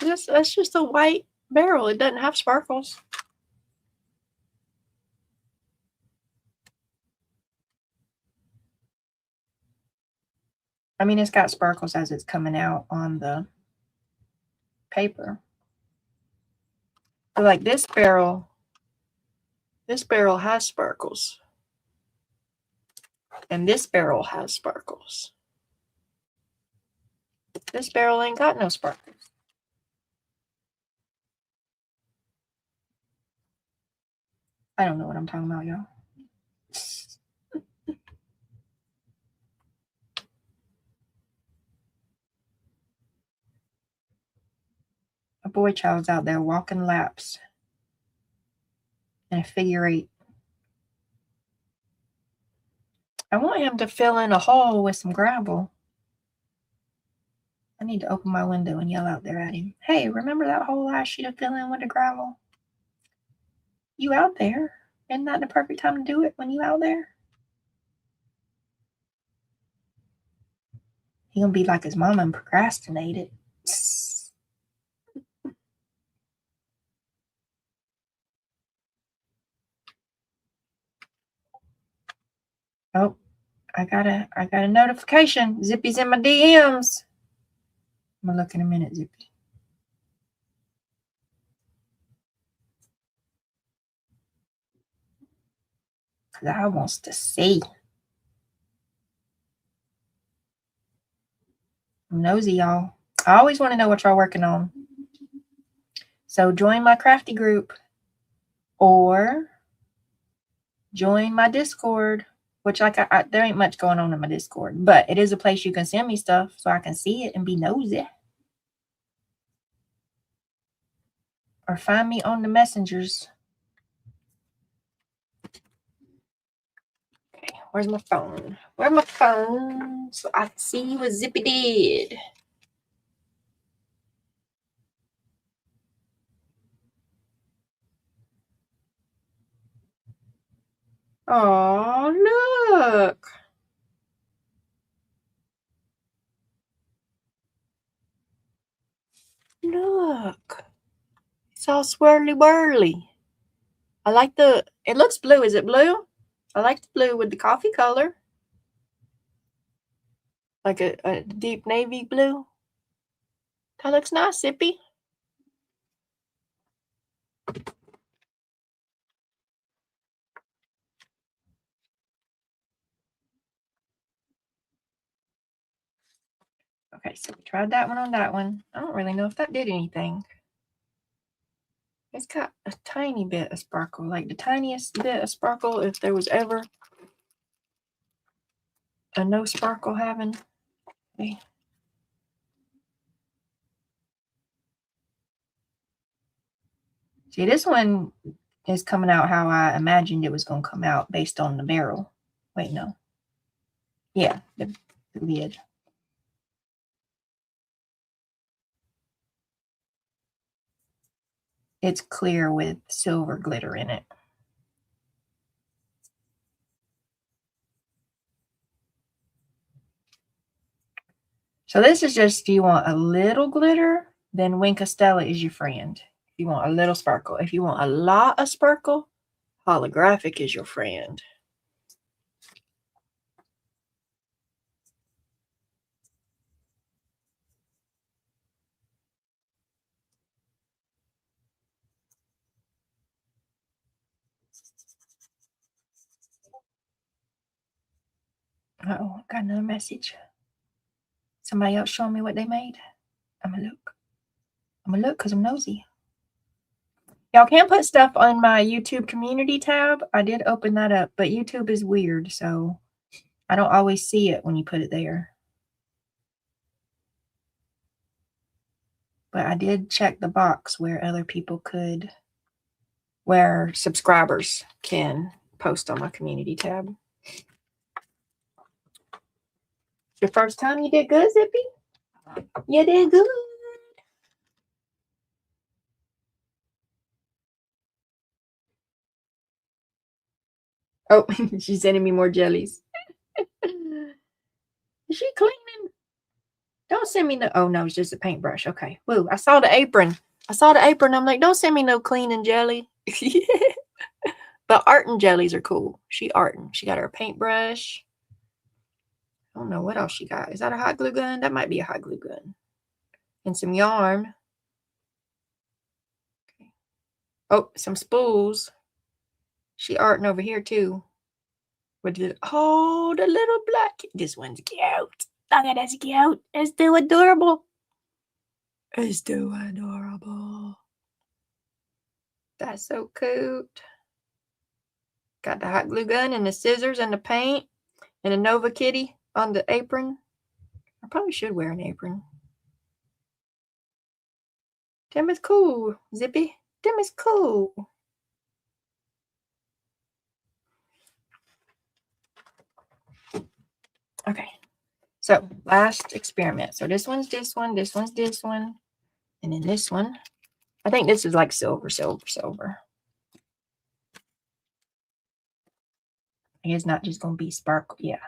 That's just a white barrel. It doesn't have sparkles. I mean, it's got sparkles as it's coming out on the paper. But like this barrel has sparkles. And this barrel has sparkles. This barrel ain't got no sparkles. I don't know what I'm talking about, y'all. A boy child's out there walking laps in a figure 8. I want him to fill in a hole with some gravel. I need to open my window and yell out there at him. Hey, remember that hole I asked you to fill in with the gravel? You out there? Isn't that the perfect time to do it when you out there? He gonna be like his mama and procrastinate it. Oh, I got a notification. Zippy's in my DMs. I'm gonna look in a minute, Zippy. Cause I wants to see. I'm nosy, y'all. I always want to know what y'all working on. So join my crafty group or join my Discord, which there ain't much going on in my Discord, but it is a place you can send me stuff so I can see it and be nosy. Or find me on the messengers. Okay, where's my phone? Where's my phone? So I can see what Zippy did. Oh, look. Look. It's all swirly whirly. I like it looks blue. Is it blue? I like the blue with the coffee color. Like a deep navy blue. That looks nice, Zippy. Okay, so we tried that one on that one. I don't really know if that did anything. It's got a tiny bit of sparkle, like the tiniest bit of sparkle if there was ever a no sparkle having. Okay. See, this one is coming out how I imagined it was going to come out based on the barrel. Wait, no. Yeah, the lid. It's clear with silver glitter in it. So this is just if you want a little glitter, then Wink Stella is your friend. If you want a little sparkle. If you want a lot of sparkle, Holographic is your friend. Uh-oh, I got another message. Somebody else showing me what they made. I'm gonna look. I'm gonna look because I'm nosy. Y'all can put stuff on my YouTube community tab. I did open that up, but YouTube is weird, so I don't always see it when you put it there. But I did check the box where other people could, where subscribers can post on my community tab. Your first time you did good, Zippy? You did good. Oh, she's sending me more jellies. Is she cleaning? Don't send me no. Oh no, it's just a paintbrush. Okay. Woo! I saw the apron. I'm like, don't send me no cleaning jelly. But art and jellies are cool. She arting. She got her paintbrush. I don't know what else she got. Is that a hot glue gun? That might be a hot glue gun. And some yarn. Okay. Oh, some spools. She arting over here too. What did? Oh, the little black. This one's cute. Look at this cute. It's too adorable. It's too adorable. That's so cute. Got the hot glue gun and the scissors and the paint and a Nova Kitty on the apron. I probably should wear an apron. Them is cool, Zippy. Them is cool. Okay. So last experiment. So this one's this one, this one's this one, and then this one. I think this is like silver. It's not just going to be sparkle. Yeah.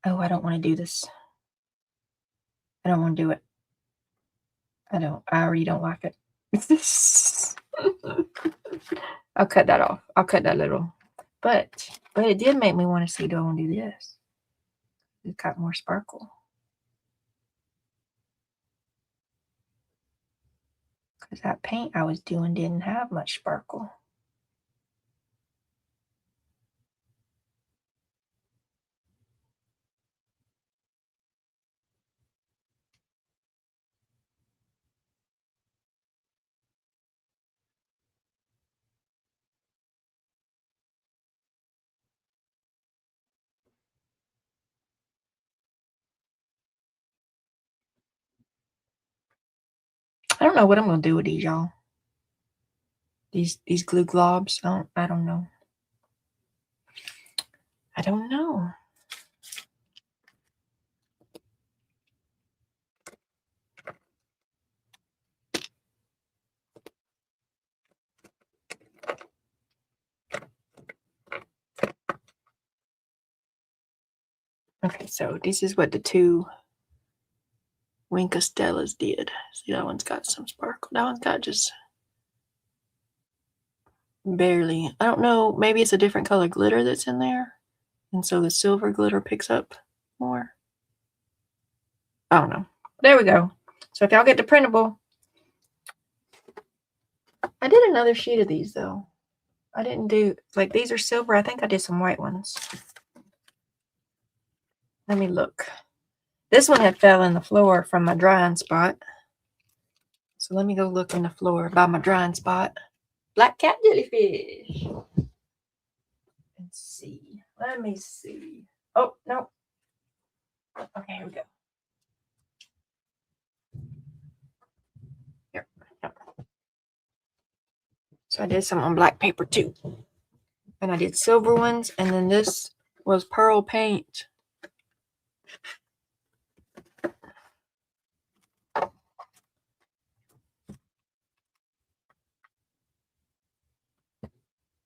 Oh, I don't want to do this. I don't want to do it. I already don't like it. I'll cut that off. I'll cut that little. But it did make me want to see, do I want to do this? It's got more sparkle. Because that paint I was doing didn't have much sparkle. I don't know what I'm going to do with these, y'all. These glue globs. I don't know. I don't know. Okay, so this is what the two Wink Stellas did. See, that one's got some sparkle. That one's got just barely. I don't know. Maybe it's a different color glitter that's in there. And so the silver glitter picks up more. I don't know. There we go. So if y'all get the printable, I did another sheet of these though. I didn't do, like these are silver. I think I did some white ones. Let me look. This one had fell in the floor from my drying spot. So let me go look in the floor by my drying spot. Black cat jellyfish. Let's see. Let me see. Oh, no. Okay, here we go. Here. So I did some on black paper too. And I did silver ones. And then this was pearl paint.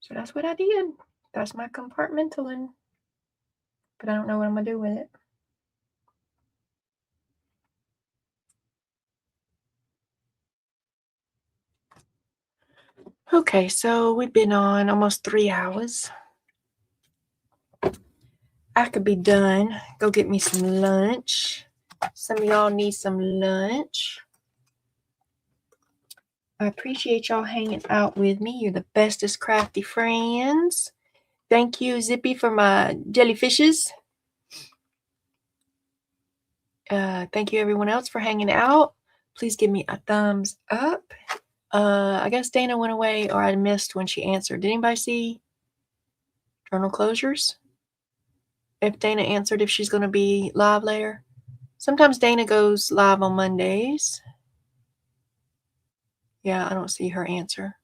So that's what I did. That's my compartmentaling. But I don't know what I'm going to do with it. Okay, so we've been on almost 3 hours. I could be done. Go get me some lunch. Some of y'all need some lunch. I appreciate y'all hanging out with me. You're the bestest crafty friends. Thank you, Zippy, for my jellyfishes. Thank you, everyone else, for hanging out. Please give me a thumbs up. I guess Dana went away, or I missed when she answered. Did anybody see journal closures? If Dana answered if she's going to be live later. Sometimes Dana goes live on Mondays. Yeah, I don't see her answer.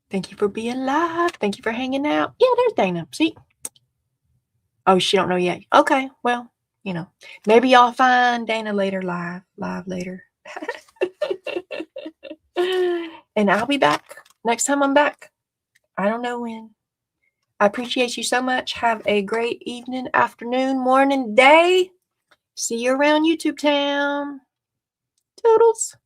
Thank you for being live. Thank you for hanging out. Yeah, there's Dana. See? Oh, she don't know yet. Okay, well, you know, maybe y'all find Dana later live later. And I'll be back next time I'm back. I don't know when. I appreciate you so much. Have a great evening, afternoon, morning, day. See you around YouTube town. Toodles.